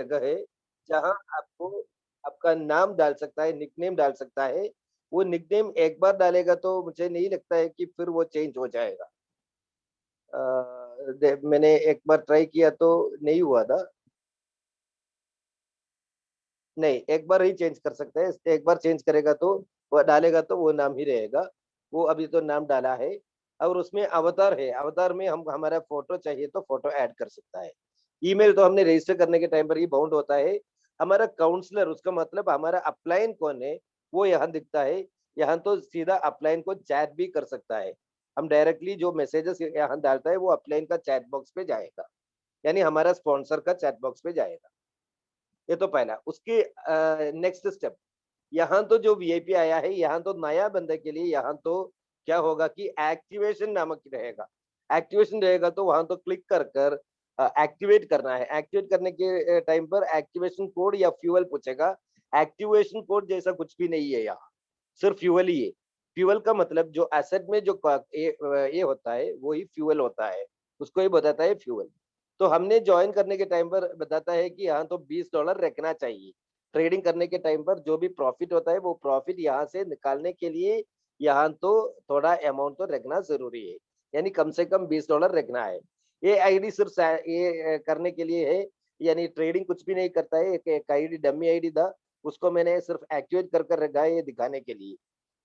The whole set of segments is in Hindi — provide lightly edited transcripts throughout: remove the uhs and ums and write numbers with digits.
जगह है जहाँ आपको आपका नाम डाल सकता है, निकनेम डाल सकता है। वो निकनेम एक बार डालेगा तो मुझे नहीं लगता है कि फिर वो चेंज हो जाएगा। मैंने एक बार ट्राई किया तो नहीं हुआ था। नहीं, एक बार ही चेंज कर सकते हैं। एक बार चेंज करेगा तो वो डालेगा तो वो नाम ही रहेगा। वो अभी तो नाम डाला है और उसमें अवतार है। अवतार में हम हमारा फ़ोटो चाहिए तो फ़ोटो ऐड कर सकता है। ईमेल तो हमने रजिस्टर करने के टाइम पर ही बाउंड होता है। हमारा काउंसलर उसका मतलब हमारा अपलाइन कौन है, वो यहाँ दिखता है। यहाँ तो सीधा अपलाइन को चैट भी कर सकता है। हम डायरेक्टली जो मैसेजेस यहाँ डालता है वो अपलाइन का चैट बॉक्स पे जाएगा। यानी हमारा स्पॉन्सर का चैट बॉक्स पे जाएगा। ये तो पहला। उसके नेक्स्ट स्टेप, यहाँ तो जो वीआईपी आया है, यहाँ तो नया बंदे के लिए यहाँ तो क्या होगा कि एक्टिवेशन नामक रहेगा। एक्टिवेशन रहेगा तो वहां तो क्लिक कर कर एक्टिवेट करना है। एक्टिवेट करने के टाइम पर एक्टिवेशन कोड या फ्यूल पूछेगा। एक्टिवेशन कोड जैसा कुछ भी नहीं है यहाँ, सिर्फ फ्यूल ही है। फ्यूल का मतलब जो एसेट में जो ये होता है वही फ्यूल होता है, उसको ही बताता है फ्यूल। तो हमने ज्वाइन करने के टाइम पर बताता है कि यहाँ तो $20 रखना चाहिए। ट्रेडिंग करने के टाइम पर जो भी प्रॉफिट होता है वो प्रॉफिट यहाँ से निकालने के लिए यहाँ तो थोड़ा अमाउंट तो रखना जरूरी है। यानी कम से कम $20 रखना है। ये आईडी सिर्फ ये करने के लिए है। यानी ट्रेडिंग कुछ भी नहीं करता है। एक आईडी डमी आईडी था, उसको मैंने सिर्फ एक्टिवेट कर कर रखा है ये दिखाने के लिए।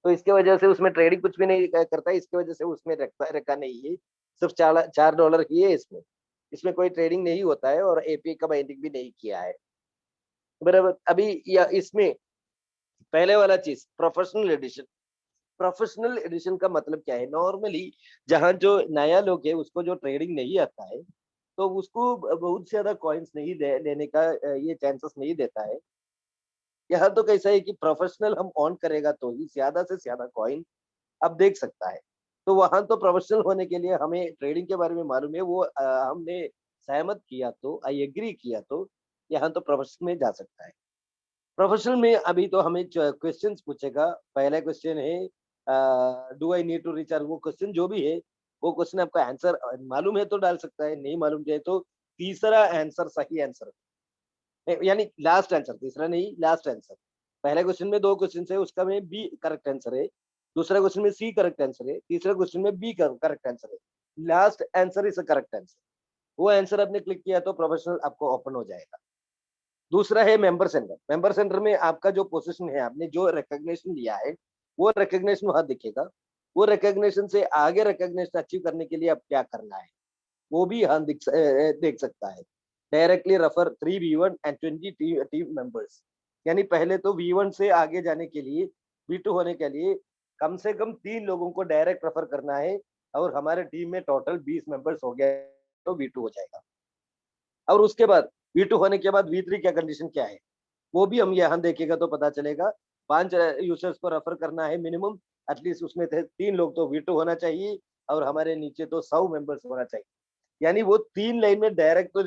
तो इसके वजह से उसमें ट्रेडिंग कुछ भी नहीं करता है। इसकी वजह से उसमें रखा नहीं है। सिर्फ $4 ही है इसमें। इसमें कोई ट्रेडिंग नहीं होता है और एपीआई का बाइंडिंग भी नहीं किया है। बराबर। अभी या इसमें पहले वाला चीज प्रोफेशनल एडिशन। प्रोफेशनल एडिशन का मतलब क्या है? नॉर्मली जहाँ जो नया लोग है उसको जो ट्रेडिंग नहीं आता है तो उसको बहुत ज्यादा कॉइन्स नहीं लेने का ये चांसेस नहीं देता है। यहाँ तो कैसा है कि प्रोफेशनल हम ऑन करेगा तो ही ज्यादा से ज्यादा कॉइन अब देख सकता है। तो वहां तो प्रोफेशनल होने के लिए हमें ट्रेडिंग के बारे में मालूम है, वो हमने सहमत किया तो आई एग्री किया तो यहाँ तो प्रोफेशनल में जा सकता है। प्रोफेशनल में अभी तो हमें क्वेश्चंस पूछेगा। पहला क्वेश्चन है do I need to recharge. वो क्वेश्चन जो भी है वो क्वेश्चन आपका आंसर मालूम है तो डाल सकता है, नहीं मालूम है तो तीसरा आंसर सही आंसर, यानी लास्ट आंसर, तीसरा नहीं लास्ट आंसर। पहले क्वेश्चन में दो क्वेश्चन है, उसका में बी करेक्ट आंसर है। दूसरा क्वेश्चन में सी करेक्ट आंसर है। तीसरा क्वेश्चन में बी करेक्ट आंसर है। Last answer is correct answer. वो आंसर आपने क्लिक किया तो प्रोफेशनल आपको ओपन हो जाएगा। दूसरा है मेंबर सेंटर। मेंबर सेंटर में आपका जो पोजीशन है, आपने जो रिकॉग्निशन लिया है वो रिकॉग्निशन वहां दिखेगा। वो रिकॉग्निशन से आगे रिकॉग्निशन अचीव करने के लिए अब क्या करना है वो भी हम देख सकता है। Directly refer 3v1 and 20 team members. यानी पहले तो V1 से आगे जाने के लिए, V2 होने के लिए कम से कम 3 लोगों को डायरेक्ट रेफर करना है। और हमारे टीम में टोटल 20 मेंबर्स हो गया तो V2 हो जाएगा। और उसके बाद V2 होने के बाद V3 क्या कंडीशन क्या है वो भी हम यहाँ देखेगा तो पता चलेगा। 5 यूजर्स को रेफर करना है मिनिमम। एटलीस्ट उसमें थे 3 लोग तो V2 होना चाहिए और हमारे नीचे तो 100 मेंबर्स होना चाहिए। यानी वो 3 लाइन में डायरेक्ट तो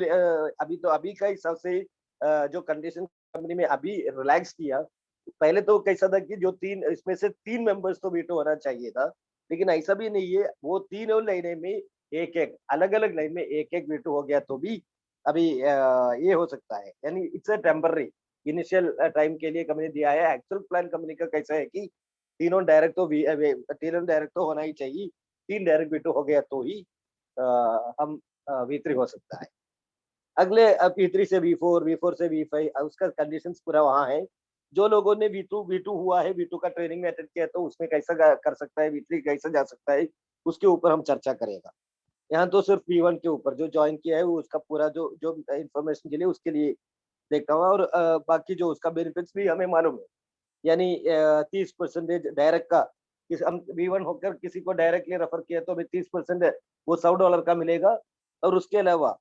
अभी तो अभी का हिसाब से जो कंडीशन कंपनी में अभी रिलैक्स किया। पहले तो कैसा था कि जो तीन इसमें से 3 मेंबर्स तो वीटो होना चाहिए था, लेकिन ऐसा भी नहीं है। वो तीनों लाइनें में एक एक अलग अलग लाइन में एक एक वीटो हो गया तो भी अभी ये हो सकता है। यानी it's a temporary initial time के लिए कंपनी दिया है। एक्चुअल प्लान कंपनी का कैसा है कि तीनों डायरेक्ट तो होना ही चाहिए। 3 डायरेक्ट वीटो हो गया तो ही हम V3 हो सकता है। अगले P3 से V4, V4 से V5 उसका कंडीशंस पूरा वहाँ है। जो लोगों ने V2 हुआ है, V2 का ट्रेनिंग में अटेंड किया तो उसमें कैसा कर सकता है, V3 कैसा जा सकता है, उसके ऊपर हम चर्चा करेगा। यहाँ तो सिर्फ P1 के ऊपर जो ज्वाइन किया है वो उसका पूरा जो जो इन्फॉर्मेशन के लिए उसके लिए देखता हूँ। और बाकी जो उसका बेनिफिट्स भी हमें मालूम है। यानी 30% डायरेक्ट का हम V1 होकर किसी को डायरेक्टली रेफर किया तो हमें 30% वो $100 का मिलेगा। और उसके अलावा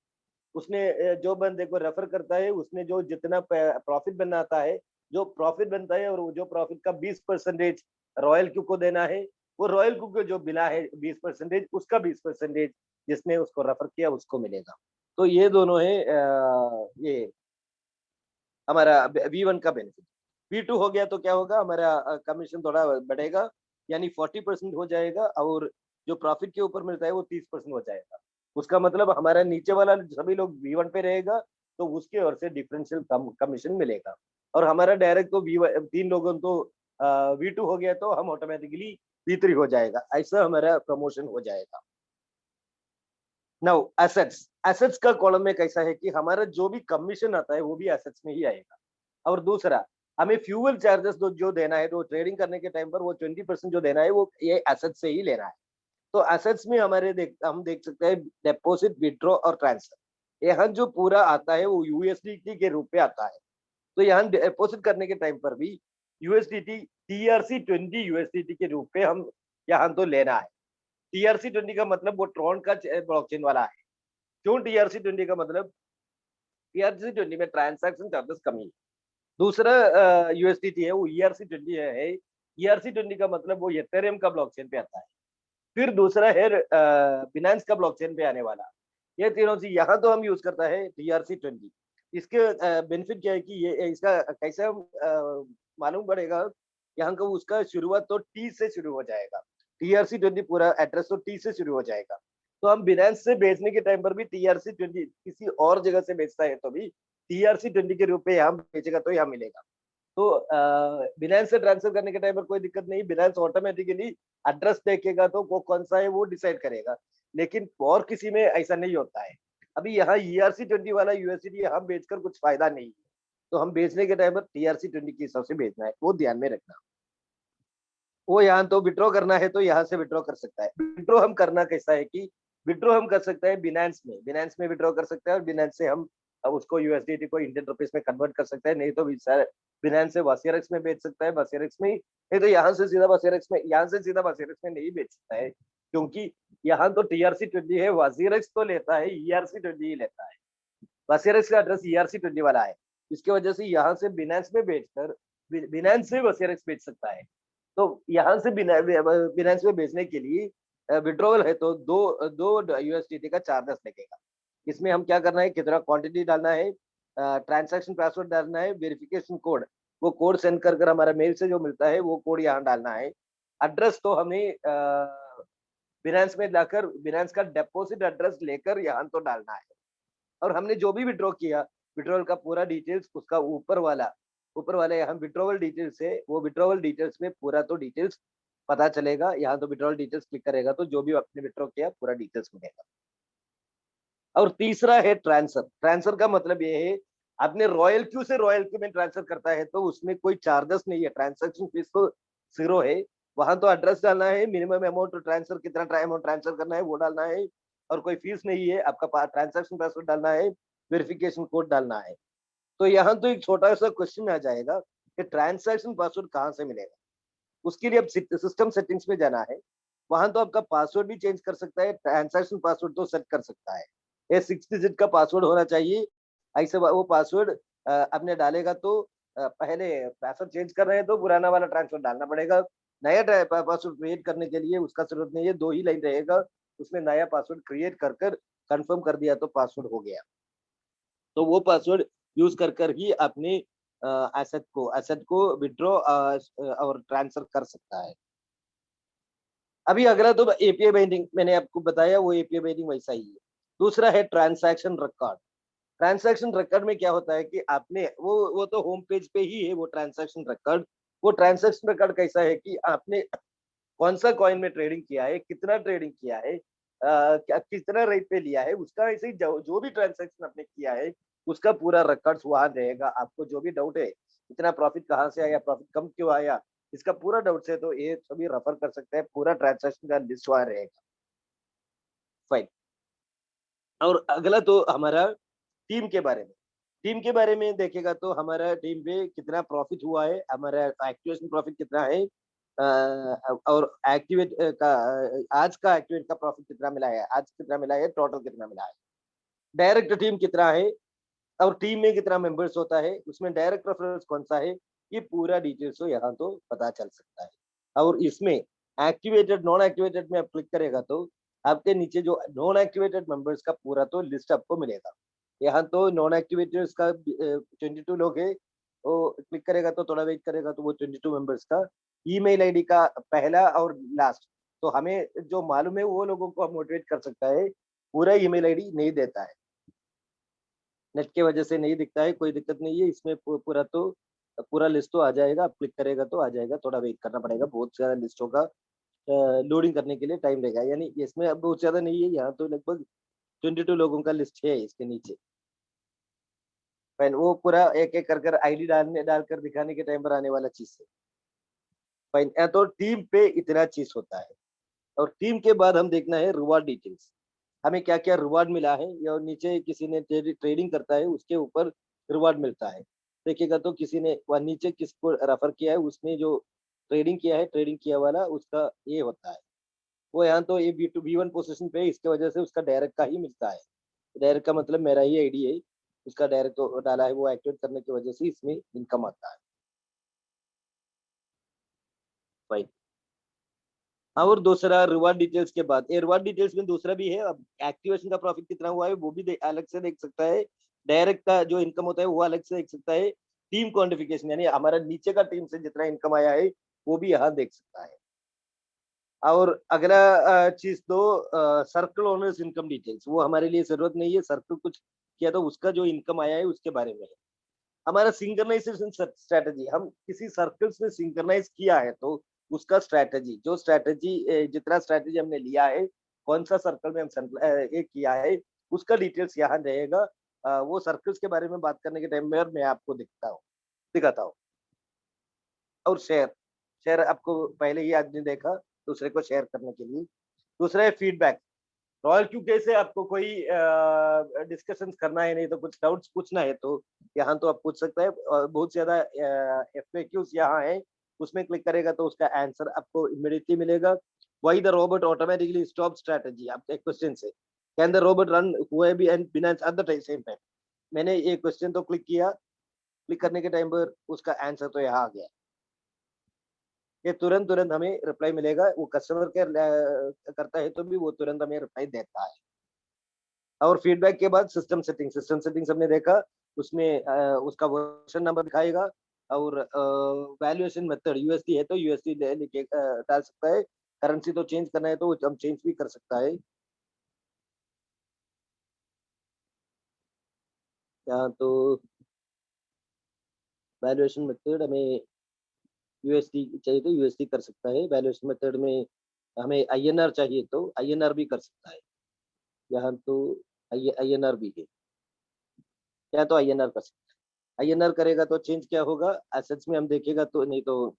उसने जो बंदे को रेफर करता है उसने जो जितना प्रॉफिट बनाता है, जो प्रॉफिट बनता है और जो प्रॉफिट का 20% रॉयल क्यू को देना है। वो रॉयल क्यू को जो मिला है 20% उसका 20% जिसने उसको रेफर किया उसको मिलेगा। तो ये दोनों है ये हमारा V1 का बेनिफिट। V2 हो गया तो क्या होगा, हमारा कमीशन थोड़ा बढ़ेगा। यानी 40% हो जाएगा और जो प्रॉफिट के ऊपर मिलता है वो 30% हो जाएगा। उसका मतलब हमारा नीचे वाला सभी लोग V1 पे रहेगा तो उसके ओर से डिफरेंशियल कमीशन मिलेगा। और हमारा डायरेक्ट तो तीन लोगों तो V2 हो गया तो हम ऑटोमेटिकली V3 हो जाएगा, ऐसा हमारा प्रमोशन हो जाएगा। नाउ एसेट्स, एसेट्स का कॉलम में कैसा है कि हमारा जो भी कमीशन आता है वो भी एसेट्स में ही आएगा। और दूसरा, हमें फ्यूल चार्जेस जो देना है, तो ट्रेडिंग करने के टाइम पर वो 20% जो देना है वो ये एसेट से ही लेना है। तो एसेट्स में हम देख सकते हैं डिपॉजिट, विथड्रॉ और ट्रांसफर। यहाँ जो पूरा आता है वो यूएसडीटी के रूप में आता है। तो यहाँ डिपॉजिट करने के टाइम पर भी यूएसडीटी TRC20 यूएसडीटी के रूप में हम यहाँ तो लेना है। TRC20 का मतलब वो ट्रॉन का ब्लॉकचेन वाला है। क्यों TRC20 का मतलब? TRC20 में ट्रांसैक्शन चार्जेस कम है। दूसरा यूएसडीटी है वो ERC20 है। ERC20 का मतलब वो इथेरियम का ब्लॉकचेन पे आता है। फिर दूसरा है बिनांस का ब्लॉकचेन पे आने वाला। ये तीनों चीज यहाँ तो हम यूज करता है TRC20। इसके बेनिफिट क्या है कि ये इसका कैसे हम मालूम पड़ेगा? यहाँ का उसका शुरुआत तो T से शुरू हो जाएगा। TRC20 पूरा एड्रेस तो T से शुरू हो जाएगा। तो हम बिनांस से बेचने के टाइम पर भी TRC20 किसी और जगह से बेचता है तो भी TRC20 के रूप में यहाँ बेचेगा तो यहाँ मिलेगा। तो बिनांस से ट्रांसफर करने के टाइम पर कोई दिक्कत नहीं, बिनांस ऑटोमेटिकली एड्रेस देखेगा तो वो कौन सा है वो डिसाइड करेगा। लेकिन और किसी में ऐसा नहीं होता है। अभी यहाँ ERC20 वाला यूएसडी हम बेचकर कुछ फायदा नहीं है। तो हम बेचने के टाइम पर TRC20 के हिसाब से बेचना है, वो ध्यान में रखना। वो यहाँ तो विड्रॉ करना है तो यहाँ से विड्रॉ कर सकता है। विड्रॉ हम करना कैसा है कि विड्रॉ हम कर सकते हैं बिनांस में विड्रॉ कर सकते हैं, और बिनांस से हम उसको यूएसडीटी को इंडियन रुपीस में कन्वर्ट कर सकते हैं। नहीं तो बिनांस से वासीरेक्स में बेच सकता है, वासीरेक्स में ही। नहीं तो यहाँ से सीधा वासीरेक्स में, यहाँ से सीधा वासीरेक्स में नहीं बेच सकता है, क्योंकि यहाँ तो TRC20 है, वासीरेक्स तो लेता है ERC20 ही लेता है। वासीरेक्स का एड्रेस ERC20 वाला है। इसकी वजह से यहाँ से बिनांस में बेचकर बिनांस से वासीरेक्स बेच सकता है। तो यहाँ से बिनांस में बेचने के लिए विड्रॉवल है तो दो दो यूएसडीटी का चार्जेस लगेगा। इसमें हम क्या करना है, कितना क्वांटिटी डालना है, ट्रांजैक्शन पासवर्ड डालना है, वेरिफिकेशन कोड, वो कोड सेंड कर कर हमारा मेल से जो मिलता है वो कोड यहाँ डालना है। एड्रेस तो हमें बिनांस में लाकर बिनांस का डिपॉजिट एड्रेस लेकर यहाँ तो डालना है। और हमने जो भी विड्रॉ किया, विड्रॉवल का पूरा डिटेल्स उसका ऊपर वाले यहाँ विड्रॉवल डिटेल्स है, वो विड्रॉवल डिटेल्स में पूरा तो डिटेल्स पता चलेगा। यहाँ तो विड्रॉवल डिटेल्स क्लिक करेगा तो जो भी आपने विड्रॉ किया पूरा डिटेल्स मिलेगा। और तीसरा है ट्रांसफर। ट्रांसफर का मतलब ये है, आपने रॉयल क्यू से रॉयल क्यू में ट्रांसफर करता है तो उसमें कोई चार्जेस नहीं है, ट्रांजेक्शन फीस तो 0 है। वहां तो एड्रेस डालना है, मिनिमम अमाउंट ट्रांसफर कितना अमाउंट ट्रांसफर करना है वो डालना है, और कोई फीस नहीं है। आपका ट्रांजैक्शन पासवर्ड डालना है, वेरिफिकेशन कोड डालना है। तो यहाँ तो एक छोटा सा क्वेश्चन आ जाएगा कि ट्रांजैक्शन पासवर्ड कहाँ से मिलेगा? उसके लिए अब सिस्टम सेटिंग्स में जाना है। वहां तो आपका पासवर्ड भी चेंज कर सकता है, ट्रांजैक्शन पासवर्ड तो सेट कर सकता है। ये 6 डिजिट का पासवर्ड होना चाहिए। ऐसे वो पासवर्ड आपने डालेगा तो पहले पासवर्ड चेंज कर रहे हैं तो पुराना वाला ट्रांसफर डालना पड़ेगा। नया पासवर्ड क्रिएट करने के लिए उसका जरूरत नहीं है, 2 ही लाइन रहेगा। उसमें नया पासवर्ड क्रिएट कर कर कंफर्म कर दिया तो पासवर्ड हो गया। तो वो पासवर्ड यूज कर कर ही अपने एसेट को विड्रॉ और ट्रांसफर कर सकता है। अभी अगला तो एपीआई बाइंडिंग मैंने आपको बताया, वो एपीआई बाइंडिंग वैसा ही है। दूसरा है ट्रांसैक्शन रिकॉर्ड। ट्रांसैक्शन रिकॉर्ड में क्या होता है कि आपने वो तो होम पेज पे ही है वो ट्रांसैक्शन रिकॉर्ड। वो ट्रांसैक्शन रिकॉर्ड कैसा है कि आपने कौन सा कॉइन में ट्रेडिंग किया है, कितना ट्रेडिंग किया है, कितना रेट पे लिया है, उसका ऐसे ही जो भी ट्रांसैक्शन आपने किया है उसका पूरा रिकॉर्ड्स वहां रहेगा। आपको जो भी डाउट है, इतना प्रॉफिट कहाँ से आया, प्रॉफिट कम क्यों आया, इसका पूरा डाउट है तो ये सभी रेफर कर सकते हैं, पूरा ट्रांसैक्शन का लिस्ट वहां रहेगा। फाइन। और अगला तो हमारा टीम के बारे में। टीम के बारे में देखेगा तो हमारा टीम पे कितना प्रॉफिट हुआ है, हमारा एक्टिवेशन प्रॉफिट कितना है, और एक्टिवेट का आज का एक्टिवेट का प्रॉफिट कितना मिला है, आज कितना मिला है, टोटल कितना मिला है, डायरेक्ट टीम कितना है, और टीम में कितना मेंबर्स होता है, उसमें डायरेक्ट रेफरेंस कौन सा है, ये पूरा डिटेल्स तो यहाँ तो पता चल सकता है। और इसमें एक्टिवेटेड नॉन एक्टिवेटेड में आप क्लिक करेगा तो आपके नीचे जो नॉन एक्टिवेटेड मेंबर्स का पूरा तो लिस्ट आपको मिलेगा। यहाँ तो नॉन एक्टिवेटर्स का 22 लोग है, वो क्लिक करेगा तो थोड़ा वेट करेगा तो वो 22 मेंबर्स का ईमेल आईडी का पहला और लास्ट, तो हमें जो मालूम है वो लोगों को मोटिवेट कर सकता है, पूरा ईमेल आईडी नहीं देता है। नेट की वजह से नहीं दिखता है, कोई दिक्कत नहीं है इसमें। पूरा लिस्ट तो आ जाएगा, आप क्लिक करेगा तो आ जाएगा, थोड़ा वेट करना पड़ेगा, बहुत सारा लिस्ट होगा, लोडिंग करने के लिए टाइम लगेगा। यानी इसमें अब बहुत ज्यादा नहीं है, यहाँ तो लगभग 22 लोगों का लिस्ट है इसके नीचे। फाइन, वो पूरा एक एक कर आईडी डालकर दिखाने के टाइम पर आने वाला चीज है। फाइन, तो टीम पे इतना चीज होता है। और टीम के बाद हम देखना है रिवार्ड डिटेल्स, हमें क्या क्या रिवार्ड मिला है, या नीचे किसी ने ट्रेडिंग करता है उसके ऊपर रिवार्ड मिलता है। देखिएगा तो किसी ने वह नीचे किसको रेफर किया है, उसने जो ट्रेडिंग किया है, ट्रेडिंग किया वाला उसका ये होता है। वो यहाँ तो ये B1 पोजीशन पे है, इसके वजह से उसका डायरेक्ट का ही मिलता है। डायरेक्ट का मतलब मेरा ही आईडी है, उसका डायरेक्ट तो डाला है, वो एक्टिवेट करने की वजह से इसमें इनकम आता है। भाई, और दूसरा रिवार्ड डिटेल्स के बाद, ये रिवार्ड डिटेल्स में दूसरा भी है। अब एक्टिवेशन का प्रॉफिट कितना हुआ है वो भी अलग से देख सकता है। डायरेक्ट का जो इनकम होता है वो अलग से देख सकता है। टीम क्वांटिफिकेशन यानी हमारा नीचे का टीम से जितना इनकम आया है वो भी यहाँ देख सकता है। और अगला चीज तो सर्कल ओनर्स इनकम डिटेल्स, वो हमारे लिए जरूरत नहीं है, सर्कल कुछ किया तो उसका जो इनकम आया है उसके बारे में है। हमारा सिंक्रनाइजेशन स्ट्रेटजी, हम किसी सर्कल से सिंक्रनाइज किया है तो उसका स्ट्रेटजी, जो स्ट्रेटजी जितना स्ट्रेटजी हमने लिया है, कौन सा सर्कल में हम एक किया है, उसका डिटेल्स यहाँ रहेगा। वो सर्कल्स के बारे में बात करने के टाइम में मैं आपको दिखाता हूँ। और शेयर, शेयर आपको पहले ही आदमी देखा दूसरे को शेयर करने के लिए। दूसरा है फीडबैक। रॉयल क्यू कैसे आपको कोई डिस्कशन करना है, नहीं तो कुछ डाउट्स पूछना है तो यहाँ तो आप पूछ सकते हैं। बहुत ज्यादा FAQs यहाँ है, उसमें क्लिक करेगा तो उसका आंसर आपको इमीडिएटली मिलेगा। Why the robot automatically stop strategy, आपके क्वेश्चन से can the robot run Huobi and Binance at the same time. मैंने ये क्वेश्चन तो क्लिक किया, क्लिक करने के टाइम पर उसका आंसर तो यहाँ आ गया। ये तुरंत तुरंत हमें रिप्लाई मिलेगा, वो कस्टमर केयर करता है तो भी वो तुरंत हमें रिप्लाई देता है। और फीडबैक के बाद सिस्टम सेटिंग, सिस्टम सेटिंग्स हमने देखा, उसमें उसका वर्जन नंबर दिखाएगा। और वैल्यूएशन मेथड USD है तो USD लिखे डाल सकता है, करेंसी तो चेंज करना है तो हम चेंज भी कर सकता है। यहाँ तो वैल्यूएशन मेथड हमें USD चाहिए तो USD कर सकता है, वैल्यूएशन मेथड में हमें INR चाहिए तो INR भी कर सकता है। यहाँ तो INR भी है, या तो INR कर सकता है। INR करेगा तो चेंज क्या होगा, एसेट्स में हम देखेगा तो, नहीं तो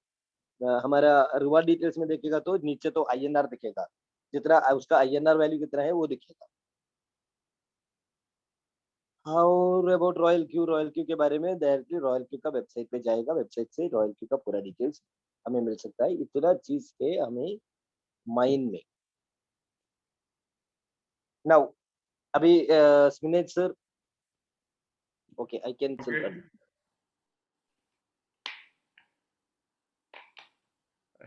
हमारा रिवार्ड डिटेल्स में देखेगा तो नीचे तो INR दिखेगा, जितना उसका INR वैल्यू कितना है वो दिखेगा। और अबाउट रॉयल क्यू के बारे में डायरेक्टली रॉयल क्यू का वेबसाइट पे जाएगा, वेबसाइट से रॉयल क्यू का पूरा डिटेल्स हमें मिल सकता है। इतना चीज है हमें माइन में। नाउ अभी स्मिनेज sir, okay I can okay,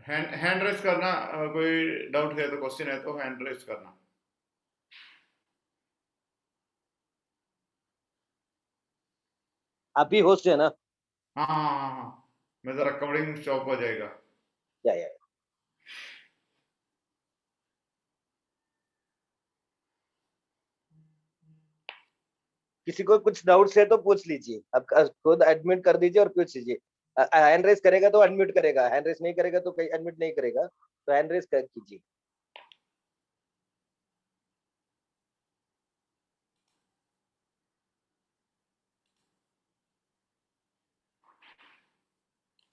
hand raise करना, कोई डाउट है तो, क्वेश्चन है तो हैंड रेस करना। आप भी होस्ट है ना? हाँ हाँ हाँ हाँ, मैं जरा कवरिंग स्टॉप हो जाएगा। या किसी को कुछ डाउट्स है तो पूछ लीजिए, आप खुद एडमिट कर दीजिए और पूछ लीजिए। हैंड रेस करेगा तो अनम्यूट करेगा, हैंड रेस नहीं करेगा तो कहीं अनम्यूट नहीं करेगा, तो हैंड रेस कर कीजिए।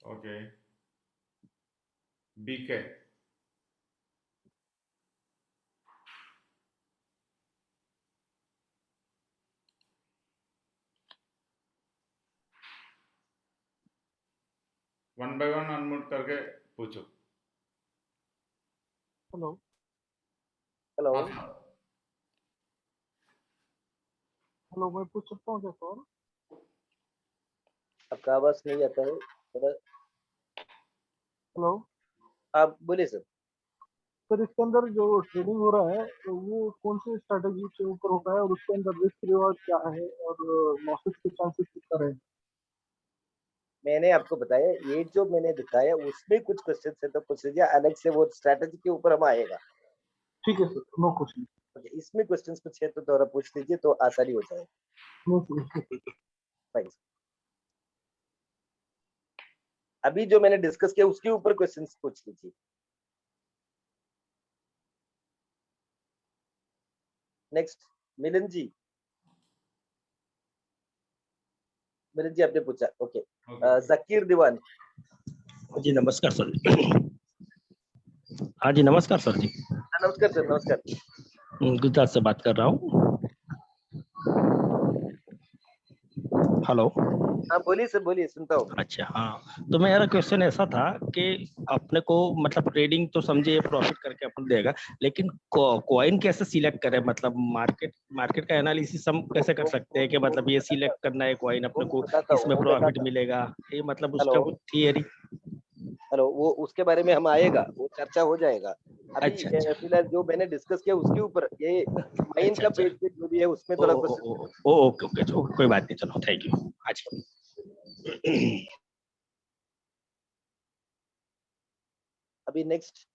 Okay, BK, one by one unmute करके पूछो। हेलो हेलो, हाँ सर। हेलो, मैं पूछ सकता हूँ क्या सर? आपका आवाज नहीं आता है थोड़ा, हेलो आप बोलिए सर। सर, इसके अंदर जो ट्रेडिंग हो रहा है तो वो कौन सी स्ट्रैटेजी के ऊपर होता है और उसके अंदर रिस्क रिवॉर्ड क्या है और लॉसेस के चांसेस कितना रहे? मैंने आपको बताया, ये जो मैंने दिखाया उसमें कुछ क्वेश्चन है तो पूछ लीजिए, अलग से वो स्ट्रैटेजी के ऊपर हम आएगा। ठीक है सर, नो क्वेश्चन। इसमें क्वेश्चंस कुछ है तो थोड़ा पूछ लीजिए तो आसानी हो जाए। फाइन। अभी जो मैंने डिस्कस किया उसके ऊपर क्वेश्चंस पूछ लीजिए। नेक्स्ट मिलन जी। मिलन जी आपने पूछा, ओके। जकीर दीवान। जी नमस्कार सर जी। हाँ जी नमस्कार सर जी। नमस्कार सर, नमस्कार। गुजरात से बात कर रहा हूँ। हेलो। हाँ बोलिए सर, बोलिए, सुनता हूँ। अच्छा हाँ, तो मेरा क्वेश्चन ऐसा था कि अपने को मतलब ट्रेडिंग तो समझिए प्रॉफिट करके अपन देगा, लेकिन कॉइन कैसे सिलेक्ट करें, मतलब मार्केट का एनालिसिस हम कैसे कर सकते हैं कि मतलब ये सिलेक्ट करना है कॉइन अपने को, बताता इसमें हूँ, प्रॉफिट मिलेगा, ये मतलब उसका हेलो कुछ थियरी। हेलो, वो उसके बारे में हम आएगा, वो चर्चा हो जाएगा। अभी अच्छा अच्छा। फिलहाल जो मैंने डिस्कस किया उसके ऊपर, ये माइन अच्छा का अच्छा। पेज पे जो भी है उसमें ओ थोड़ा ओ क्वेश्चन। ओ ओ ओके ओके, कोई बात नहीं, चलो थैंक यू। अच्छा। अभी नेक्स्ट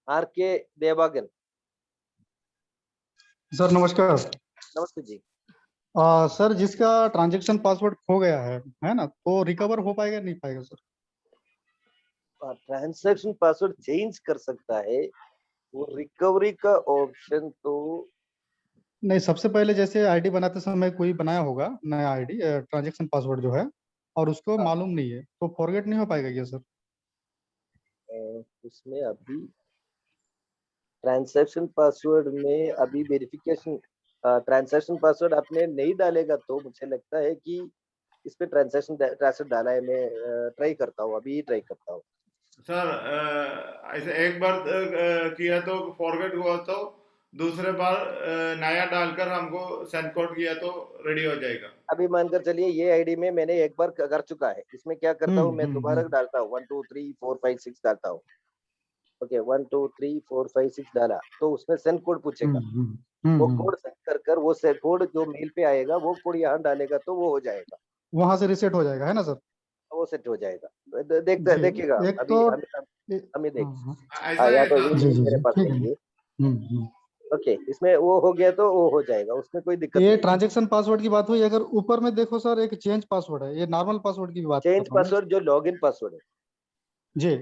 आर के देवागन। सर नमस्कार। नमस्ते जी। सर जिसका ट्रांजैक्शन पासवर्ड खो गया है ना, तो रिकवर हो पाएगा नहीं पाएगा सर? ट्रांजैक्शन पासवर्ड चेंज कर सकता है, वो रिकवरी का ऑप्शन तो नहीं, सबसे पहले जैसे आईडी बनाते समय कोई बनाया होगा नया आईडी ट्रांजैक्शन पासवर्ड जो है, और उसको मालूम नहीं है, तो फॉरगेट नहीं हो पाएगा क्या सर? उसमें अभी ट्रांजैक्शन पासवर्ड में अभी वेरिफिकेशन, ट्रांजैक्शन पासवर्ड आपने नहीं डालेगा तो मुझे लगता है कि इस पे ट्रांजैक्शन पासवर्ड डाला है। मैं ट्राई करता हूँ, अभी ट्राई करता हूँ। सर ऐसे एक बार किया तो फॉरगेट हुआ, तो दूसरे बार नया डालकर हमको सेंड कोड किया तो रेडी हो जाएगा। अभी मानकर चलिए ये आईडी में मैंने एक बार कर चुका है, इसमें क्या करता हूँ, मैं दोबारा डालता हूँ 1 2 3 4 5 6 डालता हूँ। ओके 1 2 3 4 5 6 डाला तो उसमें सेंड कोड पूछेगा। वो कोड सेंड कर वो से कोड जो मेल पे आएगा वो कोड यहाँ डालेगा तो वो हो जाएगा, वहां से रिसेट हो जाएगा है ना सर? वो सेट हो जाएगा। देखते जी। देखिएगा एक तो अभी हमें देख। ऐसा हाँ ही या है तो सर। जी जी मेरे जी पास ठीक नहीं है। है। ओके इसमें वो हो गया तो वो हो जाएगा, उसमें कोई दिक्कत ये नहीं। ट्रांजैक्शन पासवर्ड की बात हुई, अगर ऊपर में देखो सर एक चेंज पासवर्ड है, ये नॉर्मल पासवर्ड की भी बात कर चेंज रहा हूँ मैं। पासवर्ड जो लॉगिन पासवर्ड है, जी।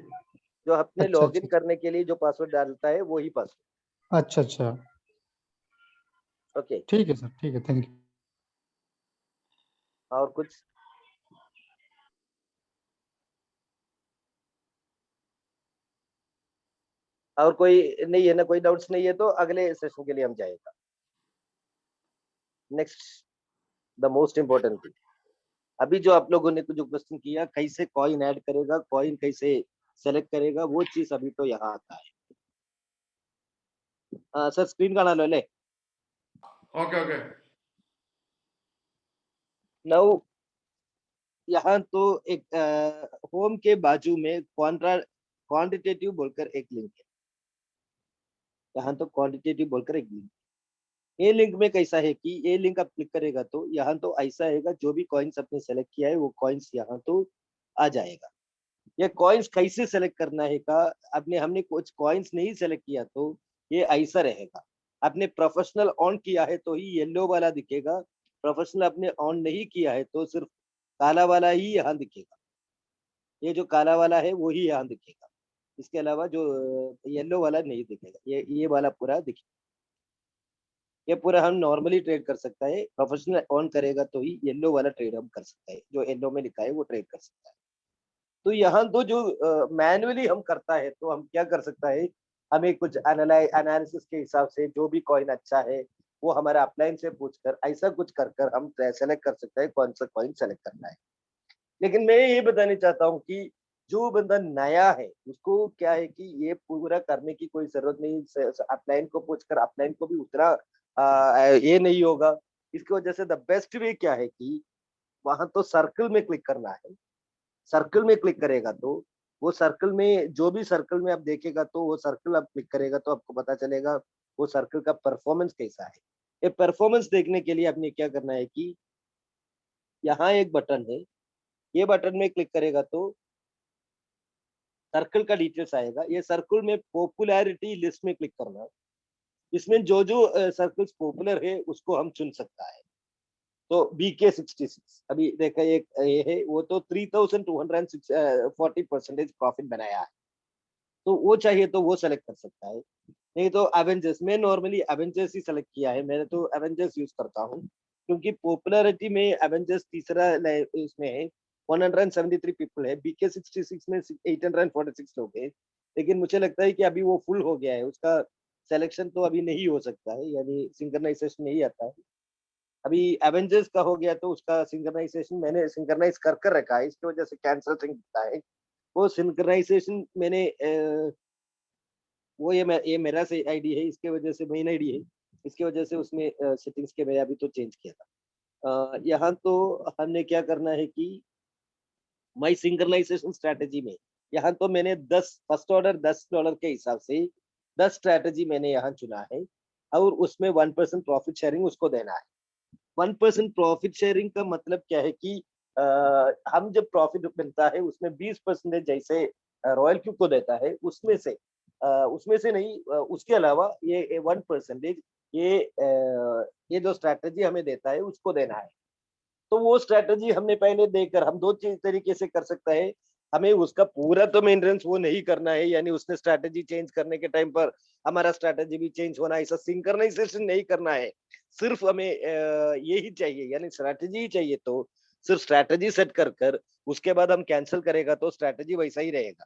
जो अपने अच्छा लॉगिन अच्छा करने के लिए जो पासवर्ड डालता है वही पासवर्ड। अच्छा अच्छा। ओके ठीक है सर, ठीक है, थैंक यू। और कुछ? और कोई नहीं है ना, कोई डाउट्स नहीं है तो अगले सेशन के लिए हम जाएगा। Next the most important thing, अभी जो आप लोगों ने जो क्वेश्चन किया कैसे कॉइन ऐड करेगा, कॉइन कैसे सेलेक्ट करेगा, वो चीज अभी तो यहाँ आता है। सर स्क्रीन का ना ले। Okay okay. नाउ यहाँ तो एक होम के बाजू में क्वांटिटेटिव बोलकर एक लिंक है। यहाँ तो क्वांटिटेटिव बोलकर एक लिंक, ये लिंक में कैसा है कि ये लिंक आप क्लिक करेगा तो यहाँ तो ऐसा है, जो भी कॉइन्स आपने सेलेक्ट किया है वो कॉइन्स यहाँ तो आ जाएगा। ये कॉइन्स कैसे सेलेक्ट करना है का, आपने हमने कुछ कॉइन्स नहीं सेलेक्ट किया तो ये ऐसा रहेगा। आपने प्रोफेशनल ऑन किया है तो ही येलो वाला दिखेगा, प्रोफेशनल आपने ऑन नहीं किया है तो सिर्फ काला वाला ही यहाँ दिखेगा। ये जो काला वाला है वो ही यहाँ दिखेगा, इसके अलावा जो येलो वाला नहीं दिखेगा। ये वाला पूरा दिखेगा। ये पूरा हम नॉर्मली ट्रेड कर सकता है, प्रोफेशनल ऑन करेगा तो ही येलो वाला ट्रेड हम कर सकता है, जो येलो में लिखा है वो ट्रेड कर सकता है। तो यहाँ तो जो मैन्युअली हम करता है तो हम क्या कर सकता है, हमें कुछ एनालिसिस के हिसाब से जो भी कॉइन अच्छा है वो हमारा अपलाइन से पूछकर ऐसा कुछ कर कर हम सेलेक्ट कर सकते हैं कौन सा कॉइन सेलेक्ट करना है। लेकिन मैं ये बताना चाहता हूँ कि जो बंदा नया है उसको क्या है कि ये पूरा करने की कोई जरूरत नहीं। अपलाइन को पूछकर अपलाइन को भी उतना ये नहीं होगा। इसकी वजह से द बेस्ट वे क्या है कि वहां तो सर्कल में क्लिक करना है। सर्कल में क्लिक करेगा तो वो सर्कल में जो भी सर्कल में आप देखेगा तो वो सर्कल आप क्लिक करेगा तो आपको पता चलेगा वो सर्कल का परफॉर्मेंस कैसा है। ये परफॉर्मेंस देखने के लिए आपने क्या करना है कि यहाँ एक बटन है, ये बटन में क्लिक करेगा तो सर्कल का डिटेल्स आएगा। ये सर्कल में पॉपुलैरिटी लिस्ट में क्लिक करना है। इसमें जो जो सर्कल्स पॉपुलर है उसको हम चुन सकता है। तो BK66 अभी देखा एक ये है, वो तो 3240% प्रॉफिट बनाया है, तो वो चाहिए तो वो सेलेक्ट कर सकता है। नहीं तो एवेंजर्स, मैं नॉर्मली एवेंजर्स ही सेलेक्ट किया है, मैंने तो एवेंजर्स यूज करता हूँ, क्योंकि पॉपुलैरिटी में एवेंजर्स तीसरा इसमें है, 173 पीपल है, BK66 में 846 लोग हैं, लेकिन मुझे लगता है कि अभी वो फुल हो गया है, उसका सिलेक्शन तो अभी नहीं हो सकता है, यानी सिंक्रनाइजेशन नहीं आता है। अभी एवेंजर्स का हो गया तो उसका सिंक्रनाइजेशन मैंने सिंक्रनाइज कर कर रखा है, इसकी वजह से कैंसल दिखता है। वो सिंक्रनाइजेशन मैंने वो ये मेरा से आईडी है, इसके वजह से मेन आईडी है, इसके वजह से उसमें सेटिंग्स के मैं अभी तो चेंज किया था। यहाँ तो हमने क्या करना है कि माई सिंक्रनाइजेशन स्ट्रैटेजी में यहाँ तो मैंने 10 फर्स्ट ऑर्डर $10 के हिसाब से 10 स्ट्रैटेजी मैंने यहाँ चुना है, और उसमें 1% प्रॉफिट शेयरिंग उसको देना है। 1% प्रॉफिट शेयरिंग का मतलब क्या है कि हम जब प्रॉफिट मिलता है उसमें 20% जैसे रॉयल क्यू को देता है, उसमें से नहीं, उसके अलावा ये 1% ये जो स्ट्रैटेजी हमें देता है उसको देना है। तो वो स्ट्रैटेजी हमने पहले देकर हम दो चीज तरीके से कर सकता है। हमें उसका पूरा तो मेंटेनेंस वो नहीं करना है, यानी उसने स्ट्रैटेजी चेंज करने के टाइम पर हमारा स्ट्रैटेजी भी चेंज होना, ऐसा सिंक्रनाइजेशन नहीं करना है। सिर्फ हमें यही चाहिए, यानी स्ट्रैटेजी ही चाहिए, तो सिर्फ स्ट्रैटेजी सेट कर कर उसके बाद हम कैंसिल करेगा तो स्ट्रैटेजी वैसा ही रहेगा।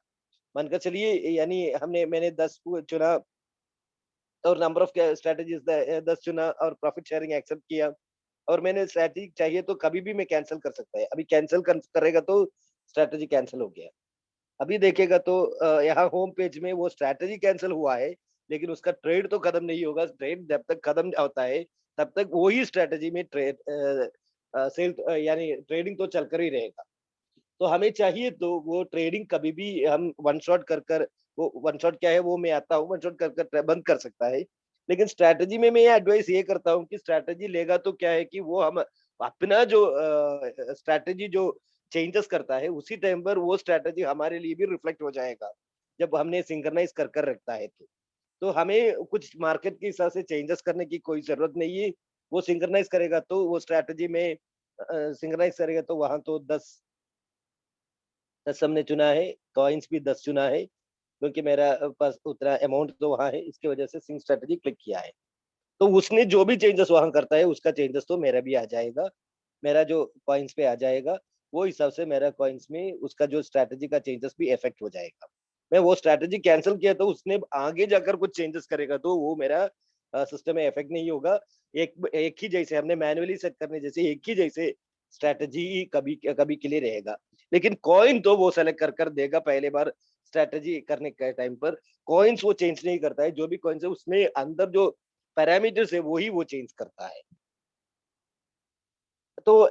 मानकर चलिए, यानी मैंने 10 चुना और नंबर ऑफ स्ट्रैटेजीज 10 चुना और प्रॉफिट शेयरिंग एक्सेप्ट किया, और मैंने स्ट्रैटेजी चाहिए तो कभी भी मैं कैंसिल कर सकता है। अभी कैंसिल करेगा तो स्ट्रैटेजी कैंसिल हो गया। अभी देखेगा तो यहाँ होम पेज में वो स्ट्रैटेजी कैंसिल हुआ है, लेकिन उसका ट्रेड तो खत्म नहीं होगा। ट्रेड जब तक खत्म होता है तब तक वही स्ट्रैटेजी में ट्रेड सेल यानी ट्रेडिंग तो चलकर ही रहेगा। तो हमें चाहिए तो वो ट्रेडिंग कभी भी हम वन शॉट कर कर, वो वन शॉट क्या है वो मैं आता हूँ, वन शॉट कर कर बंद कर सकता है। लेकिन स्ट्रैटेजी में मैं ये एडवाइस ये करता हूँ कि स्ट्रैटेजी लेगा तो क्या है कि वो हम अपना जो स्ट्रैटेजी जो चेंजेस करता है उसी टाइम पर वो स्ट्रैटेजी हमारे लिए भी रिफ्लेक्ट हो जाएगा, जब हमने सिंक्रनाइज कर कर रखता है तो हमें कुछ मार्केट के हिसाब से चेंजेस करने की कोई जरूरत नहीं है। वो सिंक्रनाइज करेगा तो वो स्ट्रैटेजी में सिंक्रनाइज करेगा तो वहां तो 10 हमने चुना है, कॉइन्स भी 10 चुना है, क्योंकि मेरा पास उतना अमाउंट तो वहां है, इसकी वजह से सिंक स्ट्रेटजी क्लिक किया है। तो उसने जो भी चेंजेस वहां करता है उसका चेंजेस तो मेरा भी आ जाएगा, मेरा जो कॉइन्स पे आ जाएगा, वो हिसाब से मेरा कॉइन्स में उसका जो स्ट्रैटेजी का चेंजेस भी इफेक्ट हो जाएगा। मैं वो स्ट्रैटेजी कैंसिल किया तो उसने आगे जाकर कुछ चेंजेस करेगा तो वो मेरा सिस्टम में इफेक्ट नहीं होगा। एक ही जैसे हमने मैन्युअली सेट करने जैसे एक ही जैसे स्ट्रैटेजी कभी कभी के लिए रहेगा, लेकिन कॉइन तो वो सेलेक्ट कर कर देगा पहले बार स्ट्रैटेजी करने के टाइम पर। कॉइन्स वो चेंज नहीं करता है, जो भी कॉइन्स है उसमें अंदर जो पैरामीटर्स है वही वो चेंज करता है। तो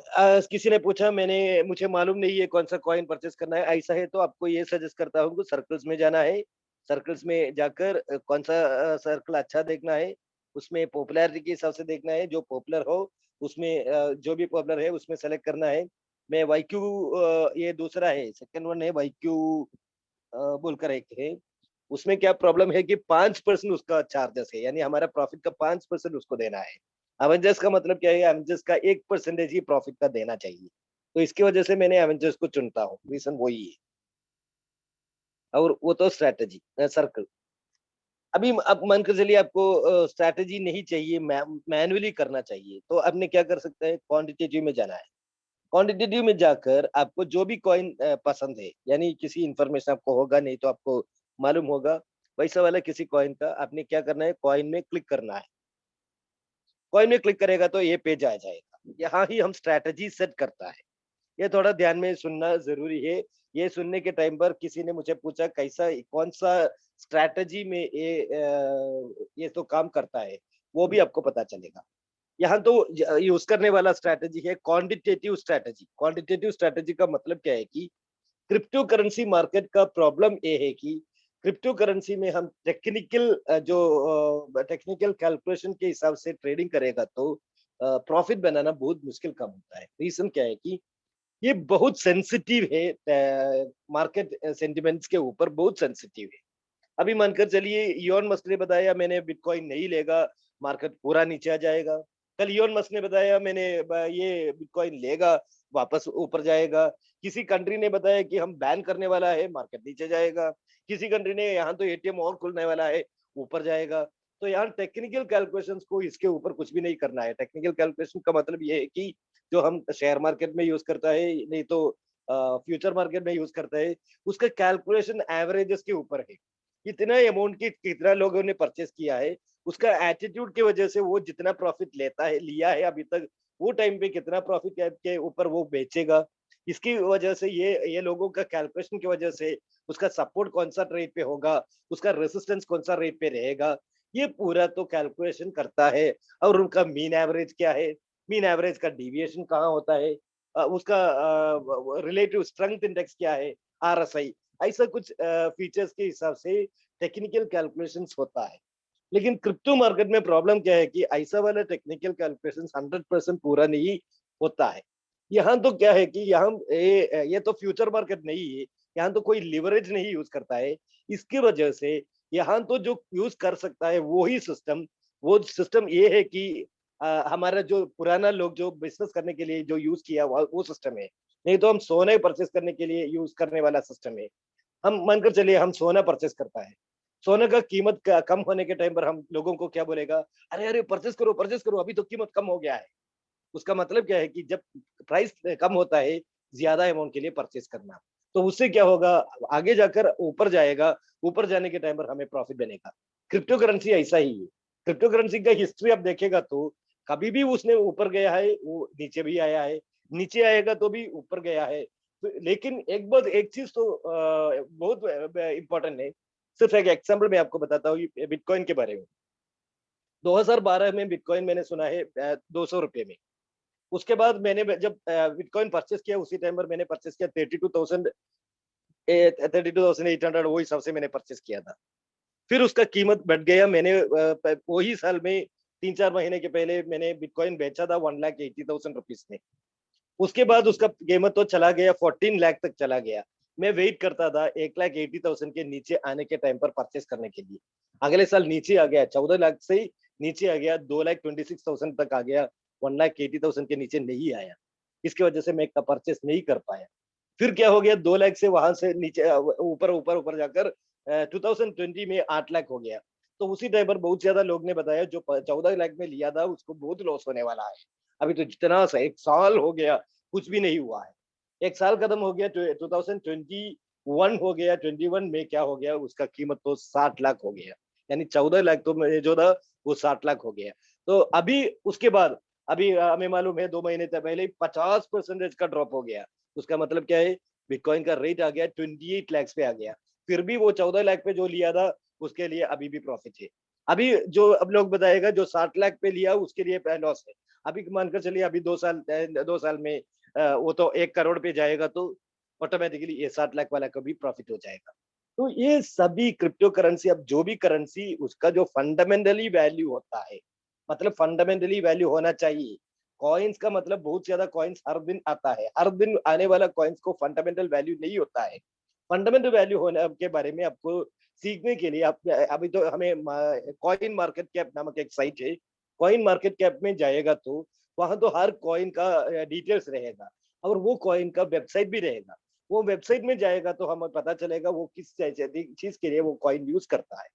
किसी ने पूछा, मुझे मालूम नहीं है कौन सा कॉइन परचेस करना है, ऐसा है तो आपको ये सजेस्ट करता हूँ कि सर्कल्स में जाना है। सर्कल्स में जाकर कौन सा सर्कल अच्छा देखना है, उसमें पॉपुलैरिटी के हिसाब से देखना है, जो पॉपुलर हो उसमें जो भी पॉपुलर है उसमें सेलेक्ट करना है। मैं वाई क्यू, ये दूसरा है, सेकंड वन है वाई क्यू बोलकर एक है। उसमें क्या प्रॉब्लम है कि 5% उसका चार्जेस है, यानी हमारा प्रॉफिट का 5% उसको देना है। एवेंजर्स का मतलब क्या है, एवेंजर्स का 1% ही प्रॉफिट का देना चाहिए, तो इसकी वजह से मैंने एवेंजर्स को चुनता हूँ, रीजन वही है। और वो तो स्ट्रैटेजी सर्कल। अभी अब मान कर चलिए आपको स्ट्रैटेजी नहीं चाहिए, मैनुअली करना चाहिए, तो आपने क्या कर सकते हैं, क्वांटिटेटिव में जाना है। क्वांटिटेटिव में जाकर आपको जो भी कॉइन पसंद है, यानी किसी इंफॉर्मेशन आपको होगा नहीं तो आपको मालूम होगा, वैसा वाला किसी कॉइन का आपने क्या करना है, कॉइन में क्लिक करना है। कॉइन में क्लिक करेगा तो ये पेज आ जाएगा, यहाँ ही हम स्ट्रैटेजी सेट करता है। ये थोड़ा ध्यान में सुनना जरूरी है। ये सुनने के टाइम पर किसी ने मुझे पूछा कैसा कौन सा स्ट्रैटेजी में ये तो काम करता है, वो भी आपको पता चलेगा। यहाँ तो यूज करने वाला स्ट्रैटेजी है क्वांटिटेटिव स्ट्रैटेजी। क्वांटिटेटिव स्ट्रैटेजी का मतलब क्या है कि क्रिप्टो करेंसी मार्केट का प्रॉब्लम ये है कि क्रिप्टो करेंसी में हम टेक्निकल कैलकुलेशन के हिसाब से ट्रेडिंग करेगा तो प्रॉफिट बनाना बहुत मुश्किल काम होता है। रीजन क्या है कि ये बहुत सेंसिटिव है, मार्केट सेंटिमेंट्स के ऊपर बहुत सेंसिटिव है। अभी मानकर चलिए इलॉन मस्क ने बताया मैंने बिटकॉइन नहीं लेगा, मार्केट पूरा नीचे आ जाएगा। कल इलॉन मस्क ने बताया ये बिटकॉइन लेगा, वापस ऊपर जाएगा। किसी कंट्री ने बताया कि हम बैन करने वाला है, मार्केट नीचे जाएगा। किसी कंट्री ने यहाँ तो एटीएम और खुलने वाला है, ऊपर जाएगा। तो यहाँ टेक्निकल कैलकुलेशंस को इसके ऊपर कुछ भी नहीं करना है। टेक्निकल कैलकुलेशन का मतलब ये है कि जो हम शेयर मार्केट में यूज करता है, नहीं तो फ्यूचर मार्केट में यूज करता है, उसका कैलकुलेशन एवरेजेस के ऊपर है। कितना अमाउंट की कितना लोगों ने परचेस किया है, उसका एटीट्यूड की वजह से वो जितना प्रॉफिट लेता है, लिया है अभी तक, वो टाइम पे कितना प्रॉफिट के ऊपर वो बेचेगा। इसकी वजह से ये लोगों का कैलकुलेशन की वजह से उसका सपोर्ट कौन सा रेट पे होगा, उसका रेजिस्टेंस कौन सा रेट पे रहेगा, ये पूरा तो कैलकुलेशन करता है। और उनका मीन एवरेज क्या है, मीन एवरेज का डिविएशन कहाँ होता है, उसका रिलेटिव स्ट्रेंथ इंडेक्स क्या है, आरएसआई, ऐसा कुछ फीचर्स के हिसाब से टेक्निकल कैलकुलेशंस होता है। लेकिन क्रिप्टो मार्केट में प्रॉब्लम क्या है कि ऐसा वाला टेक्निकल कैलकुलेशन 100% पूरा नहीं होता है। यहाँ तो क्या है कि यहाँ ये तो फ्यूचर मार्केट नहीं है, यहाँ तो कोई लिवरेज नहीं यूज करता है। इसकी वजह से यहाँ तो जो यूज कर सकता है वही सिस्टम, वो सिस्टम ये है कि हमारा जो पुराना लोग जो बिजनेस करने के लिए जो यूज किया वो सिस्टम है। नहीं तो हम सोने परचेस करने के लिए यूज करने वाला सिस्टम है। हम मानकर चलिए हम सोना परचेस करता है, सोने का कीमत कम होने के टाइम पर हम लोगों को क्या बोलेगा, अरे अरे परचेस करो अभी तो कीमत कम हो गया है। उसका मतलब क्या है कि जब प्राइस कम होता है, ज्यादा अमाउंट के लिए परचेस करना, तो उससे क्या होगा, आगे जाकर ऊपर जाएगा, ऊपर जाने के टाइम पर हमें प्रॉफिट बनेगा। क्रिप्टो करेंसी ऐसा ही है। क्रिप्टो करेंसी का हिस्ट्री आप देखेगा तो कभी भी उसने ऊपर गया है, वो नीचे भी आया है, नीचे आएगा तो भी ऊपर गया है। तो लेकिन एक चीज तो बहुत इंपॉर्टेंट है। सिर्फ एक एग्जाम्पल मैं आपको बताता हूँ बिटकॉइन के बारे में। 2012 में बिटकॉइन मैंने सुना है 200 रुपये में। उसके बाद मैंने जब बिटकॉइन परचेस किया, उसी टाइम पर मैंने परचेस किया 32,800, वो हिसाब से मैंने परचेस किया था। फिर उसका कीमत बढ़ गया। मैंने वही साल में 3-4 महीने के पहले मैंने बिटकॉइन बेचा था 1,80,000 रुपीज में। उसके बाद उसका कीमत तो चला गया 14 लाख तक चला गया। मैं वेट करता था 1,80,000 के नीचे आने के टाइम पर परचेस करने के लिए। अगले साल नीचे आ गया, 14 लाख से ही नीचे आ गया, 2,26,000 तक आ गया, 1,80,000 के नीचे नहीं आया। इसकी वजह से मैं परचेस नहीं कर पाया। फिर क्या हो गया, 2 लाख से वहां से नीचे ऊपर ऊपर ऊपर जाकर 2020 में 8 लाख हो गया। तो उसी टाइम पर बहुत ज्यादा लोग ने बताया जो 14 लाख में लिया था उसको बहुत लॉस होने वाला है। अभी तो जितना सा 1 साल हो गया, कुछ भी नहीं हुआ है। 1 साल खत्म हो गया, 2021 हो गया, 21 में क्या हो गया, उसका कीमत तो 60 लाख हो गया। यानी 14 लाख तो जो था वो 60 लाख हो गया। तो अभी उसके बाद अभी हमें मालूम है 2 महीने तक पहले 50% का ड्रॉप हो गया। उसका मतलब क्या है, बिटकॉइन का रेट आ गया 28 लाख पे आ गया। फिर भी वो 14 लाख पे जो लिया था उसके लिए अभी भी प्रॉफिट है। अभी जो अब लोग बताएगा जो 60 लाख पे लिया उसके लिए लॉस है। अभी मानकर चलिए अभी 2 साल में वो तो 1 करोड़ पे जाएगा, तो ऑटोमेटिकली ये 60 लाख वाला का भी प्रॉफिट हो जाएगा। तो ये सभी क्रिप्टो करेंसी, अब जो भी करेंसी उसका जो फंडामेंटली वैल्यू होता है, मतलब फंडामेंटली वैल्यू होना चाहिए। कॉइन्स का मतलब बहुत ज्यादा कॉइन्स हर दिन आता है, हर दिन आने वाला कॉइन्स को फंडामेंटल वैल्यू नहीं होता है। फंडामेंटल वैल्यू होने के बारे में आपको सीखने के लिए आप अभी तो हमें कॉइन मार्केट कैप नामक एक साइट है, कॉइन मार्केट कैप में जाएगा तो वहां तो हर कॉइन का डिटेल्स रहेगा, और वो कॉइन का वेबसाइट भी रहेगा। वो वेबसाइट में जाएगा तो हमें पता चलेगा वो किस चीज के लिए वो कॉइन यूज करता है।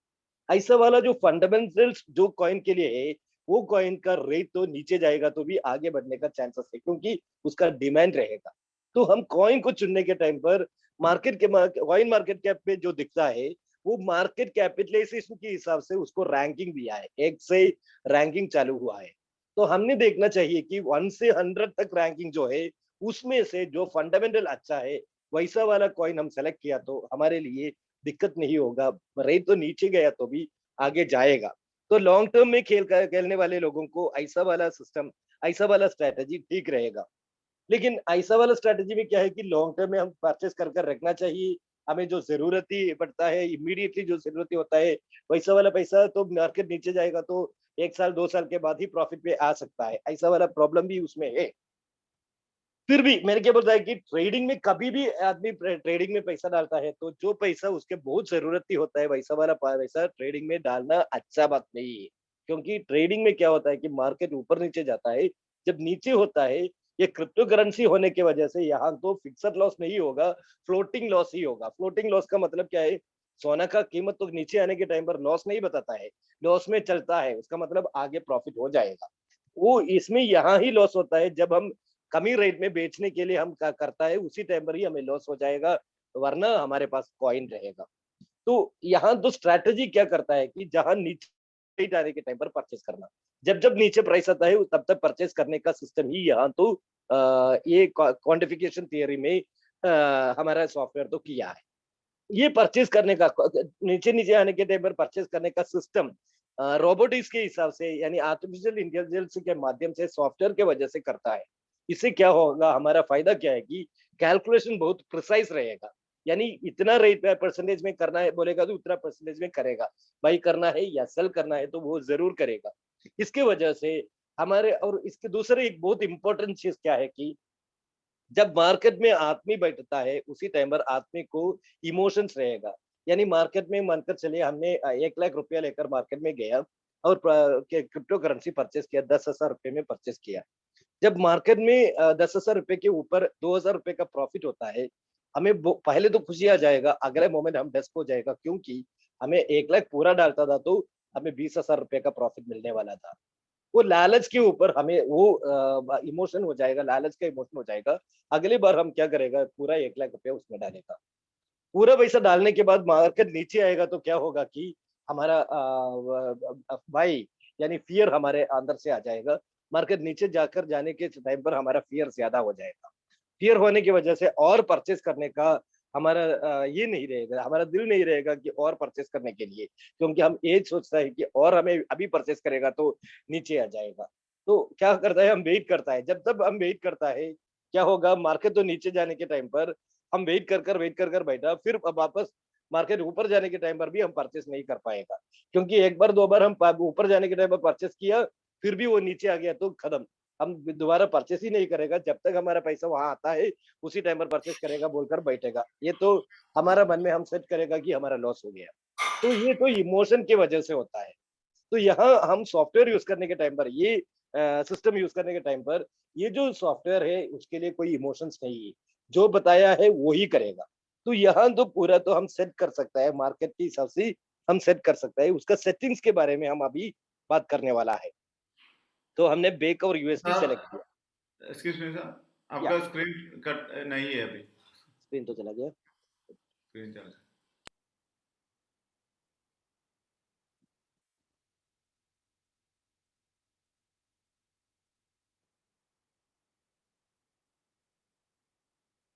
ऐसा वाला जो फंडामेंटल्स जो कॉइन के लिए है, वो कॉइन का रेट तो नीचे जाएगा तो भी आगे बढ़ने का चांसेस है, क्योंकि उसका डिमांड रहेगा। तो हम कॉइन को चुनने के टाइम पर कॉइन मार्केट कैप पे जो दिखता है वो मार्केट कैपिटलाइजेशन के हिसाब से उसको रैंकिंग दिया है, 1 से रैंकिंग चालू हुआ है। तो हमने देखना चाहिए कि 1 से 100 तक रैंकिंग जो है उसमें से जो फंडामेंटल अच्छा है वैसा वाला कॉइन हम सेलेक्ट किया तो हमारे लिए दिक्कत नहीं होगा। रेट तो नीचे गया तो भी आगे जाएगा। तो लॉन्ग टर्म में खेलने वाले लोगों को ऐसा वाला सिस्टम, ऐसा वाला स्ट्रैटेजी ठीक रहेगा। लेकिन ऐसा वाला स्ट्रैटेजी में क्या है कि लॉन्ग टर्म में हम परचेस कर रखना चाहिए। हमें जो जरूरत ही पड़ता है, इमीडिएटली जो जरूरत ही होता है, वैसा वाला पैसा तो मार्केट नीचे जाएगा तो 1 साल 2 साल के बाद ही प्रॉफिट पे आ सकता है। ऐसा वाला प्रॉब्लम भी उसमें है। फिर भी मैंने क्या बोलता है कि ट्रेडिंग में कभी भी आदमी ट्रेडिंग में पैसा डालता है तो जो पैसा उसके बहुत जरूरत ही होता है वैसा वाला पैसा ट्रेडिंग में डालना अच्छा बात नहीं है। क्योंकि ट्रेडिंग में क्या होता है कि मार्केट ऊपर नीचे जाता है, जब नीचे होता है ये क्रिप्टो करेंसी होने की वजह से यहाँ तो फिक्सड लॉस नहीं होगा, फ्लोटिंग लॉस ही होगा। फ्लोटिंग लॉस का मतलब क्या है? सोना का कीमत तो नीचे आने के टाइम पर लॉस नहीं बताता है, लॉस में चलता है, उसका मतलब आगे प्रॉफिट हो जाएगा। वो इसमें यहाँ ही लॉस होता है जब हम कमी रेट में बेचने के लिए हम क्या करता है उसी टाइम पर ही हमें लॉस हो जाएगा, वरना हमारे पास कॉइन रहेगा। तो यहाँ तो स्ट्रैटेजी क्या करता है कि जहां नीचे जाने के टाइम पर परचेस करना, जब जब नीचे प्राइस आता है तब तक परचेस करने का सिस्टम ही यहाँ तो ये क्वांटिफिकेशन थियरी में हमारा सॉफ्टवेयर तो किया है। ये परचेज करने का नीचे नीचे आने के टाइम पर परचेज करने का सिस्टम रोबोटिक्स के हिसाब से यानी आर्टिफिशियल इंटेलिजेंस के माध्यम से सॉफ्टवेयर के वजह से करता है। इससे क्या होगा, हमारा फायदा क्या है कि कैलकुलेशन बहुत प्रिसाइज रहेगा। यानी इतना रेट परसेंटेज में करना है बोलेगा तो उतना परसेंटेज में करेगा, बाई करना है या सेल करना है तो वो जरूर करेगा। इसके वजह से हमारे और इसके दूसरे एक बहुत इंपॉर्टेंट चीज क्या है कि जब मार्केट में आदमी बैठता है उसी टाइम पर आदमी को इमोशंस रहेगा। यानी मार्केट में मानकर चलिए हमने 1 लाख रुपया लेकर मार्केट में गया और क्रिप्टो करेंसी परचेस किया, 10,000 रुपये में परचेस किया। जब मार्केट में 10,000 रुपये के ऊपर 2,000 रुपये का प्रॉफिट होता है, हमें पहले तो खुशी आ जाएगा, अगले मोमेंट हम डस हो जाएगा क्योंकि हमें 1 लाख पूरा डालता था तो हमें 20,000 रुपये का प्रॉफिट मिलने वाला था। वो लालच के ऊपर हमें वो इमोशन हो जाएगा, लालच का इमोशन हो जाएगा। अगली बार हम क्या करेगा, पूरा 1 लाख रुपया उसमें डालेगा। पूरा पैसा डालने के बाद मार्केट नीचे आएगा तो क्या होगा कि हमारा भाई यानी फियर हमारे अंदर से आ जाएगा। मार्केट नीचे जाकर जाने के टाइम पर हमारा फियर ज्यादा हो जाएगा। फियर होने की वजह से और परचेस करने का हमारा ये नहीं रहेगा, हमारा दिल नहीं रहेगा कि और परचेस करने के लिए, क्योंकि हम ये सोचता है कि और हमें अभी परचेस करेगा तो नीचे आ जाएगा। तो क्या करता है, हम वेट करता है। जब तक हम वेट करता है क्या होगा, मार्केट तो नीचे जाने के टाइम पर हम वेट कर बैठा, फिर अब वापस मार्केट ऊपर जाने के टाइम पर भी हम परचेस नहीं कर पाएगा, क्योंकि एक बार दो बार हम ऊपर जाने के टाइम पर परचेस किया फिर भी वो नीचे आ गया तो खत्म। हम दोबारा परचेस ही नहीं करेगा, जब तक हमारा पैसा वहां आता है उसी टाइम पर परचेस करेगा बोलकर बैठेगा। ये तो हमारा मन में हम सेट करेगा कि हमारा लॉस हो गया। तो ये तो इमोशन की वजह से होता है। तो यहाँ हम सॉफ्टवेयर यूज करने के टाइम पर ये सिस्टम यूज करने के टाइम पर ये जो सॉफ्टवेयर है उसके लिए कोई इमोशंस नहीं है, जो बताया है वो ही करेगा। तो यहाँ तो पूरा तो हम सेट कर सकता है, मार्केट के हिसाब से हम सेट कर सकता है। उसका सेटिंग्स के बारे में हम अभी बात करने वाला है। तो हमने बेक और यूएसडी सेलेक्ट किया। सर एक्सक्यूज मी सर, या आपका स्क्रीन कट नहीं है अभी। स्क्रीन तो चला गया। स्क्रीन चल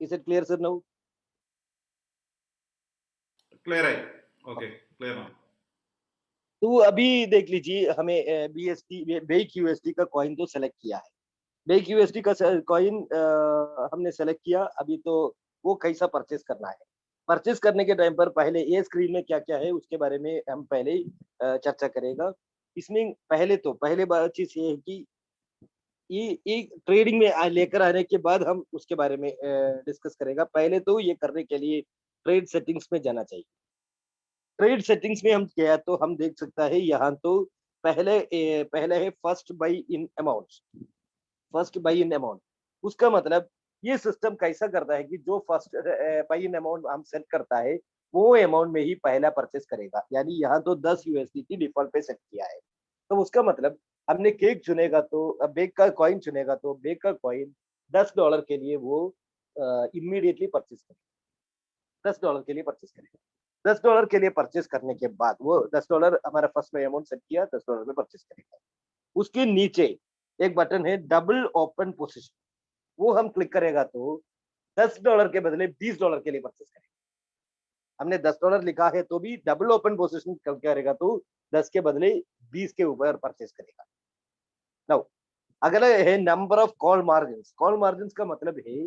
is it clear sir now? Clear है। ओके क्लियर ना। तो अभी देख लीजिए, हमें बीएसटी बेक यूएसडी का कॉइन तो सेलेक्ट किया है। बेक यूएसडी का कॉइन हमने सेलेक्ट किया। अभी तो वो कैसा परचेस करना है, परचेस करने के टाइम पर पहले ये स्क्रीन में क्या क्या है उसके बारे में हम पहले ही चर्चा करेगा। इसमें पहले तो पहले बात चीज ये है कि ये ट्रेडिंग में लेकर आने के बाद हम उसके बारे में डिस्कस करेगा। पहले तो ये करने के लिए ट्रेड सेटिंग्स में जाना चाहिए। ट्रेड सेटिंग्स में हम गया तो हम देख सकता है यहाँ तो पहले है first by in amount. First by in amount उसका मतलब ये सिस्टम कैसा करता है कि जो फर्स्ट बाई इन अमाउंट हम सेट करता है वो अमाउंट में ही पहला परचेस करेगा। यानी यहाँ तो 10 यूएसडी डिफॉल्ट पे सेट किया है। तो उसका मतलब हमने केक चुनेगा तो बेक का कॉइन चुनेगा तो बेक का कॉइन $10 के लिए वो इमीडिएटली परचेस करेगा। $10 के लिए परचेस करेगा। $10 के लिए परचेस करने के बाद वो $10 हमारा फर्स्ट में अमाउंट सेट किया, $10 में परचेस करेगा। उसके नीचे एक बटन है डबल ओपन पोजीशन, वो हम क्लिक करेगा तो $10 के बदले $20 के लिए परचेस करेगा। हमने $10 लिखा है तो भी डबल ओपन पोजीशन करेगा तो 10 के बदले 20 के ऊपर परचेस करेगा। नाउ अगला है number of call margin. Call margin का मतलब है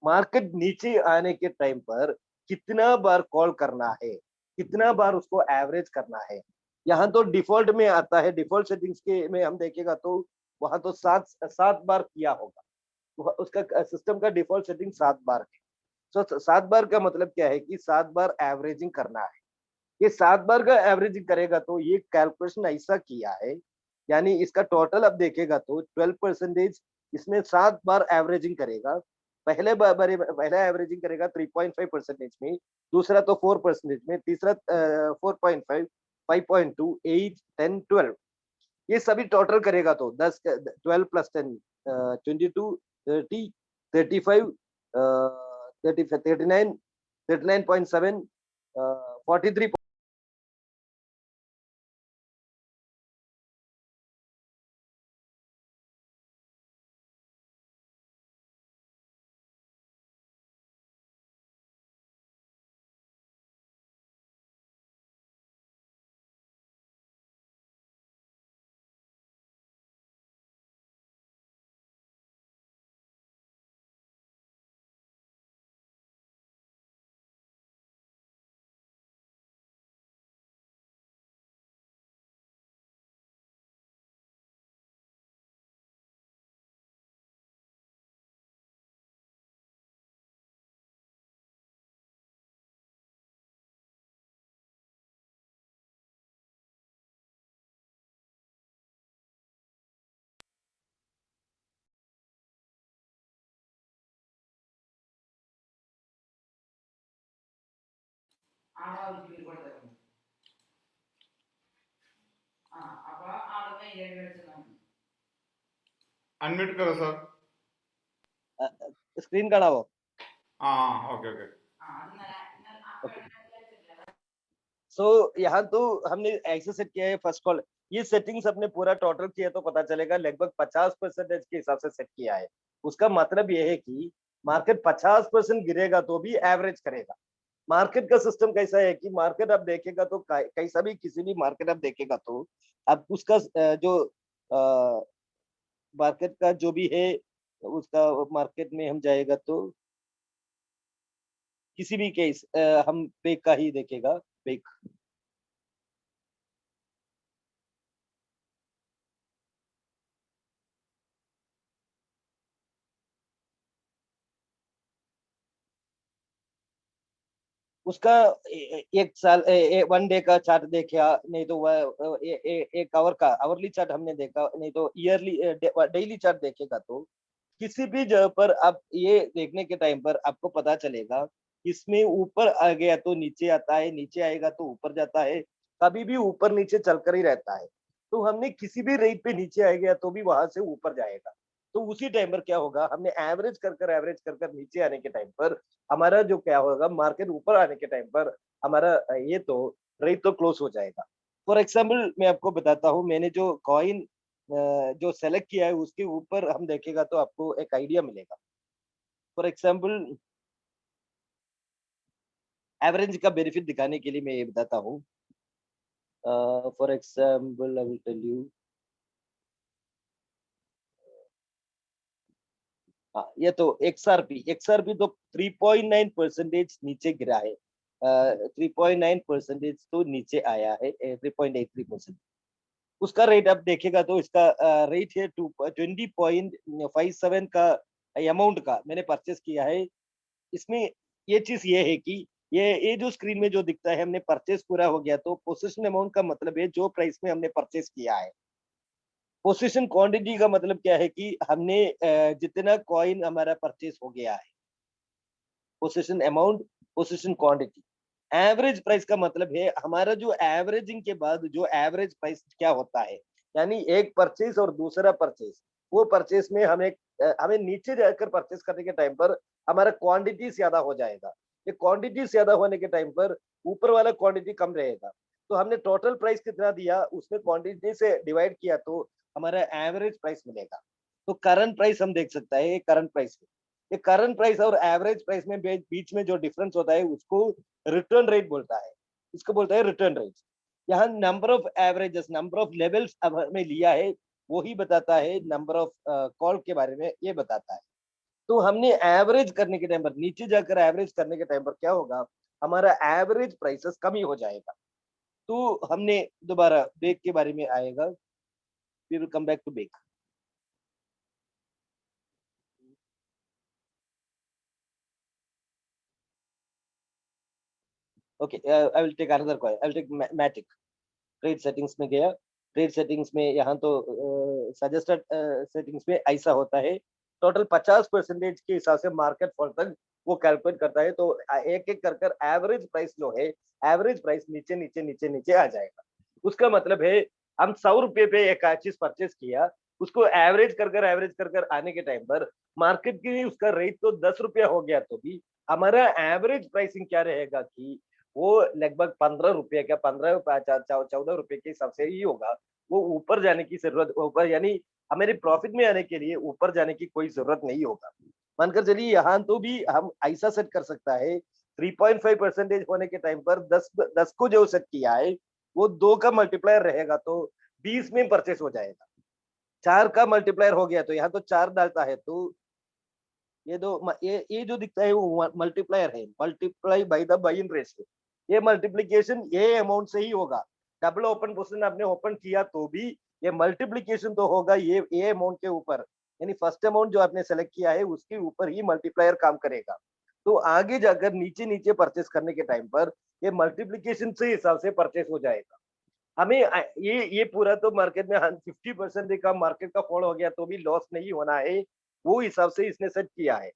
मार्केट नीचे आने के टाइम पर कितना बार कॉल करना है, कितना बार उसको एवरेज करना है। यहाँ तो डिफॉल्ट में आता है, डिफॉल्ट सेटिंग्स के में हम देखेगा तो वहां तो 7 बार किया होगा। उसका सिस्टम का डिफॉल्ट सेटिंग 7 बार है। तो 7 बार का मतलब क्या है कि 7 बार एवरेजिंग करना है। ये 7 बार का एवरेजिंग करेगा तो ये कैलकुलेशन ऐसा किया है, यानी इसका टोटल अब देखेगा तो 12% इसमें 7 बार एवरेजिंग करेगा। पहला एवरेजिंग करेगा 3.5% में, दूसरा तो 4% में, तीसरा 4.5, 5.2, 8, 10, 12 ये सभी टोटल करेगा तो 10 12 प्लस 10 22 30 35 39 39.7 43। अनम्यूट करो सर। स्क्रीन काढावं। हाँ ओके ओके। सो यहाँ तो हमने ऐसे सेट किया है फर्स्ट कॉल, ये सेटिंग्स अपने पूरा टोटल किया तो पता चलेगा लगभग 50% के हिसाब से सेट किया है। उसका मतलब यह है कि मार्केट 50% गिरेगा तो भी एवरेज करेगा। मार्केट का सिस्टम कैसा है कि मार्केट आप देखेगा तो कैसा भी किसी भी मार्केट आप देखेगा तो अब उसका जो मार्केट का जो भी है उसका मार्केट में हम जाएगा तो किसी भी केस हम पेक का ही देखेगा। पेक उसका एक साल 1 डे का चार्ट देखा, नहीं तो वह एक आवर का आवरली चार्ट हमने देखा, नहीं तो ईयरली डेली चार्ट देखेगा तो किसी भी जगह पर आप ये देखने के टाइम पर आपको पता चलेगा इसमें ऊपर आ गया तो नीचे आता है, नीचे आएगा तो ऊपर जाता है, कभी भी ऊपर नीचे चलकर ही रहता है। तो हमने किसी भी रेट पे नीचे आ गया तो भी वहां से ऊपर जाएगा। तो उसी टाइम पर क्या होगा, हमने एवरेज कर कर नीचे आने के टाइम पर हमारा जो क्या होगा, मार्केट ऊपर आने के टाइम पर हमारा ये तो रेट तो क्लोज हो जाएगा। फॉर एग्जाम्पल मैं आपको बताता हूँ, मैंने जो कॉइन जो सेलेक्ट किया है उसके ऊपर हम देखेगा तो आपको एक आइडिया मिलेगा। फॉर एग्जाम्पल एवरेज का बेनिफिट दिखाने के लिए मैं ये बताता हूँ। For example I will tell you, हाँ ये तो एक्सआरपी तो 3.9% नीचे गिरा है। 3.9% तो नीचे आया है, 3.83%। उसका रेट आप देखेगा तो इसका रेट है 20.57 का अमाउंट का मैंने परचेस किया है। इसमें ये चीज ये है कि ये जो स्क्रीन में जो दिखता है हमने परचेस पूरा हो गया तो पोजीशन अमाउंट का मतलब है जो प्राइस में हमने परचेस किया है। पोजीशन क्वांटिटी का मतलब क्या है कि हमने जितना कॉइन हमारा परचेस हो गया है। Position amount, position quantity. Average price का मतलब है हमारा जो एवरेजिंग के बाद जो एवरेज प्राइस क्या होता है, यानी एक परचेस और दूसरा परचेस, वो परचेस में हमें नीचे जाकर परचेस करने के टाइम पर हमारा क्वांटिटी ज्यादा हो जाएगा। ये क्वांटिटी ज्यादा होने के टाइम पर ऊपर वाला क्वांटिटी कम रहेगा। तो हमने टोटल प्राइस कितना दिया उसमें क्वांटिटी से डिवाइड किया तो हमारा एवरेज प्राइस मिलेगा। तो करंट प्राइस हम देख सकता है, करंट प्राइस में ये करंट प्राइस और एवरेज प्राइस में बीच में जो डिफरेंस होता है उसको रिटर्न रेट बोलता है। इसको बोलता है रिटर्न रेट। यहाँ number of averages, number of levels अब हमें लिया है, वो ही बताता है नंबर ऑफ कॉल के बारे में ये बताता है। तो हमने एवरेज करने के टाइम पर नीचे जाकर एवरेज करने के टाइम पर क्या होगा, हमारा एवरेज प्राइसेस कम ही हो जाएगा। तो हमने दोबारा बेक के बारे में आएगा, we will come back to bake. Okay, I will take another coin, I will take Matic. Trade settings में गया, ट्रेड सेटिंग्स में यहाँ तो सजेस्टेड सेटिंग्स में ऐसा होता है, टोटल 50% के हिसाब से मार्केट फॉल तक वो कैलकुलेट करता है। तो एक एक कर कर एवरेज प्राइस जो है, एवरेज प्राइस नीचे नीचे नीचे नीचे आ जाएगा। उसका मतलब है हम 100 रुपये पे एक चीज परचेस किया, उसको एवरेज कर कर आने के टाइम पर मार्केट की उसका रेट तो 10 रुपया हो गया, तो भी हमारा एवरेज प्राइसिंग क्या रहेगा कि वो लगभग 15 रुपये का 14 रुपये के हिसाब से ही होगा। वो ऊपर जाने की जरूरत, ऊपर यानी हमारे प्रॉफिट में आने के लिए ऊपर जाने की कोई जरूरत नहीं होगा। मानकर चलिए यहाँ तो भी हम ऐसा सेट कर सकता है, 3.5% होने के टाइम पर 10 को जो सेट किया है वो 2 का मल्टीप्लायर रहेगा तो 20 में परचेस हो जाएगा। 4 का मल्टीप्लायर हो गया तो यहाँ तो 4 डालता है तो ये जो दिखता है वो मल्टीप्लायर है, मल्टीप्लाई बाय द बाइन रेशियो। ये मल्टीप्लीकेशन ये अमाउंट से ही होगा। डबल ओपन पोजीशन आपने ओपन किया तो भी ये मल्टीप्लीकेशन तो होगा ये अमाउंट के ऊपर, यानी फर्स्ट अमाउंट जो आपने सेलेक्ट किया है उसके ऊपर ही मल्टीप्लायर काम करेगा। तो आगे जाकर नीचे नीचे परचेस करने के टाइम पर ये मल्टीप्लीकेशन से हिसाब से परचेस हो जाएगा। हमें ये पूरा तो मार्केट में 50% का मार्केट का फॉल हो गया तो भी लॉस नहीं होना है, वो हिसाब से इसने सेट किया है।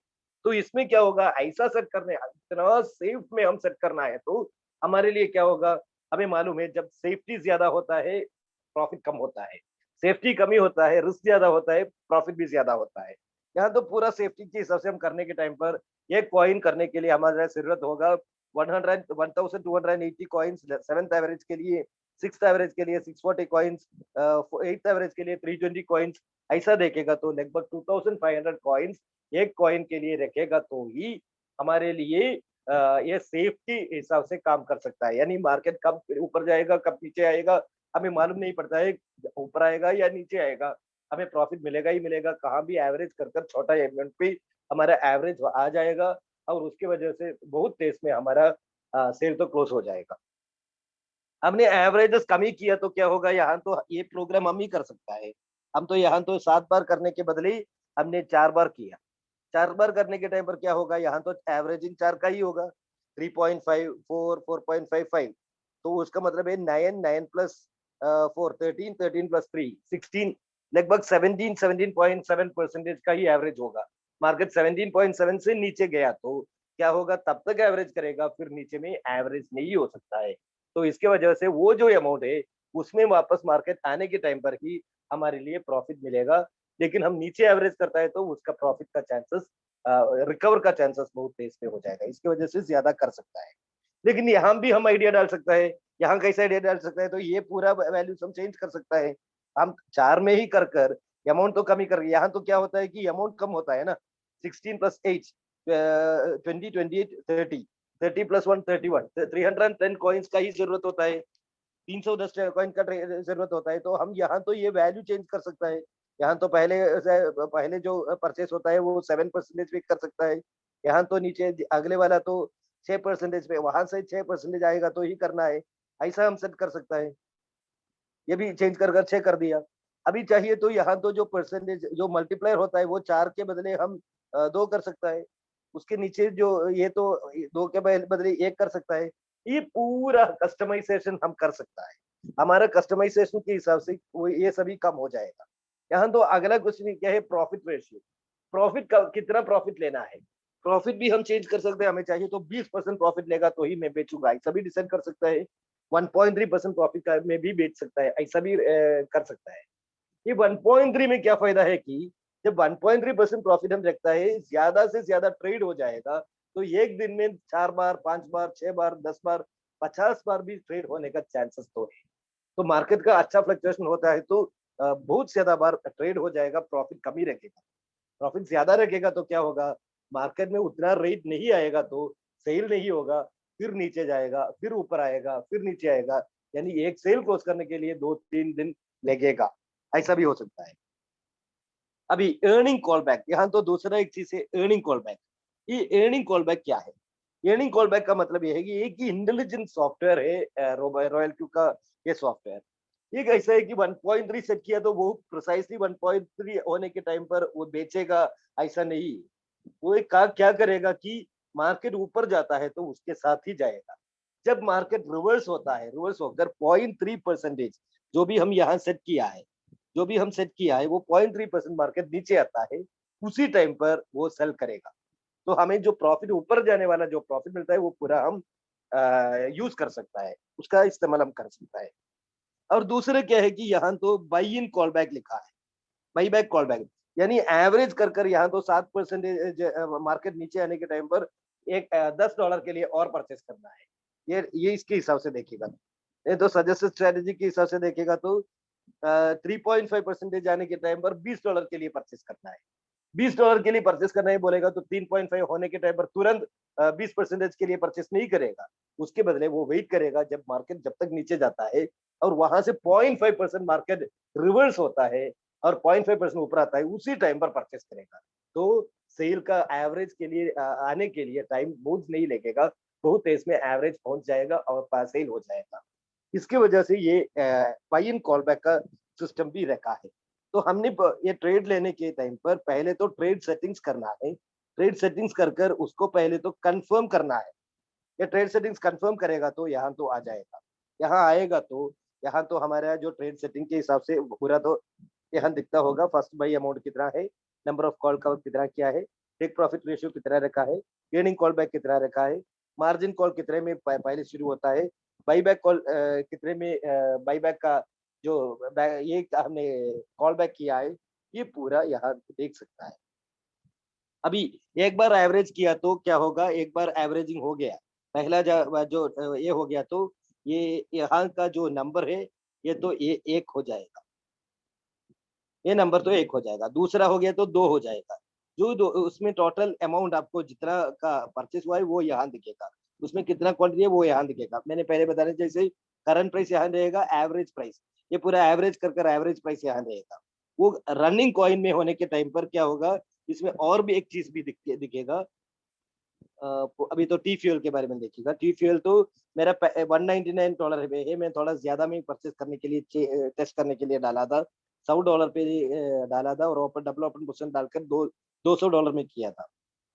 तो इसमें क्या होगा, ऐसा सेट करने, इतना सेफ में हम सेट करना है तो हमारे लिए क्या होगा, हमें मालूम है जब सेफ्टी ज्यादा होता है प्रॉफिट कम होता है, सेफ्टी कमी होता है रिस्क ज्यादा होता है, प्रॉफिट भी ज्यादा होता है। यहाँ तो पूरा सेफ्टी के हिसाब से हम करने के टाइम पर ये कॉइन करने के लिए हमारा जरूरत होगा 1280 कॉइन्स 7th एवरेज के लिए, 6th एवरेज के लिए 640 कॉइन्स, 8th एवरेज के लिए 320 कॉइन्स। ऐसा देखेगा तो लगभग 2500 कॉइन्स एक कॉइन के लिए रखेगा तो ही हमारे लिए ये सेफ्टी हिसाब से काम कर सकता है। यानी मार्केट कब ऊपर जाएगा कब नीचे आएगा हमें मालूम नहीं पड़ता है, ऊपर आएगा या नीचे आएगा, हमें प्रॉफिट मिलेगा ही मिलेगा। कहाँ भी एवरेज कर कर छोटा अमाउंट पे हमारा एवरेज आ जाएगा और उसकी वजह से बहुत तेज में हमारा सेल तो क्लोज हो जाएगा। हमने एवरेजेस कम ही किया तो क्या होगा, यहाँ तो ये प्रोग्राम हम ही कर सकता है। हम तो यहाँ तो 7 बार करने के बदले हमने 4 बार किया। 4 बार करने के टाइम पर क्या होगा, यहाँ तो एवरेजिंग 4 का ही होगा, 3.54 4.55। तो उसका मतलब है 9 9 प्लस 4 13 13 प्लस 3 16, लगभग 17.7% का ही एवरेज होगा। मार्केट 17.7 से नीचे गया तो क्या होगा, तब तक एवरेज करेगा, फिर नीचे में एवरेज नहीं हो सकता है। तो इसके वजह से वो जो अमाउंट है उसमें वापस मार्केट आने के टाइम पर ही हमारे लिए प्रॉफिट मिलेगा। लेकिन हम नीचे एवरेज करता है तो उसका प्रॉफिट का चांसेस, रिकवर का चांसेस बहुत तेज पे हो जाएगा, इसकी वजह से ज्यादा कर सकता है। लेकिन यहाँ भी हम आइडिया डाल सकता है, यहाँ कैसे आइडिया डाल सकता है, तो ये पूरा वैल्यू हम चेंज कर सकता है। हम 4 में ही कर कर अमाउंट तो कम ही कर, यहाँ तो क्या होता है कि अमाउंट कम होता है ना, 16 प्लस 8 20 28 30 30 प्लस 1 31, 310 कॉइन्स का ही जरूरत होता है, 310 कॉइन का जरूरत होता है। तो हम यहाँ तो ये वैल्यू चेंज कर सकता है। यहाँ तो पहले जो परचेस होता है वो 7% पे कर सकता है, यहाँ तो नीचे अगले वाला तो 6% पे, वहां से 6% आएगा तो ही करना है, ऐसा हम सेट कर सकता है। ये भी चेंज कर कर 6 कर दिया। अभी चाहिए तो यहाँ तो जो परसेंटेज जो मल्टीप्लायर होता है वो 4 के बदले हम 2 कर सकता है, उसके नीचे जो ये तो 2 के बदले 1 कर सकता है। ये पूरा कस्टमाइजेशन हम कर सकता है, हमारा कस्टमाइजेशन के हिसाब से वो ये सभी कम हो जाएगा। यहाँ तो अगला क्वेश्चन क्या है, प्रॉफिट रेशियो, प्रॉफिट का कितना प्रॉफिट लेना है, प्रॉफिट भी हम चेंज कर सकते हैं। हमें चाहिए तो 20% प्रॉफिट लेगा तो ही मैं बेचूंगा, ऐसा भी डिसाइड कर सकता है। 1.3% प्रॉफिट का में भी बेच सकता है, ऐसा भी कर सकता है। ये 1.3 में क्या फायदा है कि जब 1.3% प्रॉफिट हम रखता है, ज्यादा से ज्यादा ट्रेड हो जाएगा तो एक दिन में 4 बार 5 बार 6 बार 10 बार 50 बार भी ट्रेड होने का चांसेस तो है। तो मार्केट का अच्छा फ्लक्चुएशन होता है तो बहुत ज्यादा बार ट्रेड हो जाएगा, प्रॉफिट कम ही रखेगा। प्रॉफिट ज्यादा रखेगा तो क्या होगा, मार्केट में उतना रेट नहीं आएगा तो सेल नहीं होगा, फिर नीचे जाएगा, फिर ऊपर आएगा, फिर नीचे आएगा, यानी एक सेल क्लोज करने के लिए 2-3 दिन लगेगा, ऐसा भी हो सकता है। अभी अर्निंग कॉल बैक, यहाँ तो दूसरा एक चीज है अर्निंग कॉल बैक। ये अर्निंग कॉल बैक क्या है, अर्निंग कॉल बैक का मतलब ये है कि एक इंटेलिजेंट सॉफ्टवेयर है रॉयल क्यू का ये सॉफ्टवेयर। ये कैसा है कि 1.3 सेट किया तो वो प्रिसाइसली 1.3 होने के टाइम पर वो बेचेगा, ऐसा नहीं। वो एक क्या करेगा कि मार्केट ऊपर जाता है तो उसके साथ ही जाएगा, जब मार्केट रिवर्स होता है, रिवर्स होकर 0.3% जो भी हम यहाँ सेट किया है, जो भी हम सेट किया है वो 0.3% मार्केट नीचे आता है, उसी टाइम पर वो सेल करेगा। तो हमें जो प्रॉफिट ऊपर जाने वाला जो प्रॉफिट मिलता है वो पूरा हम यूज कर सकता है, उसका इस्तेमाल हम कर सकता है। और दूसरे क्या है कि यहाँ तो बाई इन कॉल बैक लिखा है, बाई बैक कॉल बैक, यानी एवरेज कर कर यहाँ तो 7% मार्केट नीचे आने के टाइम पर एक $10 के लिए और परचेस करना है। ये इसके हिसाब से देखेगा। नहीं तो सजेस्टेड स्ट्रेटेजी के हिसाब से देखेगा तो 3.5% आने के टाइम पर $20 के लिए परचेस करना है। $20 के लिए परचेस करना है बोलेगा तो 3.5 होने के टाइम पर तुरंत 20% के लिए परचेस नहीं करेगा। उसके बदले वो वेट करेगा जब मार्केट जब तक नीचे जाता है और वहां से 0.5% मार्केट रिवर्स होता है और 0.5% ऊपर आता है, उसी टाइम पर परचेस करेगा। तो सेल का एवरेज के लिए आने के लिए टाइम बहुत नहीं लगेगा, बहुत तेज में एवरेज पहुंच जाएगा और सेल हो जाएगा। इसकी वजह से ये बाई इन कॉल बैक का सिस्टम भी रखा है। तो हमने ये ट्रेड लेने के टाइम पर पहले तो ट्रेड सेटिंग्स करना है, ट्रेड सेटिंग्स कर कर उसको पहले तो कंफर्म करना है। ये ट्रेड सेटिंग्स कंफर्म करेगा तो यहाँ तो आ जाएगा, यहाँ आएगा तो यहाँ तो हमारा जो ट्रेड सेटिंग के हिसाब से पूरा तो यहाँ दिखता होगा। फर्स्ट बाई अमाउंट कितना है, नंबर ऑफ कॉल का कितना क्या है, टेक प्रॉफिट रेशियो कितना रखा है, गेनिंग कॉल बैक कितना रखा है, मार्जिन कॉल कितने में पहले शुरू होता है, बाई बैक कॉल कितने में बाई बैक का जो ये हमने कॉल बैक किया है, ये पूरा यहाँ देख सकता है। अभी एक बार एवरेज किया तो क्या होगा, एक बार एवरेजिंग हो गया, पहला जो ये हो गया तो ये यहाँ का जो नंबर है ये तो ये 1 हो जाएगा, ये नंबर तो 1 हो जाएगा। दूसरा हो गया तो 2 हो जाएगा। जो दो उसमें टोटल अमाउंट आपको जितना का परचेस हुआ है वो यहाँ दिखेगा, उसमें कितना क्वांटिटी है वो यहाँ दिखेगा। मैंने पहले बताया जैसे करंट प्राइस यहाँ रहेगा, एवरेज प्राइस ये पूरा एवरेज कर कर एवरेज प्राइस यहाँ रहेगा। वो रनिंग कॉइन में होने के टाइम पर क्या होगा, इसमें और भी एक चीज भी दिखेगा। अभी तो टी फ्यूल के बारे में देखिएगा। टी फ्यूल तो मेरा $199 पे है, मैं थोड़ा ज्यादा में परचेस करने के लिए टेस्ट करने के लिए डाला था, $100 पे डाला था और ओपन डबल ओपन पोजीशन डालकर $200 में किया था।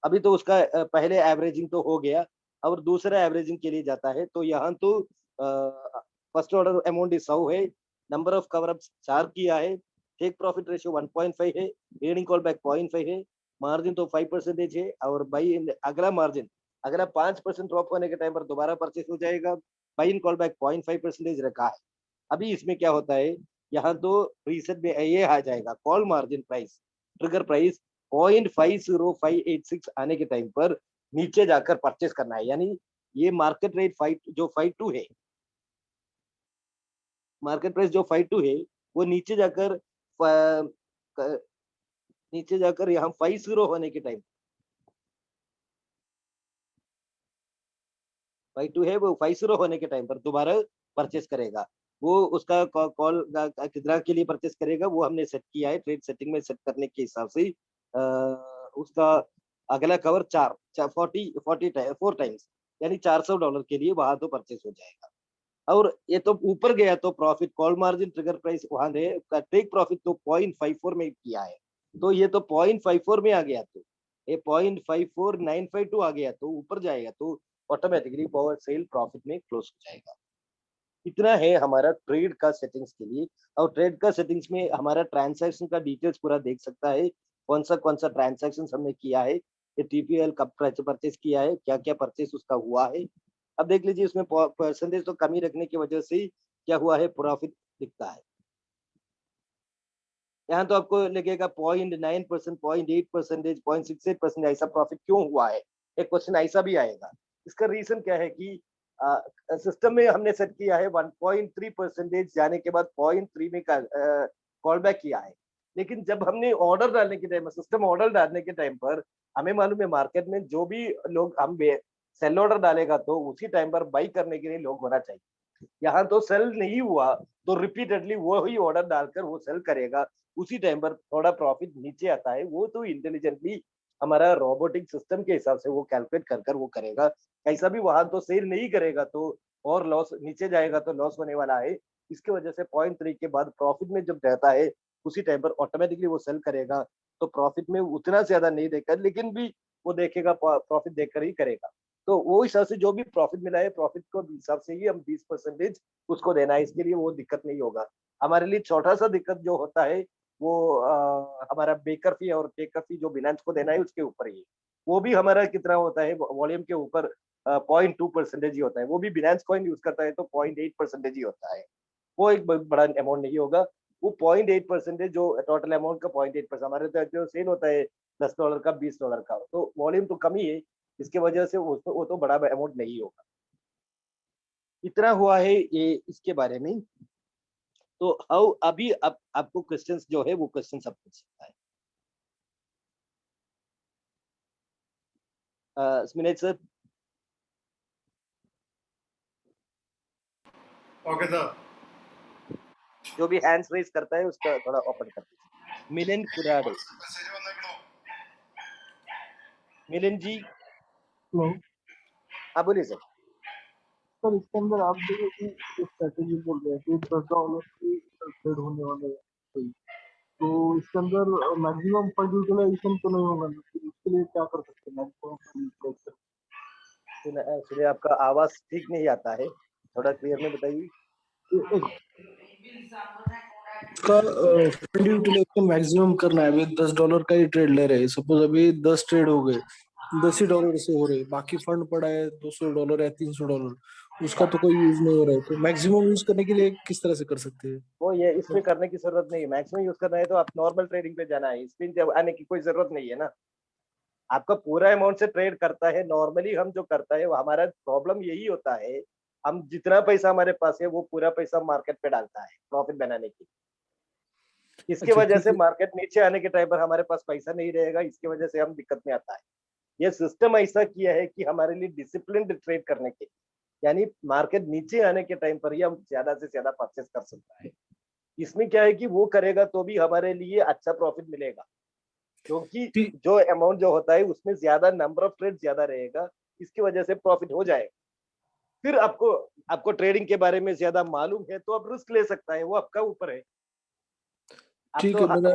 अभी तो उसका पहले एवरेजिंग तो हो गया और दूसरा एवरेजिंग के लिए जाता है तो यहाँ तो फर्स्ट ऑर्डर अमाउंट 100 है, नंबर ऑफ कवर अप 4 किया है, टेक प्रॉफिट रेशियो 1.5 है, अर्निंग कॉल बैक 0.5 है, मार्जिन तो 5% है और बाई अगला मार्जिन अगला 5% ड्रॉप होने के टाइम पर दोबारा परचेस हो जाएगा। बाई इन कॉल बैक 0.5% रखा है। अभी इसमें क्या होता है, यहाँ तो रीसेट में ये आ जाएगा call margin price trigger price 0.50586 आने के टाइम पर नीचे जाकर परचेस करना है। यानी ये मार्केट रेट 52 है, मार्केट प्राइस जो 52 है वो नीचे जाकर यहाँ 50 होने के टाइम 52 है वो 50 होने के टाइम पर दोबारा परचेस करेगा। वो उसका कॉल कितना के लिए परचेस करेगा वो हमने सेट किया है, ट्रेड सेटिंग में सेट करने के हिसाब से उसका अगला कवर 4 टाइम्स यानी $400 के लिए वहां तो परचेस हो जाएगा। और ये तो ऊपर गया तो profit call margin trigger price वहां टेक प्रॉफिट तो 0.54 में किया है, तो ये तो 0.54 में आ गया तो ये 0.54952 आ गया तो ऊपर जाएगा तो ऑटोमेटिकली पावर सेल प्रॉफिट में क्लोज हो जाएगा। इतना है हमारा ट्रेड का सेटिंग्स के लिए। और ट्रेड का सेटिंग्स में हमारा ट्रांसैक्शन का डिटेल्स पूरा देख सकता है, कौन सा ट्रांसैक्शन हमने किया है, ये टीपीएल कब परचेस किया है, क्या क्या परचेस उसका हुआ है। अब देख लीजिए उसमें परसेंटेज तो कमी रखने की वजह से क्या हुआ है, प्रॉफिट दिखता है। यहाँ तो आपको लगेगा 0.9%, 0.8%, 0.68% ऐसा प्रॉफिट क्यों हुआ है, एक क्वेश्चन ऐसा भी आएगा। इसका रीजन क्या है कि सिस्टम में हमने सेट किया है 1.3% जाने के बाद 0.3 में कॉल बैक किया है, लेकिन जब हमने ऑर्डर डालने के टाइम सिस्टम ऑर्डर डालने के टाइम पर हमें मालूम है मार्केट में जो भी लोग हम सेल ऑर्डर डालेगा तो उसी टाइम पर बाई करने के लिए लोग होना चाहिए। यहाँ तो सेल नहीं हुआ तो रिपीटेडली वो ही ऑर्डर डालकर वो सेल करेगा, उसी टाइम पर थोड़ा प्रॉफिट नीचे आता है। वो तो इंटेलिजेंटली हमारा रोबोटिक सिस्टम के हिसाब से वो कैलकुलेट कर कर वो करेगा। ऐसा भी वहां तो सेल नहीं करेगा तो और लॉस नीचे जाएगा तो लॉस होने वाला है। इसकी वजह से 0.3 के बाद प्रॉफिट में जब रहता है उसी टाइम पर ऑटोमेटिकली वो सेल करेगा, तो प्रॉफिट में उतना ज्यादा नहीं देकर लेकिन भी वो देखेगा प्रॉफिट देखकर ही करेगा। तो वो हिसाब से जो भी प्रॉफिट मिला है, प्रॉफिट को हिसाब से ही हम 20% उसको देना है, इसके लिए वो दिक्कत नहीं होगा। हमारे लिए छोटा सा दिक्कत जो होता है वो हमारा बेकर फी और टेकर फी जो बिनांस को देना है उसके ऊपर ही है। वो भी हमारा कितना होता है वॉल्यूम के ऊपर 0.2% ही होता है। वो भी बिनांस कॉइन यूज करता है तो 0.8% ही होता है। वो एक बड़ा अमाउंट नहीं होगा। वो 0.8% जो टोटल अमाउंट का 0.8%, हमारे तो जो सेल होता है $10 का, $20 का, तो वॉल्यूम तो कम ही है, इसके वजह से वो तो बड़ा अमाउंट नहीं होगा। इतना हुआ है ये इसके बारे में। तो हाउ अभी आपको क्वेश्चंस जो है वो क्वेश्चन सब पूछ सकता है। स्मिनेट सर। Okay sir. जो भी हैंड्स रेज करता है उसका थोड़ा ओपन कर दीजिए। मिलिंद कुराडे। मिलिंद जी। हेलो हाँ बोलिए सर। सर, इसके अंदर आप जो स्ट्रेटेजी बोल रहे हैं कि $10 की ट्रेड होने वाले हैं, कोई तो इसके अंदर मैक्सिमम फंड यूटिलाइजेशन तो नहीं होगा ना? फिर उसके लिए क्या कर सकते हैं मैक्सिमम फंड यूटिलाइजेशन? सुनिए आपका आवाज ठीक नहीं आता है, थोड़ा क्लियर में बताइए। का फंड यूटिलाइजेशन मैक्सिमम करना है। अभी $10 का ही ट्रेड ले रहे हैं, सपोज अभी 10 ट्रेड हो गए, $10 से हो रहे, बाकी फंड पड़ा है $200 या $300, उसका तो कोई यूज नहीं हो रहा है। तो मैक्सिमम यूज करने के लिए किस तरह से कर सकते हैं? वो ये इसमें करने की जरूरत नहीं है। मैक्सिमम यूज करना है तो आप नॉर्मल ट्रेडिंग पे जाना है, स्पिन जब आने की कोई जरूरत नहीं है ना। आपका पूरा अमाउंट से ट्रेड करता है नॉर्मली, हम जो करता है वो हमारा प्रॉब्लम यही होता है, हम जितना पैसा हमारे पास है वो पूरा पैसा मार्केट पे डालता है प्रॉफिट बनाने के। इसके अच्छा वजह ठीक से है। मार्केट नीचे आने के टाइम पर हमारे पास पैसा नहीं रहेगा, इसकी वजह से हम दिक्कत में आता है। ये सिस्टम ऐसा किया है कि हमारे लिए डिसिप्लिन ट्रेड करने के, यानी मार्केट नीचे आने के टाइम पर ही हम ज्यादा से ज्यादा परचेस कर सकता है। इसमें क्या है कि वो करेगा तो भी हमारे लिए अच्छा प्रॉफिट मिलेगा, क्योंकि ठीक जो अमाउंट जो होता है उसमें ज्यादा नंबर ऑफ ट्रेड ज्यादा रहेगा, इसकी वजह से प्रॉफिट हो जाएगा। फिर आपको आपको ट्रेडिंग के बारे में ज्यादा मालूम है तो आप रिस्क ले सकता है, वो आपका ऊपर है। आप ठीक तो है मेरा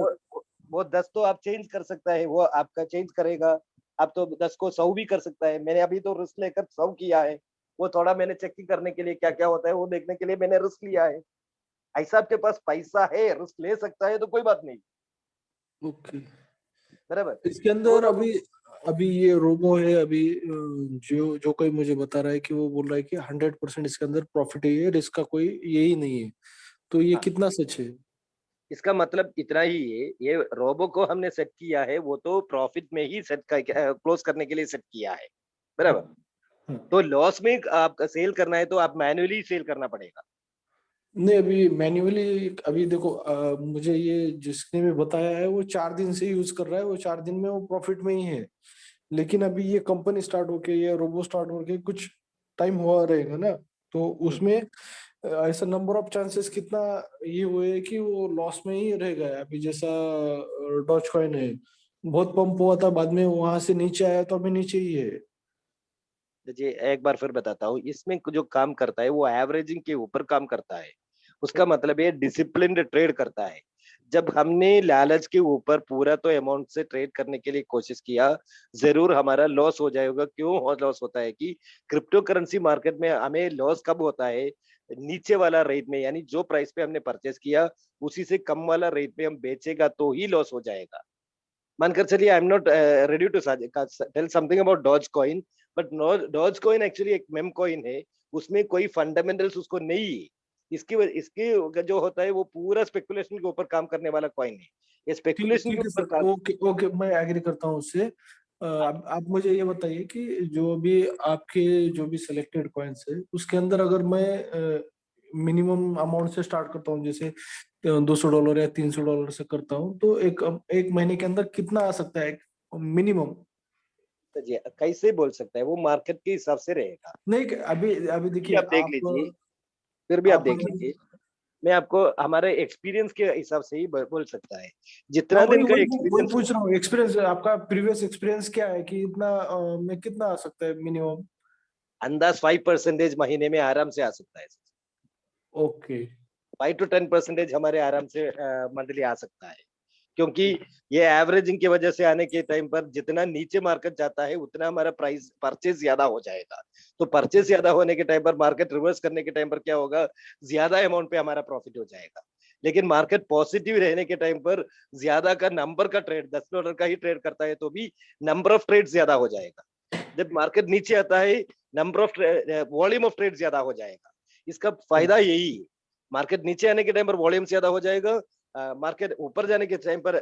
वो 10 तो आप चेंज कर सकता है, वो आपका चेंज करेगा। आप तो 10 को 100 भी कर सकता है। मैंने अभी तो रिस्क लेकर 100 किया है, वो थोड़ा मैंने चेकिंग करने के लिए क्या क्या होता है वो देखने के लिए मैंने रिस्क लिया है। ऐसा आपके पास पैसा है, रिस्क ले सकता है तो कोई बात नहीं, ओके। बराबर। इसके वो अंदर अभी अभी ये रोबो है अभी, जो जो कोई मुझे बता रहा है कि वो बोल रहा है कि 100% इसके अंदर प्रॉफिट है, ये रिस्क का कोई यही नहीं है। तो ये हाँ, कितना सच है? इसका मतलब इतना ही है, ये रोबो को हमने सेट किया है वो तो प्रॉफिट में ही सेट क्लोज करने के लिए सेट किया है, बराबर। हाँ। तो लॉस में आपका सेल करना है तो आप मैन्युअली सेल करना पड़ेगा। नहीं, अभी मैन्युअली अभी देखो, मुझे ये जिसने भी बताया है वो 4 दिन से यूज कर रहा है, वो 4 दिन में वो प्रॉफिट में ही है। लेकिन अभी ये कंपनी स्टार्ट होके, ये रोबो स्टार्ट होके कुछ टाइम हुआ रहेगा ना, तो उसमें ऐसा नंबर ऑफ चांसेस कितना ये हुए कि वो लॉस में ही रहेगा। अभी जैसा डॉज कॉइन है, बहुत पंप हुआ था, बाद में वहां से नीचे आया तो अभी नीचे ही है। जी एक बार फिर बताता हूँ, इसमें जो काम करता है वो एवरेजिंग के ऊपर काम करता है। उसका मतलब ये डिसिप्लिन ट्रेड करता है। जब हमने लालच के ऊपर पूरा तो अमाउंट से ट्रेड करने के लिए कोशिश किया, जरूर हमारा लॉस हो जाएगा। क्यों लॉस होता है कि क्रिप्टो करेंसी मार्केट में हमें लॉस कब होता है, नीचे वाला रेट में, यानी जो प्राइस पे हमने परचेस किया उसी से कम वाला रेट पे हम बेचेगा तो ही लॉस हो जाएगा। मानकर चलिए, I am not ready to tell something about Doge coin, but Doge coin actually एक मेम कॉइन है, उसमें कोई फंडामेंटल्स उसको नहीं है। इसके जो होता है वो पूरा स्पेकुलेशन के ऊपर काम करने वाला कॉइन है। ये स्पेकुलेशन के ठीक है ऊपर सर, काम। ओके ओके, मैं एग्री करता हूँ उससे। अब आप मुझे ये बताइए कि जो भी आपके जो भी सिलेक्टेड कॉइन्स है उसके अंदर अगर मैं मिनिमम अमाउंट से स्टार्ट करता हूँ, जैसे $200 या $300 से करता हूँ, तो एक एक महीने के अंदर कितना आ सकता है मिनिमम? तो जी कैसे बोल सकता है, वो मार्केट के हिसाब से रहेगा। नहीं, अभी अभी फिर भी देखिए आप देख आप लीजिए, फिर भी आप आप देख अगर लीजिए। मैं आपको हमारे एक्सपीरियंस के हिसाब से ही बोल सकता है, हाँ, जितना वही दिन का वही वही एक्सपीरियंस। पूछ रहा हूँ, एक्सपीरियंस आपका प्रीवियस एक्सपीरियंस क्या है कि इतना में कितना आ सकता है मिनिमम? अंदाज 5% महीने में आराम से आ सकता है। ओके। 5 to 10% हमारे आराम से मंथली आ सकता है। क्योंकि ये एवरेजिंग की वजह से आने के टाइम पर जितना नीचे मार्केट जाता है उतना हमारा प्राइस परचेज ज्यादा हो जाएगा। तो परचेज ज्यादा होने के टाइम पर मार्केट रिवर्स करने के टाइम पर क्या होगा, ज्यादा अमाउंट पे हमारा प्रॉफिट हो जाएगा। लेकिन मार्केट पॉजिटिव रहने के टाइम पर ज्यादा का नंबर का ट्रेड, $10 का ही ट्रेड करता है तो भी नंबर ऑफ ट्रेड ज्यादा हो जाएगा। जब मार्केट नीचे आता है number of volume of trade ज्यादा हो जाएगा। इसका फायदा यही है, मार्केट नीचे आने के टाइम पर वॉल्यूम ज्यादा हो जाएगा, मार्केट ऊपर जाने के टाइम पर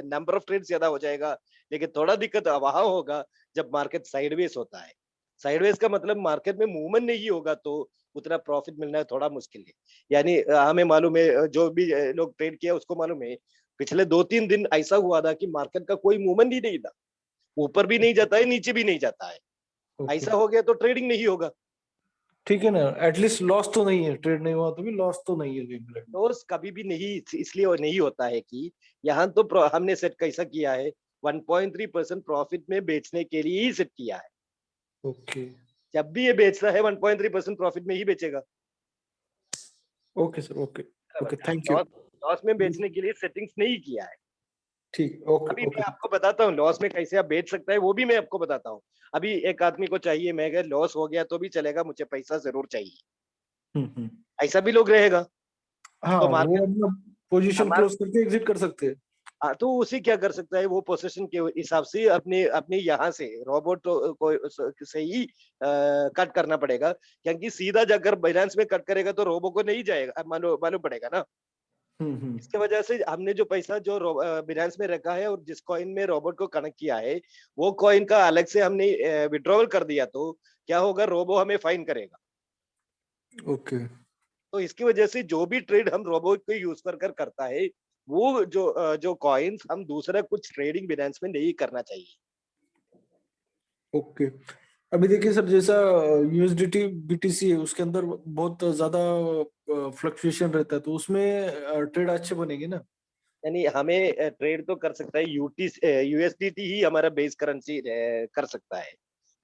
नंबर ऑफ ट्रेड ज्यादा हो जाएगा। लेकिन थोड़ा दिक्कत वहां होगा जब मार्केट साइडवेज होता है। साइडवेज का मतलब मार्केट में मूवमेंट नहीं होगा तो उतना प्रॉफिट मिलना थोड़ा मुश्किल है। यानी हमें मालूम है, जो भी लोग ट्रेड किया उसको मालूम है, पिछले 2-3 दिन ऐसा हुआ था कि मार्केट का कोई मूवमेंट ही नहीं था, ऊपर भी नहीं जाता है नीचे भी नहीं जाता है। ओके, ऐसा हो गया तो ट्रेडिंग नहीं होगा। ठीक है ना, एटलीस्ट लॉस तो नहीं है, ट्रेड नहीं हुआ तो भी लॉस तो नहीं है कहीं। लॉस कभी भी नहीं, इसलिए नहीं होता है कि यहाँ तो हमने सेट कैसा किया है, 1.3% प्रॉफिट में बेचने के लिए ही सेट किया है। ओके, जब भी ये बेच रहा है 1.3% प्रॉफिट में ही बेचेगा। Okay sir, okay, okay, thank you. Loss loss में बेचने के लिए सेटिंग्स नहीं किया है। ठीक, ओके, अभी ओके मैं सर। आपको बताता हूँ लॉस में कैसे आप बेच सकता है, वो भी मैं आपको बताता हूँ। अभी एक आदमी को चाहिए, मैं अगर लॉस हो गया तो भी चलेगा, मुझे पैसा जरूर चाहिए, हम्म। ऐसा भी लोग रहेगा। हाँ, तो वो मार्केट अपना पोजीशन क्लोज करके एग्जिट कर सकते हैं। तो उसी क्या कर सकता है, वो पोजीशन के हिसाब से अपने अपने यहाँ से रोबोट को से ही कट करना पड़ेगा। क्योंकि सीधा जाकर बाइनेंस में कट करेगा तो रोबो को नहीं जाएगा, मालूम पड़ेगा ना। हम्म। इसके वजह से हमने जो पैसा जो बिनांस में रखा है और जिस कॉइन में रोबोट को कनेक्ट किया है वो कॉइन का अलग से हमने विड्रॉवल कर दिया तो क्या होगा, रोबो हमें फाइन करेगा। ओके, तो इसकी वजह से जो भी ट्रेड हम रोबोट को यूज कर करता है वो जो कॉइन्स हम दूसरा कुछ ट्रेडिंग बिनांस में नहीं करना चाहिए। ओके। अभी देखिए सर, जैसा यूएसडीटी बीटीसी है उसके अंदर बहुत ज्यादा फ्लक्चुएशन रहता है, तो उसमें ट्रेड अच्छे बनेंगे ना। यानी हमें ट्रेड तो कर सकता है, यूएसडीटी ही हमारा बेस करेंसी कर सकता है।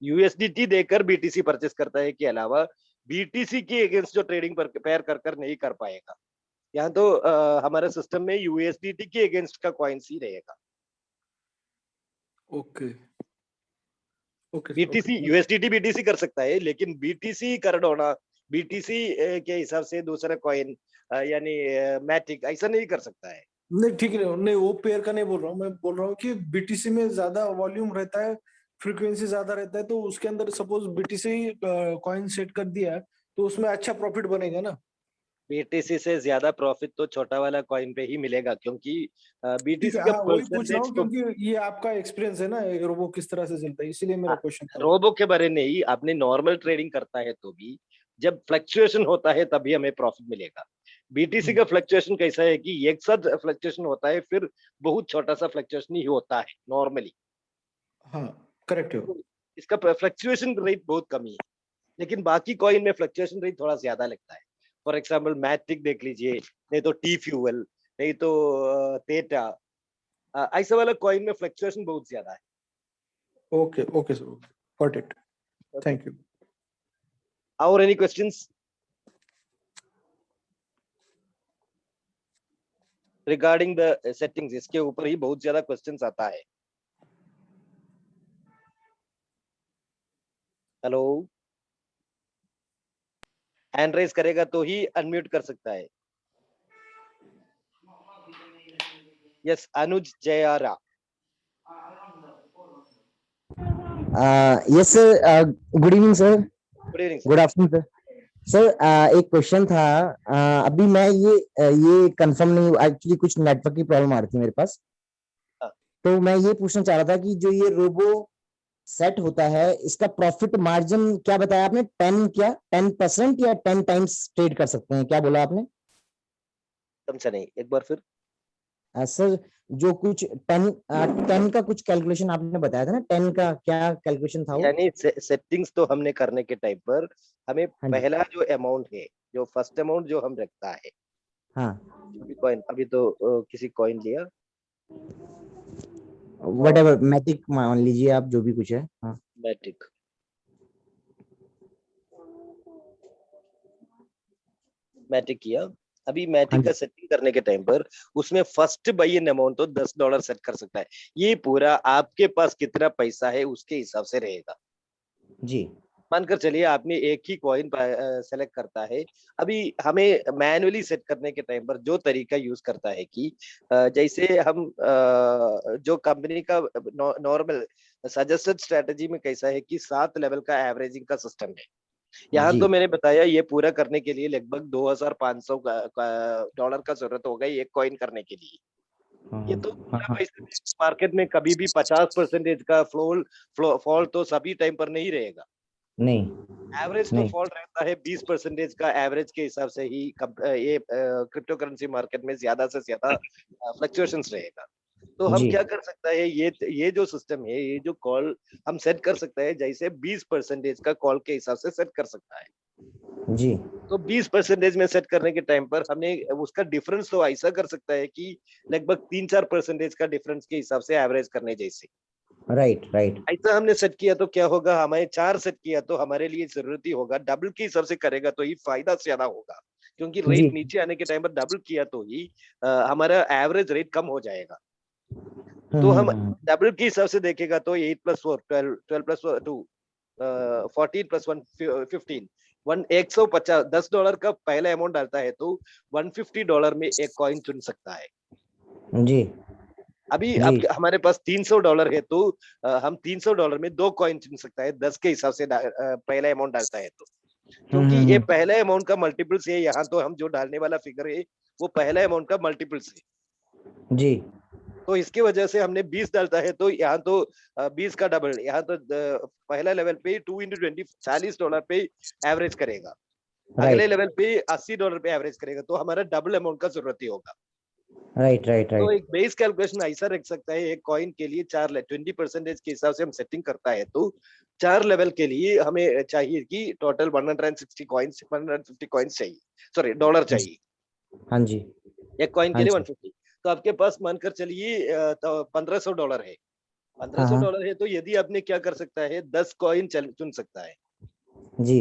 यूएसडीटी देकर बीटीसी परचेस करता है के अलावा बीटीसी के अगेंस्ट जो ट्रेडिंग पर पेयर कर नहीं कर पाएगा। यहाँ तो हमारे सिस्टम में यूएसडीटी के अगेंस्ट का कॉइन्स ही रहेगा। Okay, okay sir, BTC okay. USDT BTC कर सकता है लेकिन बीटीसी करडोना बीटीसी के हिसाब से दूसरा कॉइन यानी मैटिक ऐसा नहीं कर सकता है। नहीं, ठीक है, नहीं वो पेयर का नहीं बोल रहा हूँ, मैं बोल रहा हूँ कि बीटीसी में ज्यादा वॉल्यूम रहता है, फ्रीक्वेंसी ज्यादा रहता है, तो उसके अंदर सपोज बीटीसी कॉइन सेट कर दिया है तो उसमें अच्छा प्रॉफिट बनेगा ना। बीटीसी से ज्यादा प्रॉफिट तो छोटा वाला कॉइन पे ही मिलेगा क्योंकि ठीक है, बीटीसी का हाँ वही पूछ रहा परसेंटेज हूँ तो क्योंकि ये आपका एक्सपीरियंस है ना, ये रोबो किस तरह से चलता है, इसीलिए मेरा क्वेश्चन था। रोबो के बारे में ही आपने नॉर्मल ट्रेडिंग करता है तो भी जब फ्लक्चुएशन होता है तभी हमें प्रॉफिट मिलेगा। बीटीसी का फ्लक्चुएशन कैसा है कि एक साथ फ्लक्चुएशन होता है, फिर बहुत छोटा सा फ्लक्चुएशन ही होता है नॉर्मली। हाँ, करेक्ट है। इसका फ्लक्चुएशन रेट बहुत कम ही है, लेकिन बाकी कॉइन में फ्लक्चुएशन रेट थोड़ा ज्यादा लगता है। फॉर एग्जाम्पल मैट्रिक देख लीजिए, नहीं तो टी फ्यूएल, नहीं तो तेटा, ऐसा वाला कॉइन में फ्लक्चुएशन बहुत ज्यादा है। Okay, okay sir, okay, got it, thank you. और any questions regarding the settings? इसके ऊपर ही बहुत ज्यादा क्वेश्चंस आता है। हेलो, हैंड रेज करेगा तो ही अनम्यूट कर सकता है। Yes, Anuj Jayara. Yes sir, good evening sir. Good evening sir. Good afternoon sir. Sir एक क्वेश्चन था। अभी मैं ये कंफर्म नहीं, एक्चुअली कुछ नेटवर्क की प्रॉब्लम आ रही थी मेरे पास। हाँ। तो मैं ये पूछना चाह रहा था कि जो ये रोबो सेट होता है इसका प्रॉफिट मार्जिन क्या बताया आपने, 10% या 10 टाइम्स ट्रेड कर सकते हैं, क्या बोला आपने? समझा नहीं, एक बार फिर। सर जो कुछ 10 का कुछ कैलकुलेशन आपने बताया था ना, 10 का क्या कैलकुलेशन था वो? यानी सेटिंग्स तो हमने करने के टाइम पर हमें हाँ जी। पहला जो अमाउंट है, जो फर्स्ट अमाउंट जो हम रखता है, हाँ, जो भी कॉइन, अभी तो किसी कॉइन लिया, व्हाटएवर, मैटिक मान लीजिए आप, जो भी कुछ है। हाँ, मैट्रिक, मैट्रिक किया, अभी हाँ मैटिक का जी सेटिंग करने के टाइम पर उसमें फर्स्ट बाई इन अमाउंट तो $10 सेट कर सकता है। ये पूरा आपके पास कितना पैसा है उसके हिसाब से रहेगा। जी मानकर चलिए आपने एक ही कॉइन सेलेक्ट करता है। अभी हमें मैन्युअली सेट करने के टाइम पर जो तरीका यूज करता है कि जैसे हम जो कंपनी का नॉर्मल सजेस्टेड स्ट्रेटजी में कैसा है कि 7 लेवल का एवरेजिंग का सिस्टम है। यहाँ जी तो मैंने बताया ये पूरा करने के लिए लगभग $2500 डॉलर का जरूरत होगा एक कॉइन करने के लिए। हाँ ये हाँ तो हाँ पूरा हाँ, पैसे मार्केट में कभी भी 50% का फॉल तो सभी टाइम पर नहीं रहेगा। नहीं एवरेज तो नहीं फॉल रहता है 20% का एवरेज के हिसाब से ही ये क्रिप्टो करेंसी मार्केट में ज्यादा से ज्यादा फ्लक्चुएशंस रहेगा। तो हम जी क्या कर सकता है ये जो सिस्टम है ये जो कॉल हम सेट कर सकते हैं जैसे 20% का कॉल के हिसाब से सेट कर सकता है। जी तो 20% में सेट करने के टाइम पर हमने उसका डिफरेंस तो ऐसा कर सकता है कि लगभग 3-4% का डिफरेंस के हिसाब से एवरेज करने जैसे राइट राइट ऐसा हमने सेट किया तो क्या होगा हमें 4 सेट किया तो हमारे लिए जरूरत ही होगा डबल के हिसाब से करेगा तो ही फायदा ज्यादा होगा क्योंकि जी रेट नीचे आने के टाइम पर डबल किया तो ही हमारा एवरेज रेट कम हो जाएगा। तो हम डबल के हिसाब से देखेगा तो 8+4 12+2 14+1 15 150 $10 का पहला अमाउंट डालता है तो $150 में एक कॉइन चुन सकता है। जी अभी जी अब हमारे पास $300 है तो हम $300 में 2 कॉइन चुन सकता है 10 के हिसाब से पहला अमाउंट डालता है तो क्योंकि ये पहले अमाउंट का मल्टीपल्स है। यहाँ तो हम जो डालने वाला फिगर है वो पहले अमाउंट का मल्टीपल्स है। जी तो इसकी वजह से हमने 20 डालता है तो यहाँ तो 20 का डबल यहाँ तो पहला लेवल पे 2 into 20 $40 पे एवरेज करेगा। अगले राइट लेवल पे $80 पे एवरेज करेगा तो हमारा डबल अमाउंट का जरूरत ही होगा। राइट राइट तो राइट एक बेस कैलकुलेशन ऐसा रख सकता है एक कॉइन के लिए 20% के हिसाब से हम सेटिंग करता है तो 4 लेवल के लिए हमें चाहिए कि टोटल 160 कॉइन्स 150 कॉइन्स चाहिए सॉरी डॉलर चाहिए हाँ जी एक कॉइन के हाँ लिए जी 150। तो आपके पास मानकर चलिए तो $1500 है। हाँ हाँ $1500 है तो यदि आपने क्या कर सकता है 10 कॉइन चुन सकता है। जी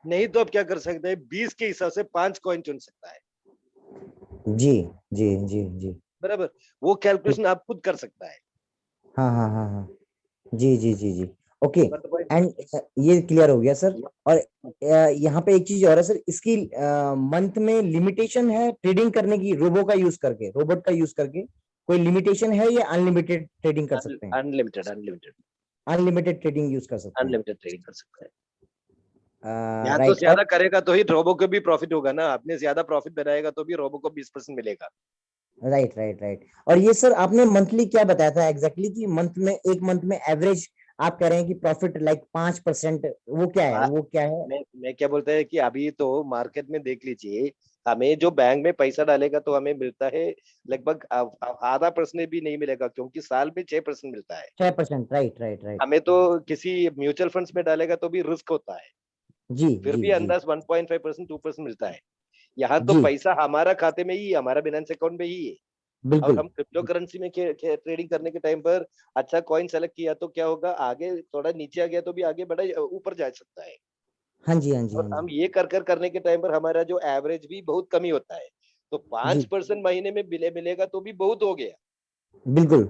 नहीं तो आप क्या कर सकते हैं 20 के हिसाब से 5 कॉइन चुन सकता है। जी जी जी जी बराबर वो कैलकुलेशन आप खुद कर सकता है। हाँ हाँ हाँ हाँ जी जी जी जी ओके मतलब एंड ये क्लियर हो गया सर। और यहाँ पे एक चीज और है सर इसकी मंथ में लिमिटेशन है ट्रेडिंग करने की रोबोट का यूज करके कोई लिमिटेशन है या अनलिमिटेड ट्रेडिंग कर सकते हैं unlimited unlimited unlimited trading use कर सकते हैं अनलिमिटेड ट्रेडिंग कर सकता है। यहाँ तो राइट ज्यादा करेगा तो ही रोबो को भी प्रॉफिट होगा ना। आपने ज्यादा प्रॉफिट बनाएगा तो भी रोबो को 20% मिलेगा। राइट राइट राइट और ये सर आपने मंथली क्या बताया था एग्जैक्टली कि मंथ में एक मंथ में एवरेज आप कह रहे हैं कि प्रॉफिट लाइक 5% वो क्या है मैं क्या बोलता है कि अभी तो मार्केट में देख लीजिए हमें जो बैंक में पैसा डालेगा तो हमें मिलता है लगभग आधा परसेंट भी नहीं मिलेगा क्योंकि साल में 6% मिलता है। 6% राइट राइट राइट हमें तो किसी म्यूचुअल फंड्स में डालेगा तो भी रिस्क होता है जी फिर जी भी जी अंदाज 1.5% 2% मिलता है। यहाँ तो जी पैसा हमारा खाते में ही हमारा बिनेंस अकाउंट में ही है। और बिल्कुल हम क्रिप्टो करेंसी में ट्रेडिंग करने के टाइम पर अच्छा कॉइन सेलेक्ट किया तो क्या होगा आगे थोड़ा नीचे आ गया तो भी आगे बढ़ा ऊपर जा सकता है। हाँ जी हाँ जी और हाँ हम जी ये कर करने के टाइम पर हमारा जो एवरेज भी बहुत कम ही होता है। तो जी 5% महीने में मिलेगा तो भी बहुत हो गया। बिल्कुल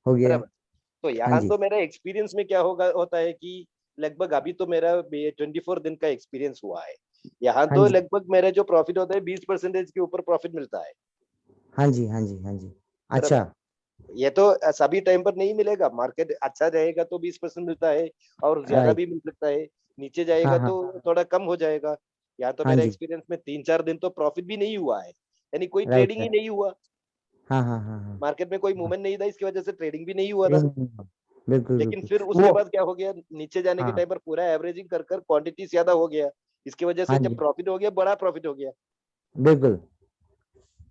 हो गया बराबर। तो हाँ यहाँ जी तो मेरा एक्सपीरियंस में क्या होता है कि लगभग अभी तो मेरा 24 दिन का एक्सपीरियंस हुआ है। यहाँ हाँ तो जी लगभग मेरा जो प्रॉफिट होता है 20% के ऊपर प्रॉफिट मिलता है। हाँ जी हाँ जी हाँ जी बराबर। अच्छा ये तो सभी टाइम पर नहीं मिलेगा। मार्केट अच्छा रहेगा तो 20% मिलता है और ज्यादा राइट भी मिल सकता है। नीचे हाँ जाएगा हाँ तो थोड़ा कम हो जाएगा। यहाँ तो हाँ मेरा जी एक्सपीरियंस में 3-4 दिन तो प्रॉफिट भी नहीं हुआ है यानी कोई राइट ट्रेडिंग ही राइट नहीं हुआ। हाँ हाँ हाँ हाँ मार्केट में कोई हाँ, मूवमेंट नहीं था इसकी वजह से ट्रेडिंग भी नहीं हुआ था। बिल्कुल लेकिन बिल्कुल फिर उसके वो बाद क्या हो गया नीचे जाने के हाँ टाइम पर पूरा एवरेजिंग कर क्वांटिटी ज्यादा हो गया। इसकी वजह हाँ से जब जी प्रॉफिट हो गया बड़ा प्रॉफिट हो गया। बिल्कुल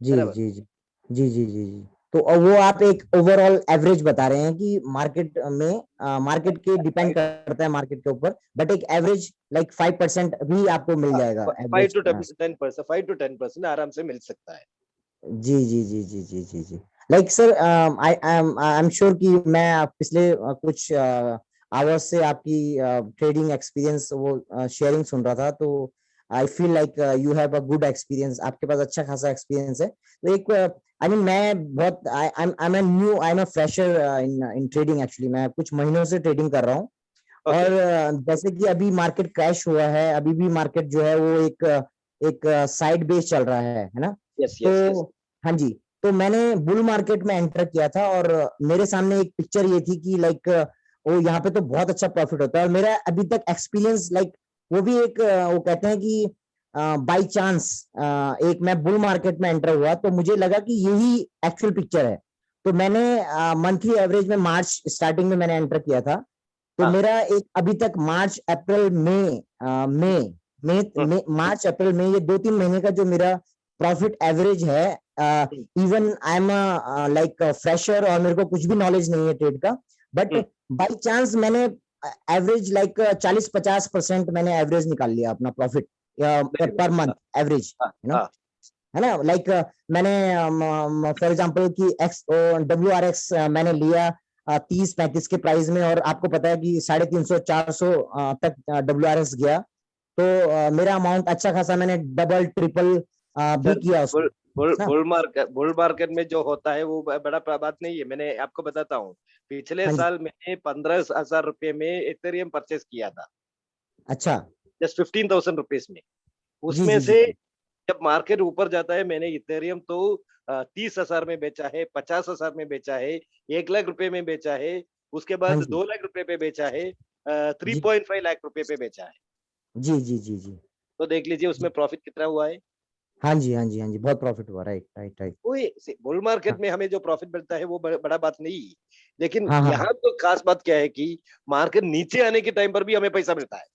जी बराबर। जी जी जी जी जी जी तो वो आप एक ओवरऑल एवरेज बता रहे हैं कि मार्केट के डिपेंड करता है मार्केट के ऊपर बट एक एवरेज लाइक 5% भी आपको मिल जाएगा फाइव एवरेज टू 10% 5 to 10% आराम से मिल सकता है। जी जी जी जी जी जी जी like sir I am sure कि मैं पिछले कुछ आवर्स से आपकी ट्रेडिंग एक्सपीरियंस वो शेयरिंग सुन रहा था तो I feel like you have a good experience, आपके पास अच्छा खासा एक्सपीरियंस है। तो एक आई मीन मैं बहुत I am a fresher in trading actually, मैं कुछ महीनों से ट्रेडिंग कर रहा हूँ। और जैसे कि अभी मार्केट क्रैश हुआ है, अभी भी मार्केट जो है वो एक साइड बेस चल रहा है ना। यस तो यस यस। हाँ जी, तो मैंने बुल मार्केट में एंटर किया था और मेरे सामने एक पिक्चर ये थी कि लाइक वो यहाँ पे तो बहुत अच्छा प्रॉफिट होता है। और मेरा अभी तक एक्सपीरियंस लाइक वो भी एक वो कहते हैं कि बाय चांस एक मैं बुल मार्केट में एंटर हुआ तो मुझे लगा कि यही एक्चुअल पिक्चर है। तो मैंने मंथली एवरेज में मार्च स्टार्टिंग में मैंने एंटर किया था। तो हाँ। मेरा एक अभी तक मार्च अप्रैल मई मार्च अप्रैल मई ये 2-3 महीने का जो मेरा प्रॉफिट एवरेज है, even I am like fresher और मेरे को कुछ भी नॉलेज नहीं है ट्रेड का, बट बाय चांस मैंने एवरेज लाइक 40-50% मैंने एवरेज निकाल लिया अपना profit per month average, you know, है ना। लाइक मैंने फॉर एग्जांपल कि एक्स WRX मैंने लिया 30-35 के प्राइस में, और आपको पता है कि 350-400 तक WRX गया। तो मेरा अमाउंट अच्छा खासा मैंने डबल ट्रिपल भी किया उसको। बुल मार्केट में जो होता है वो बड़ा बात नहीं है। मैंने आपको बताता हूँ, पिछले हाँ जी। साल मैंने 15,000 रुपए में इथेरियम परचेस किया था, अच्छा जस्ट 15,000 रुपीज में। जी उसमें जी जी से जब मार्केट ऊपर जाता है, मैंने इथेरियम तो 30,000 में बेचा है, 50,000 में बेचा है, 1 लाख रुपए में बेचा है, उसके हाँ बाद जी 2 लाख रुपए पे बेचा है, जी 3.5 लाख रुपए पे बेचा है। जी जी जी जी तो देख लीजिए उसमें प्रॉफिट कितना हुआ है। हाँ जी हाँ जी हाँ जी, बहुत प्रॉफिट हुआ। Right right right. वही बुल मार्केट में हमें जो प्रॉफिट मिलता है वो बड़ा बात नहीं है। लेकिन हाँ हाँ यहाँ तो खास बात क्या है कि मार्केट नीचे आने के टाइम पर भी हमें पैसा मिलता है।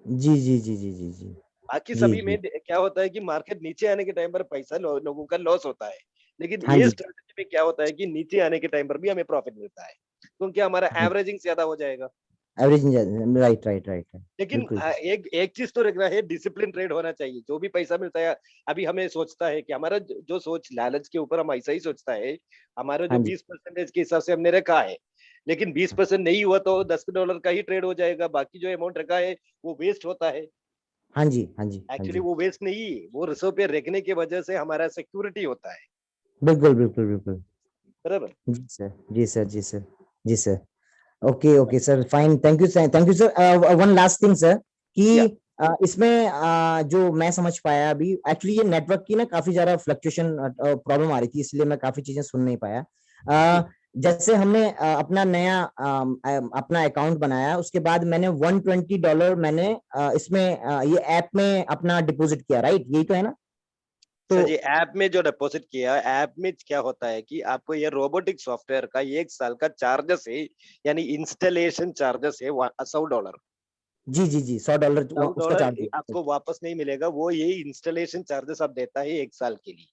जी जी जी जी जी जी बाकी जी सभी में जी क्या होता है कि मार्केट नीचे आने के टाइम पर पैसा लोगों का लॉस होता है। लेकिन हाँ ये जी स्ट्रेटेजी में क्या होता है कि नीचे आने के टाइम पर भी हमें प्रॉफिट मिलता है, क्योंकि हमारा एवरेजिंग ज्यादा हो जाएगा। एवरेज, राइट राइट राइट, लेकिन बिल्कुल। एक चीज तो रखना है, डिसिप्लिन ट्रेड होना चाहिए। जो भी पैसा मिलता है, अभी हमें सोचता है कि हमारा जो सोच लालच के ऊपर हम ऐसा ही सोचता है, हमारा हाँ जो जी 20% के हिसाब से हमने रखा है, लेकिन 20% नहीं हुआ तो $10 का ही ट्रेड हो जाएगा, बाकी जो अमाउंट रखा है वो वेस्ट होता है। हाँ जी हाँ जी हाँ एक्चुअली जी, वो वेस्ट नहीं है, वो रिजर्व पे रखने की वजह से हमारा सिक्योरिटी होता है। बिल्कुल बिल्कुल बिल्कुल। बराबर। जी सर जी सर जी सर जी sir. Okay okay sir, fine, thank you sir, thank you sir. One last thing sir या कि इसमें जो मैं समझ पाया अभी, एक्चुअली ये नेटवर्क की ना काफी ज्यादा फ्लक्चुएशन प्रॉब्लम आ रही थी, इसलिए मैं काफी चीजें सुन नहीं पाया। जैसे हमने अपना नया अपना अकाउंट बनाया, उसके बाद मैंने $120 मैंने इसमें ये ऐप में अपना डिपॉजिट किया, राइट, यही तो है ना। तो सर जी, ऐप में जो डिपॉजिट किया, ऐप में क्या होता है कि आपको ये रोबोटिक सॉफ्टवेयर का 1 साल का चार्जेस है, यानी इंस्टॉलेशन चार्जेस है $100। जी जी जी, $100 उसका $100 चार्ज है। आपको वापस नहीं मिलेगा, वो ये इंस्टॉलेशन चार्जेस आप देता है 1 साल के लिए।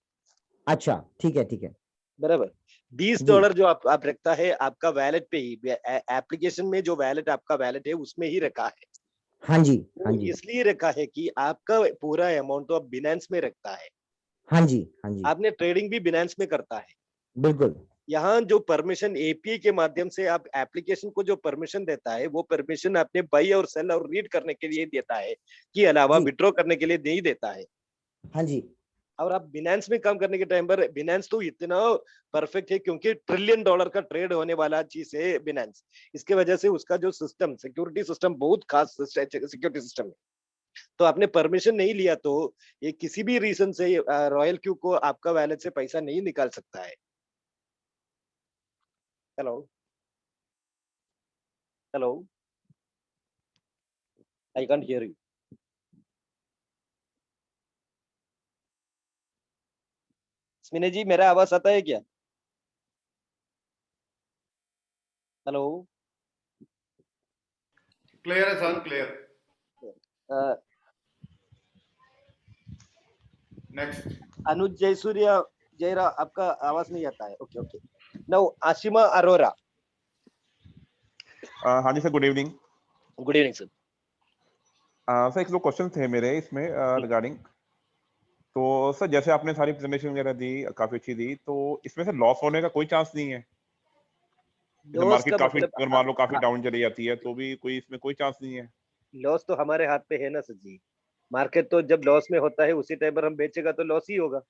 अच्छा ठीक है ठीक है। बराबर। बीस जी डॉलर जो आप रखता है आपका वैलेट पे ही, एप्लीकेशन में जो वैलेट आपका वैलेट है उसमें ही रखा है। हाँ जी हाँ वो जी इसलिए रखा है कि आपका पूरा अमाउंट तो अब बिनेंस में रखता है, हाँ जी हाँ जी, आपने ट्रेडिंग भी बिनेंस में करता है। बिल्कुल। यहाँ जो परमिशन एपीआई के माध्यम से आप एप्लीकेशन को जो परमिशन देता है, वो परमिशन आपने बाई और सेल और रीड करने के लिए देता है, कि अलावा जी विड्रॉ करने के लिए नहीं देता है। हाँ जी और आप बिनेंस में काम करने के टाइम पर, बिनेंस तो इतना परफेक्ट है क्योंकि $1 ट्रिलियन का ट्रेड होने वाला चीज है बिनेंस। इसके वजह से उसका जो सिस्टम, सिक्योरिटी सिस्टम बहुत खास सिक्योरिटी सिस्टम है। तो आपने परमिशन नहीं लिया तो ये किसी भी रीजन से रॉयल क्यू को आपका वैलेट से पैसा नहीं निकाल सकता है। Hello hello, I can't hear you. Smina ji, मेरा आवाज आता है क्या? हेलो। क्लियर है sir, clear. Next. Anuj Jayasuriya Jayara, आपका आवाज नहीं आता है। Okay okay. Now Ashima Arora. हाँ जी sir, good evening. Good evening sir. Sir एक दो क्वेश्चन थे मेरे इसमें रिगार्डिंग। तो सर जैसे आपने सारी प्रेजेंटेशन वगैरह दी, काफी अच्छी दी, तो इसमें से लॉस होने का कोई चांस नहीं है? जैसे लॉस मार्केट का काफी, मतलब, अगर मान लो काफी डाउन चली जाती है तो भी कोई इसमें कोई चांस नहीं है? लॉस तो हमारे हाथ पे है ना सर जी। मार्केट तो जब लॉस में होता है उसी टाइम पर हम बेचेगा तो लॉस ही होगा।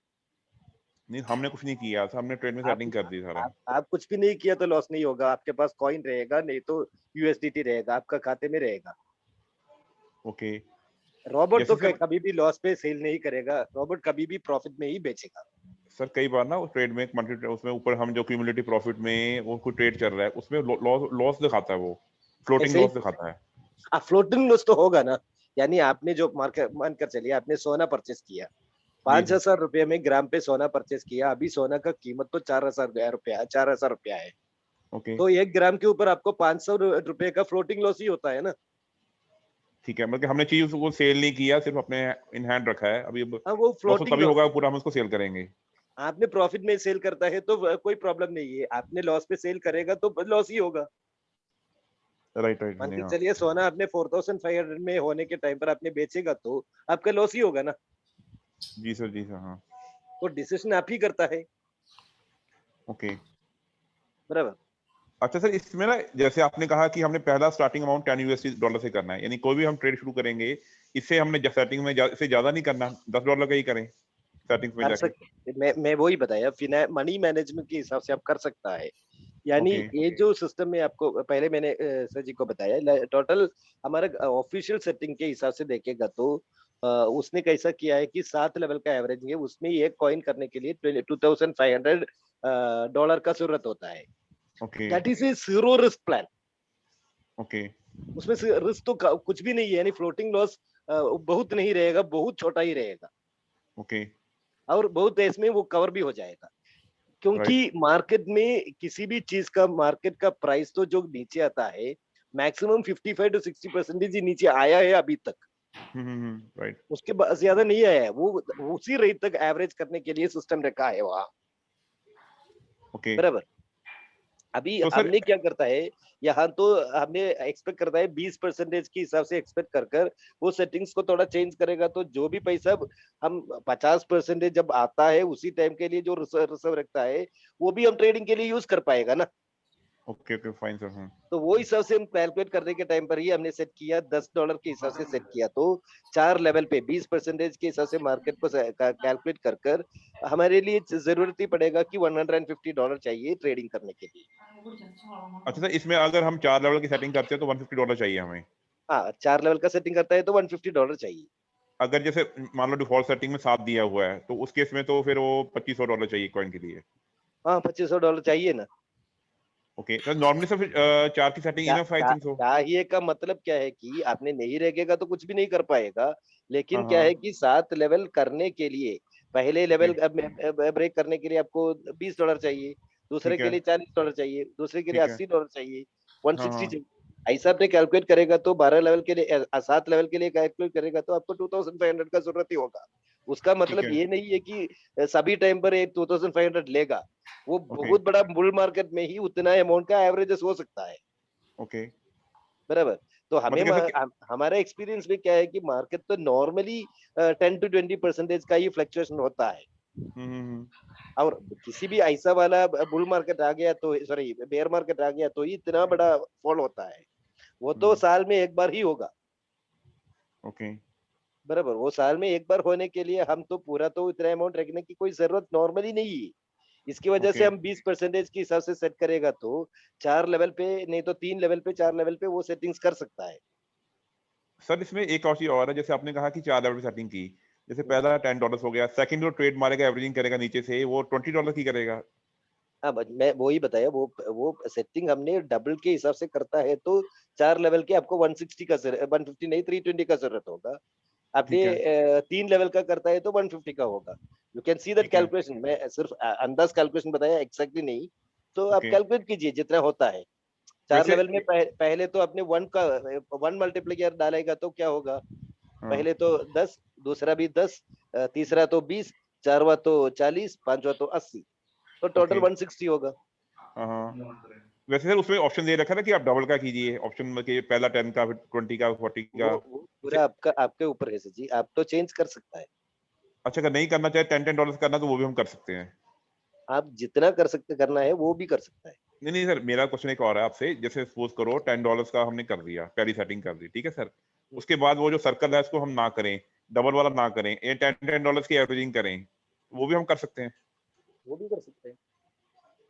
नहीं, हमने कुछ नहीं किया था, हमने ट्रेड में आप सेटिंग कर दी सारा। आप कुछ भी नहीं किया तो लॉस नहीं होगा, आपके पास कॉइन रहेगा, नहीं तो यूएसडीटी रहेगा, आपका खाते में रहेगा। ओके, रॉबर्ट जैसे तो सर कभी भी लॉस पे सेल नहीं करेगा, रॉबर्ट कभी भी प्रॉफिट में ही बेचेगा। सर कई बार ना ट्रेड में मार्केट उसमें ऊपर हम जो क्यूमुलेटिव प्रॉफिट में वो कोई ट्रेड चल रहा है उसमें लॉस लॉस दिखाता है, वो फ्लोटिंग ऐसे ही लॉस दिखाता है। फ्लोटिंग लॉस तो होगा ना, यानी आपने जो मार्केट मानकर चलिए आपने सोना परचेस किया, जी जी 5,000 रुपए में ग्राम पे सोना परचेस किया, अभी सोना का कीमत तो 4,000 रुपया है, ओके, तो 1 ग्राम के ऊपर आपको 500 रुपए का फ्लोटिंग लॉस ही होता है ना। ठीक है, मतलब हमने चीज को सेल नहीं किया, सिर्फ अपने इन हैंड रखा है। अभी हाँ वो लॉस तो फ्लोटिंग तभी लॉस, होगा पूरा हम उसको सेल करेंगे। आपने प्रॉफिट में सेल करता है तो कोई प्रॉब्लम नहीं है, आपने लॉस पे सेल करेगा तो लॉस ही होगा। राइट राइट, मान नहीं के हाँ, चलिए सोना आपने 4,500 में होने के टाइम पर आपने बेचेगा तो आपका लॉस ही होगा ना, जी सर हाँ, तो डिसीजन आप ही करता है। ओके। बराबर। अच्छा सर, इसमें ना जैसे आपने कहा कि हमने पहला स्टार्टिंग अमाउंट 10 यूएसडी डॉलर से करना है, यानी कोई भी हम ट्रेड शुरू करेंगे इससे हमने सेटिंग में इससे ज्यादा नहीं करना, $10 का ही करें सेटिंग्स में कर जाके। सकते, मैं वही बताया, मनी मैनेजमेंट के हिसाब से आप कर सकता है। यानी ओके ये जो सिस्टम में आपको पहले मैंने सर जी को बताया, टोटल हमारा ऑफिशियल सेटिंग के हिसाब से देखेगा तो उसने कैसा किया है कि 7 लेवल का एवरेज है, उसमें एक कॉइन करने के लिए $2,500 का जरूरत होता है। Okay that is a zero risk plan. Okay उसमें से रिस्क तो कुछ भी नहीं है, यानी फ्लोटिंग लॉस बहुत नहीं रहेगा, बहुत छोटा ही रहेगा, ओके, और बहुत देश में वो कवर भी हो जाएगा। क्योंकि राइट, मार्केट में किसी भी चीज का मार्केट का प्राइस तो जो नीचे आता है मैक्सिमम 55 to 60% ही नीचे आया है अभी तक, राइट, उसके बाद ज्यादा नहीं आया है। वो उसी रेट तक एवरेज करने के लिए सिस्टम रखा है वहां। ओके। बराबर। अभी तो सर हमने क्या करता है, यहाँ तो हमने एक्सपेक्ट करता है 20% के हिसाब से एक्सपेक्ट कर कर वो सेटिंग्स को थोड़ा चेंज करेगा, तो जो भी पैसा हम 50% जब आता है उसी टाइम के लिए जो रिजर्व रखता है वो भी हम ट्रेडिंग के लिए यूज कर पाएगा ना। ओके ओके फाइन सर, हाँ तो वो हिसाब से हम कैलकुलेट करने के टाइम पर ही हमने सेट किया, $10 के हिसाब से सेट किया, तो 4 लेवल पे 20% के हिसाब से मार्केट को कैलकुलेट कर कर हमारे लिए जरूरत ही पड़ेगा कि $150 चाहिए ट्रेडिंग करने के लिए। अच्छा सर, इसमें अगर हम 4 लेवल की सेटिंग करते हैं तो $150 चाहिए हमें। हाँ 4 लेवल का सेटिंग करता है तो $150 चाहिए। अगर जैसे मान लो डिफॉल्ट सेटिंग में 7 दिया हुआ है तो उस केस में तो फिर वो $2,500 चाहिए कॉइन के लिए। हाँ $2,500 चाहिए ना। ओके सर, नॉर्मली सर फिर 4 की setting enough I think so. चाहिए का मतलब क्या है कि आपने नहीं रहेगा तो कुछ भी नहीं कर पाएगा, लेकिन हाँ क्या है हाँ, कि 7 लेवल करने के लिए पहले ओके, लेवल ब्रेक करने के लिए आपको $20 चाहिए, दूसरे ठीक के है, लिए $40 चाहिए, दूसरे के लिए ठीक है, $80 चाहिए, हाँ 160 हाँ, चाहिए। ऐसा आपने कैलकुलेट करेगा तो 12 लेवल के लिए 7 लेवल के लिए कैलकुलेट करेगा तो आपको 2,500 का जरूरत ही होगा। उसका ठीक मतलब है, ये नहीं है कि सभी टाइम पर एक 2,500 लेगा, वो ओके बहुत बड़ा बुल मार्केट में ही उतना अमाउंट का एवरेजेस हो सकता है। ओके। बराबर। तो हमें मतलब कैसे हमारा एक्सपीरियंस में क्या है कि मार्केट तो नॉर्मली 10 to 20% का ही फ्लक्चुएशन होता है, हम्म, और किसी भी ऐसा वाला बुल मार्केट आ गया तो, सॉरी बेयर मार्केट आ गया तो इतना बड़ा फॉल होता है, वो तो साल में एक बार ही होगा। ओके बराबर, वो साल में एक बार होने के लिए हम तो पूरा तो इतना अमाउंट रखने की कोई जरूरत नॉर्मली नहीं है। इसकी वजह से ओके। हम 20% के हिसाब से सेट करेगा तो 4 लेवल पे नहीं तो 3 लेवल पे 4 लेवल पे वो सेटिंग्स कर सकता है। सर इसमें एक और चीज और है, जैसे आपने कहा कि 4 लेवल सेटिंग की, जैसे पहला $10 हो गया, सेकंड जो ट्रेड मारेगा एवरेजिंग करेगा नीचे से वो $20 की करेगा। हाँ मैं वो ही बताया, वो सेटिंग हमने डबल के हिसाब से करता है तो 4 लेवल के आपको 160 का 150 नहीं 320 का जरूरत होगा। आपने ठीक है, 3 लेवल का करता है तो 150 का होगा। यू कैन सी दैट ठीक है, कैलकुलेशन, मैं सिर्फ अंदाज कैलकुलेशन बताया, एक्जैक्टली नहीं। तो आप ओके। कैलकुलेट कीजिए जितना होता है। 4 वैसे लेवल में पहले तो आपने 1 का 1 मल्टीप्लिकेयर डालेगा तो क्या होगा, हाँ, पहले तो 10, दूसरा भी 10, तीसरा तो 20, चारवा तो 40, पांचवा तो 80, तो टोटल ओके, 160 होगा। हाँ हाँ। वैसे सर उसमें ऑप्शन दे रखा था कि आप डबल का कीजिए, ऑप्शन में कि पहला 10 का, फिर 20 का, 40 का। वो पूरा आपका आपके ऊपर है सर जी, आप तो चेंज कर सकता है। अच्छा, अगर नहीं करना चाहे $10 करना तो वो भी हम कर सकते हैं। आप जितना कर सकते करना है वो भी कर सकता है। नहीं नहीं सर, मेरा क्वेश्चन एक और है आपसे, जैसे सपोज करो $10 का हमने कर दिया, पहली सेटिंग कर दी, ठीक है सर, उसके बाद वो जो सर्कल है उसको हम ना करें, डबल वाला ना करें, ये $10 की एवरेजिंग करें, वो भी हम कर सकते हैं। वो भी कर सकते हैं।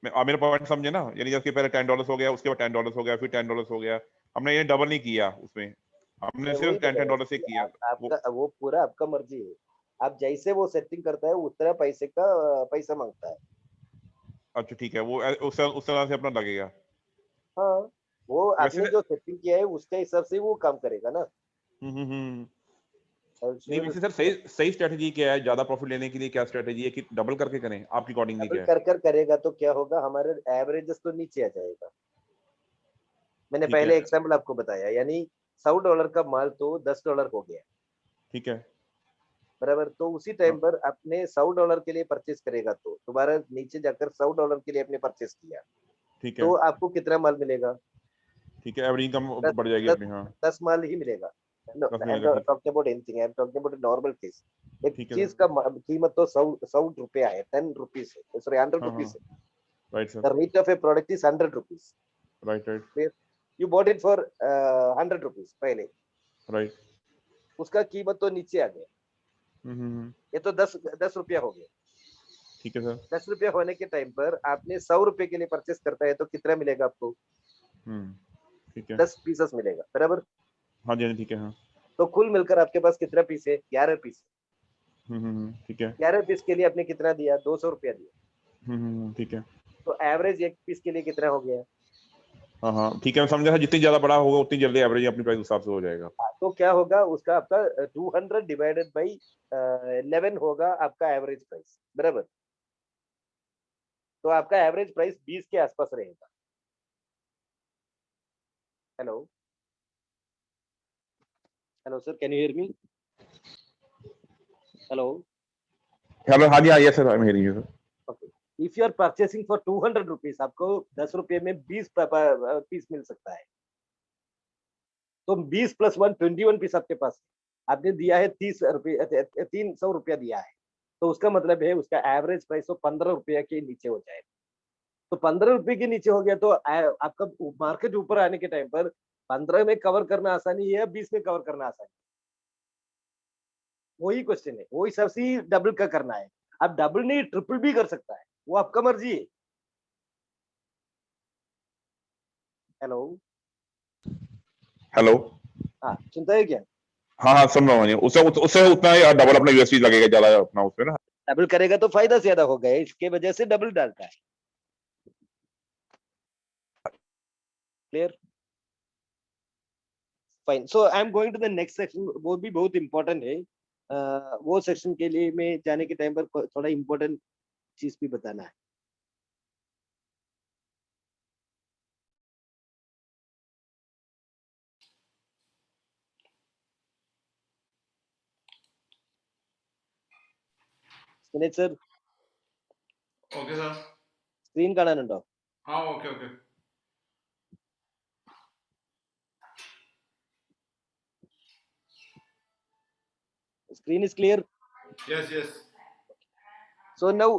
आप मेरा पॉइंट समझे ना, यानी जैसे पहले $10 हो गया, उसके बाद $10 हो गया, फिर $10 हो गया, हमने ये डबल नहीं किया उसमें, हमने मैं वही सिर्फ बताया $10 से कि किया। वो आपका वो पूरा आपका मर्जी है। आप जैसे वो सेटिंग करता है उतना पैसे का पैसा मांगता है। अच्छा ठीक है, वो उस तरह से अपना लगेगा। हाँ, वो वैसे आपने जो सेटिंग किया है उसके हिसाब से वो काम करेगा ना। नहीं, वैसे सर सही सही स्ट्रेटजी क्या है ज्यादा प्रॉफिट लेने के लिए? क्या स्ट्रेटजी है कि डबल करके करें? आपकी अकॉर्डिंगली डबल क्या है? कर करेगा तो क्या होगा, हमारे एवरेजेस तो नीचे आ जाएगा। मैंने ठीक पहले है, एग्जाम्पल आपको बताया, यानी $100 का माल तो $10 हो गया, ठीक है। बराबर। तो उसी टाइम पर आपने $100 के लिए परचेस करेगा तो दोबारा नीचे जाकर $100 के लिए आपने परचेस किया, ठीक तो है, आपको कितना माल मिलेगा? ठीक है, एवरेज इनकम दस बढ़ जाएगी दस अपनी। हाँ, 10 माल ही मिलेगा। नो, 10 आई एम मिलेगा, ठीक। Talking about anything, I am talking about normal case. एक ठीक है चीज सर। का कीमत तो 100 रुपया है, 10 रुपीज है, सॉरी 100 हाँ हाँ, रुपीज है। Right sir, the rate of A product is 100 rupees. Right right you bought it for 100 rupees पहले, राइट। उसका कीमत तो नीचे आ गया, ये तो 10 रुपया हो गया। ठीक है सर। 10 रुपया होने के टाइम पर आपने 100 रुपए के लिए परचेस करता है तो कितना मिलेगा आपको? ठीक है। 10 पीसेस मिलेगा, बराबर। हाँ जी, हाँ जी, ठीक है। हाँ, तो कुल मिलकर आपके पास कितना पीस है? 11 पीस। ठीक है। 11 पीस के लिए आपने कितना दिया? 200 रुपया दिया। ठीक है। तो एवरेज एक पीस के लिए कितना हो गया? हाँ हाँ, ठीक है, मैं समझा था, जितनी ज्यादा बड़ा होगा उतनी जल्दी एवरेज अपनी प्राइस हिसाब से हो जाएगा। तो क्या होगा उसका, आपका 200 डिवाइडेड बाई 11 होगा आपका एवरेज प्राइस, बराबर। तो आपका एवरेज प्राइस 20 के आसपास रहेगा। Hello hello sir, can you hear me? Hello. Hello, हाँ जी, हाँ, yes sir, I am hearing you sir. Okay, if you are purchasing for 200 rupees, आपको 10 रुपये में 20 पीस मिल सकता है। तो 20 प्लस 1 21 पीस आपके पास है। आपने दिया है 300 रुपया दिया है, तो उसका मतलब है उसका एवरेज प्राइस तो 15 रुपया के नीचे हो जाएगा। तो 15 रुपए के नीचे हो गया तो आपका मार्केट ऊपर आने के टाइम पर 15 में कवर करना आसानी है या 20 में कवर करना आसानी है? वही क्वेश्चन है, वही सबसे डबल का करना है। आप डबल नहीं ट्रिपल भी कर सकता है, वो आपका मर्जी है। हेलो। हेलो। हाँ, सुनता है क्या? हाँ हाँ, सुन रहा हूँ, उससे उससे उतना ही डबल अपना यूएसडी लगेगा ज्यादा अपना उसमें ना। डबल करेगा तो फायदा ज्यादा होगा, इसके वजह से डबल डालता है। Clear? Fine. So I am going to the next section, वो भी बहुत इंपॉर्टेंट है। वो सेक्शन के लिए मैं जाने के टाइम पर थोड़ा इंपॉर्टेंट चीज भी बताना है। Sunesh sir, okay sir. Screen കാണാനുണ്ടോ? ആ, okay okay. Screen is clear? Yes yes. So now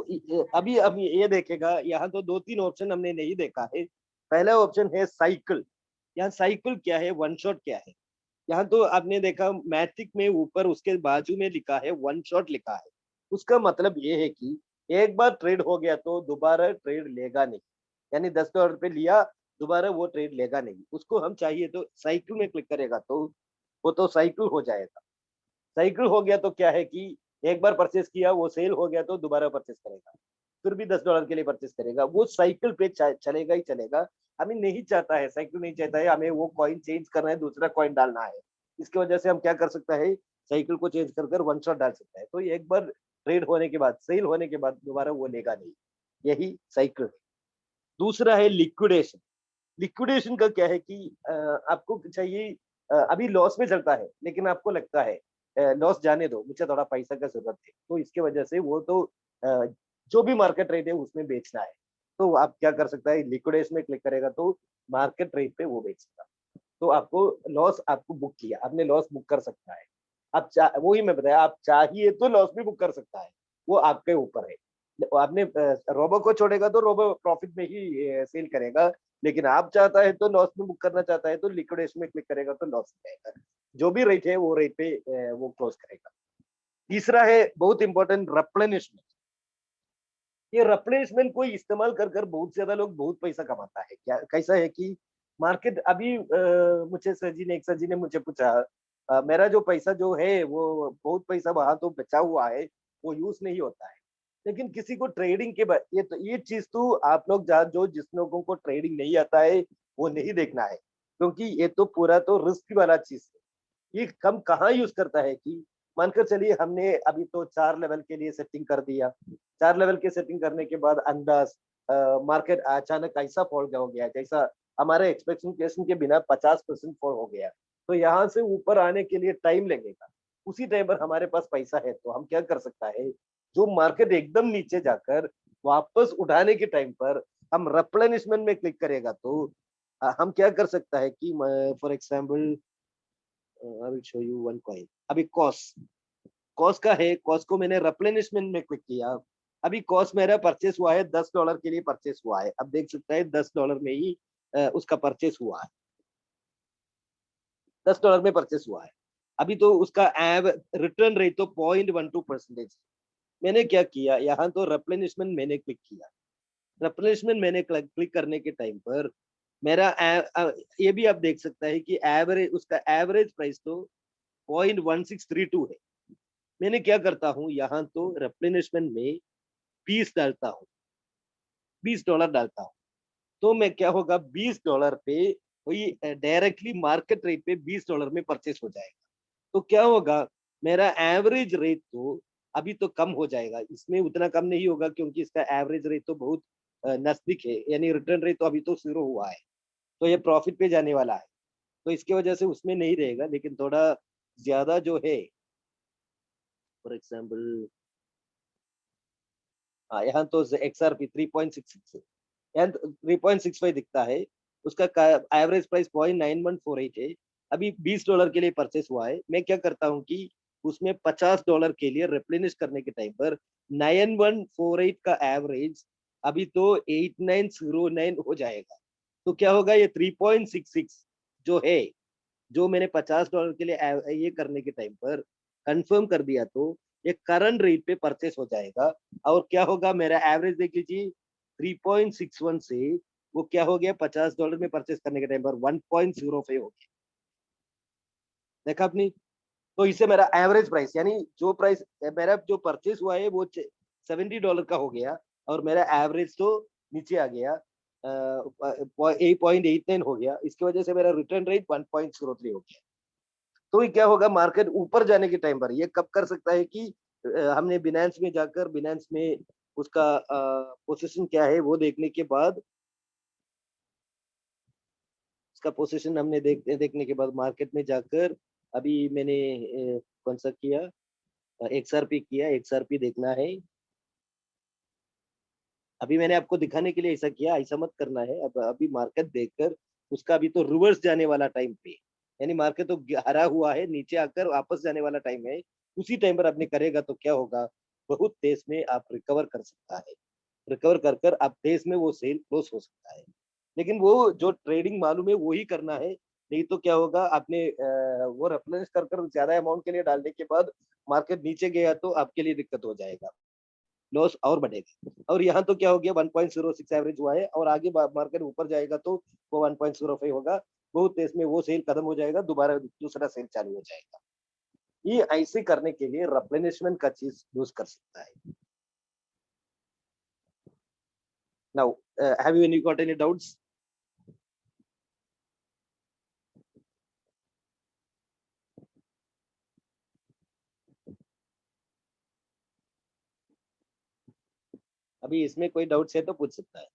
अभी अभी ये देखेगा, यहाँ तो 2-3 ऑप्शन हमने नहीं देखा है। पहला ऑप्शन है साइकिल। यहाँ साइकिल क्या है, वन शॉट क्या है? यहाँ तो आपने देखा मैथिक में ऊपर उसके बाजू में लिखा है वन शॉट लिखा है। उसका मतलब ये है कि एक बार ट्रेड हो गया तो दोबारा ट्रेड लेगा नहीं, यानी $10 पे लिया, दोबारा वो ट्रेड लेगा नहीं। उसको हम चाहिए तो साइकिल में क्लिक करेगा तो वो तो साइकिल हो जाएगा। साइकिल हो गया तो क्या है कि एक बार परचेस किया, वो सेल हो गया तो दोबारा परचेस करेगा, फिर भी $10 के लिए परचेस करेगा, वो साइकिल पे चलेगा ही चलेगा। हमें नहीं चाहता है, साइकिल नहीं चाहता है, हमें वो कॉइन चेंज करना है, दूसरा कॉइन डालना है। इसकी वजह से हम क्या कर सकता है, साइकिल को चेंज कर वन शॉट डाल सकता है। तो एक बार ट्रेड होने के बाद, सेल होने के बाद दोबारा वो लेगा नहीं, यही साइकिल है। दूसरा है लिक्विडेशन। लिक्विडेशन का क्या है कि आपको चाहिए, अभी लॉस में चलता है लेकिन आपको लगता है लॉस जाने दो, मुझे थोड़ा पैसा का जरूरत है, तो इसके वजह से वो तो जो भी मार्केट रेट है उसमें बेचना है। तो आप क्या कर सकता है, लिक्विडेशन में क्लिक करेगा तो मार्केट रेट पे वो बेचेगा। तो आपको लॉस, आपको बुक किया, आपने लॉस बुक कर सकता है। आप वही मैं बताया, आप चाहिए तो लॉस भी बुक कर सकता है, वो आपके ऊपर है। आपने रोबो को छोड़ेगा तो रोबो प्रॉफिट में ही सेल करेगा, लेकिन आप चाहता है तो लॉस में बुक करना चाहता है तो लिक्विडेशन में क्लिक करेगा तो लॉस जाएगा। जो भी रेट है वो रेट पे वो क्लोज करेगा। तीसरा है बहुत इंपॉर्टेंट रिप्लेनिशमेंट। ये रिप्लेनिशमेंट को इस्तेमाल कर कर बहुत ज्यादा लोग बहुत पैसा कमाता है। क्या कैसा है कि मार्केट अभी मुझे एक सर जी ने मुझे पूछा, मेरा जो पैसा जो है वो बहुत पैसा वहां तो बचा हुआ है, वो यूज नहीं होता है। लेकिन किसी को ट्रेडिंग के ये तो ये चीज तो आप लोग जो जिस लोगों को ट्रेडिंग नहीं आता है वो नहीं देखना है, क्योंकि ये तो पूरा तो रिस्क वाला चीज है। ये कम कहाँ यूज करता है कि मानकर चलिए हमने अभी तो 4 लेवल के लिए सेटिंग कर दिया। 4 लेवल के सेटिंग करने के बाद अंदाज मार्केट अचानक ऐसा फॉल हो गया जैसा हमारे एक्सपेक्टेशन के बिना 50% फॉल हो गया, तो यहाँ से ऊपर आने के लिए टाइम लगेगा। उसी टाइम पर हमारे पास पैसा है तो हम क्या कर सकता है, जो मार्केट एकदम नीचे जाकर वापस उठाने के टाइम पर हम रिप्लेनिशमेंट में क्लिक करेगा तो हम क्या कर सकता है कि for example I will show you one coin. अभी कॉस का है, कॉस को मैंने रिप्लेनिशमेंट में क्लिक किया। अभी कॉस मेरा परचेस हुआ है $10 के लिए परचेस हुआ है। अब देख सकता है $10 में ही उसका परचेस हुआ है, $10 में परचेस हुआ है। अभी तो उसका रिटर्न रेट तो 0.12%। मैंने क्या किया, यहाँ तो रिप्लेनिशमेंट मैंने क्लिक किया। रिप्लेनिशमेंट मैंने क्लिक करने के टाइम पर मेरा ये भी आप देख सकता है कि एवरेज उसका एवरेज प्राइस तो 0.1632 है। मैंने क्या करता हूँ, यहाँ तो रिप्लेनिशमेंट में 20 डालता हूँ, $20 डालता हूँ, तो मैं क्या होगा $20 पे वही डायरेक्टली मार्केट रेट पे $20 में परचेस हो जाएगा। तो क्या होगा, मेरा एवरेज रेट तो अभी तो कम हो जाएगा, इसमें उतना कम नहीं होगा क्योंकि इसका एवरेज रेट तो बहुत नजदीक है, यानी रिटर्न रेट तो अभी तो 0 हुआ है, तो ये प्रॉफिट पे जाने वाला है, तो इसकी वजह से उसमें नहीं रहेगा। लेकिन थोड़ा ज्यादा जो है फॉर एग्जाम्पल यहाँ तो XRP 3.66 है, यहाँ 3.65 दिखता है, उसका एवरेज प्राइस 0.9148 है। अभी $20 के लिए परचेस हुआ है। मैं क्या करता हूँ कि उसमें $50 के लिए रिप्लेनिश करने के टाइम पर 9148 का एवरेज अभी तो 8909 हो जाएगा। तो क्या होगा, ये 3.66 जो है, जो मैंने $50 के लिए ये करने के टाइम पर कंफर्म कर दिया, तो ये करंट रेट पे परचेस हो जाएगा। और क्या होगा, मेरा एवरेज देख लीजिए 3.61 से वो क्या हो गया, $50 में परचेस करने के टाइम पर 1.05 हो गया। देखा आपने, तो इससे मेरा एवरेज प्राइस यानी जो प्राइस मेरा जो परचेस हुआ है वो $70 का हो गया, और मेरा एवरेज तो नीचे आ गया 8.89 हो गया। इसकी वजह से मेरा रिटर्न रेट 1.03 हो गया। तो ये क्या होगा, मार्केट ऊपर जाने के टाइम पर ये कब कर सकता है कि हमने बिनेंस में जाकर बिनेंस में उसका पोजीशन क्या है वो देखने के बाद, उसका पोजीशन हमने देखने के बाद मार्केट में जाकर अभी मैंने कौन सा किया, XRP किया, XRP देखना है। अभी मैंने आपको दिखाने के लिए ऐसा किया, ऐसा मत करना है। अब अभी मार्केट देखकर उसका अभी तो रिवर्स जाने वाला टाइम पे, यानी मार्केट तो हरा हुआ है, नीचे आकर वापस जाने वाला टाइम है, उसी टाइम पर आपने करेगा तो क्या होगा, बहुत तेज में आप रिकवर कर सकता है। रिकवर कर कर आप तेज में वो सेल क्लोज हो सकता है। लेकिन वो जो ट्रेडिंग मालूम है वो ही करना है, नहीं तो क्या होगा, आपने वो रेफरेंस कर कर ज्यादा अमाउंट के लिए डालने के बाद मार्केट नीचे गया तो आपके लिए दिक्कत हो जाएगा, लॉस और बढ़ेगा। और यहाँ तो क्या हो गया, 1.06 एवरेज हुआ है, और आगे मार्केट ऊपर जाएगा तो वो 1.05 होगा, बहुत तेज में वो सेल खत्म हो जाएगा, दोबारा दूसरा सेल चालू हो जाएगा। ये ऐसे करने के लिए रिप्लेनिशमेंट का चीज यूज कर सकता है। Now, have you got any doubts? अभी इसमें कोई डाउट्स है तो पूछ सकता है।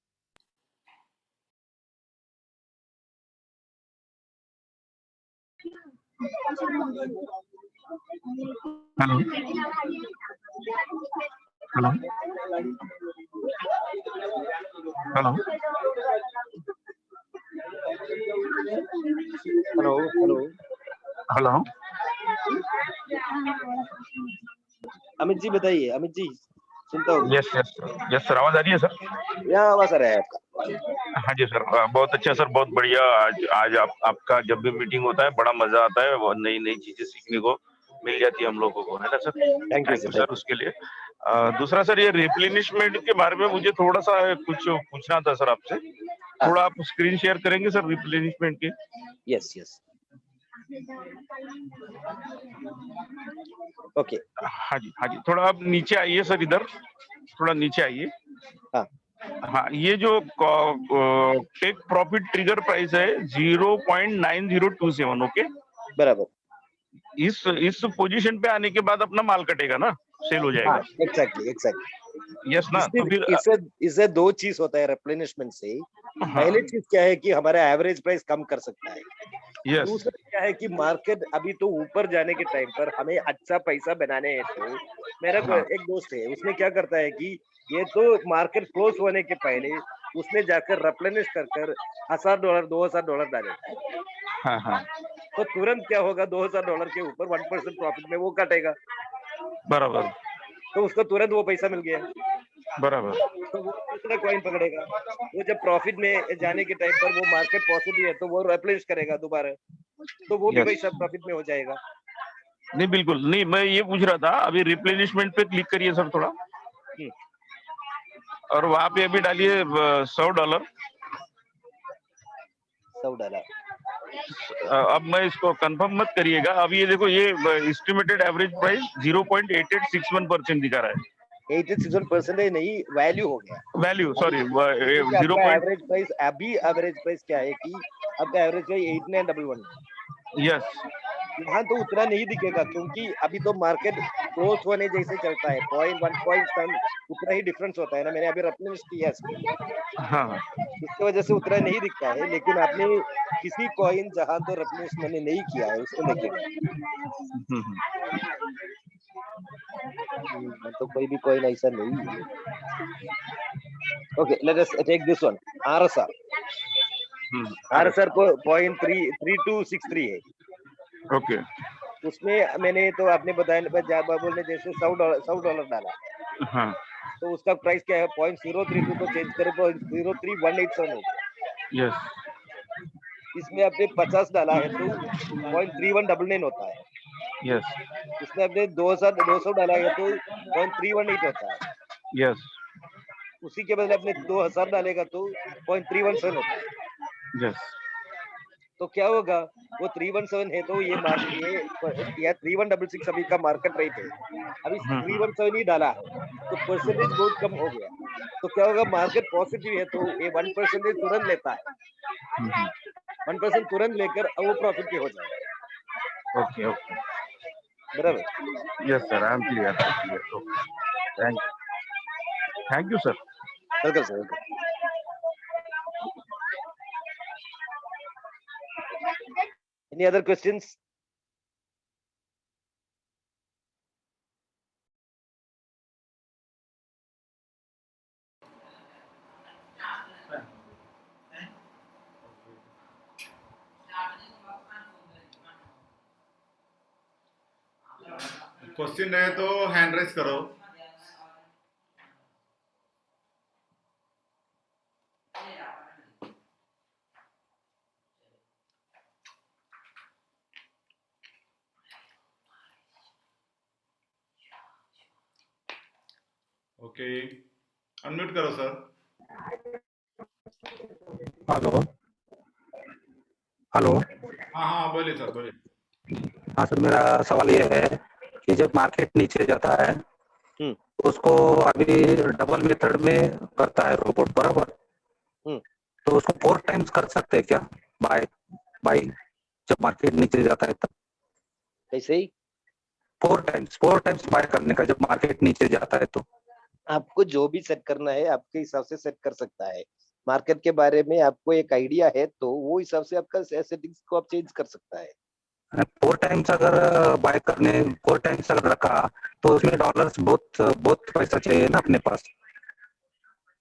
Hello hello hello hello hello hello Amit ji बताइए, अमित जी सुनता हूँ। यस यस यस सर, आवाज आ रही है सर? यहाँ आवाज आ रहा है आपका। हाँ जी सर, बहुत अच्छा सर, बहुत बढ़िया। आज आज आपका जब भी मीटिंग होता है बड़ा मजा आता है, बहुत नई नई चीजें सीखने को मिल जाती है हम लोगों को, है ना sir? Thank you thank you sir. Sir उसके लिए। दूसरा सर, ये रिप्लेनिशमेंट के बारे में मुझे थोड़ा सा कुछ पूछना था सर आपसे। थोड़ा आप स्क्रीन शेयर करेंगे सर रिप्लेनिशमेंट के? Yes yes, okay. हाँ जी, हाँ जी, थोड़ा आप नीचे आइए सर, इधर थोड़ा नीचे आइए। हाँ। हाँ, ये जो टेक प्रॉफिट ट्रिगर प्राइस है 0.9027, ओके। बराबर। इस पोजीशन पे आने के बाद अपना माल कटेगा ना, सेल हो हाँ, जाएगा? Exactly exactly. यस ना? तो फिर इससे इससे दो चीज होता है रिप्लेनिशमेंट से। हाँ, पहले चीज क्या है कि हमारा एवरेज प्राइस कम कर सकता है। यस, दूसरा क्या है कि मार्केट अभी तो ऊपर जाने के टाइम पर हमें अच्छा पैसा बनाने हैं, तो मेरा हाँ, एक दोस्त है, उसने क्या करता है कि ये तो मार्केट क्लोज होने के पहले उसने जाकर रिप्लेनिश कर कर $1000 $2000 डालेगा, हाँ, हाँ, तो तुरंत क्या होगा, $2000 के ऊपर 1% प्रॉफिट में वो काटेगा, बराबर, तो उसको तुरंत वो पैसा मिल गया। बराबर, तो वो दूसरा कॉइन पकड़ेगा, वो जब प्रॉफिट में जाने के टाइम पर वो मार्केट पॉजिटिव है तो वो रिप्लेनिश करेगा दोबारा, तो वो भी यस। पैसा प्रॉफिट में हो जाएगा। नहीं बिल्कुल नहीं, मैं ये पूछ रहा था, अभी रिप्लेनिशमेंट पे क्लिक करिए सर थोड़ा, हम्म, और वहां पे अभी डालिए $100। $100। अब मैं इसको कंफर्म मत करिएगा, अभी ये देखो, ये एस्टिमेटेड एवरेज प्राइस 0.8861% दिखा रहा है। 86% नहीं, वैल्यू हो गया वैल्यू, अभी, सॉरी, क्योंकि 0. आपका एवरेज प्राइस अभी, एवरेज प्राइस क्या है कि आपका एवरेज प्राइस 8911 है। यस, यहाँ तो उतना नहीं दिखेगा क्योंकि अभी तो मार्केट क्लोज होने जैसे चलता है, 1 पॉइंट उतना ही डिफरेंस होता है ना। मैंने अभी रिप्लेनिश किया इसको, हाँ, इसकी वजह से उतना नहीं दिखता है, लेकिन आपने किसी कॉइन जहां तो रिप्लेनिश मैंने नहीं किया है उसको देखेगा। तो कोई भी कॉइन ऐसा नहीं है। Okay, let us take this one, RSR। RSR को 0.3263 है। ओके, उसमें मैंने तो आपने बताया बोलने जैसे $100 डाला, हाँ, तो उसका प्राइस क्या है, 0.032 को चेंज करे 0.03187 हो गया। यस, इसमें आपने 50 डाला है तो 0.3199 होता है। यस, इसमें आपने 200 डाला है तो 0.318 होता है। यस, उसी के बदले आपने 2000 डालेगा तो 0.317 होता है। यस, तो क्या होगा, वो 317 है तो ये 3166 अभी का मार्केट रेट है, अभी 317 ही डाला है, तो परसेंटेज बहुत कम हो गया। तो क्या होगा, मार्केट पॉजिटिव है तो ये 1% तुरंत लेता है, 1% तुरंत लेकर वो प्रॉफिट पे हो जाएगा। ओके, ओके, बराबर। Yes sir, I M clear, thank you sir. Welcome sir, welcome. Any other questions? Question है तो हैंड रेज करो। ओके, अनम्यूट करो सर। Hello hello. हाँ बोलिए सर, बोलिए। हाँ सर, मेरा सवाल ये है कि जब मार्केट नीचे जाता है उसको अभी डबल मेथड में करता है रोबोट, बराबर, तो उसको 4 टाइम्स कर सकते हैं क्या बाय जब मार्केट नीचे जाता है तब? ऐसे ही 4 टाइम्स बाय करने का जब मार्केट नीचे जाता है तो? आपको जो भी सेट करना है आपके हिसाब से सेट कर सकता है। मार्केट के बारे में आपको एक आइडिया है तो वो हिसाब से आपका सेटिंग्स को आप चेंज कर सकता है। 4 टाइम्स अगर बाय करने 4 टाइम्स अगर रखा तो उसमें डॉलर्स बहुत पैसा चाहिए ना अपने पास।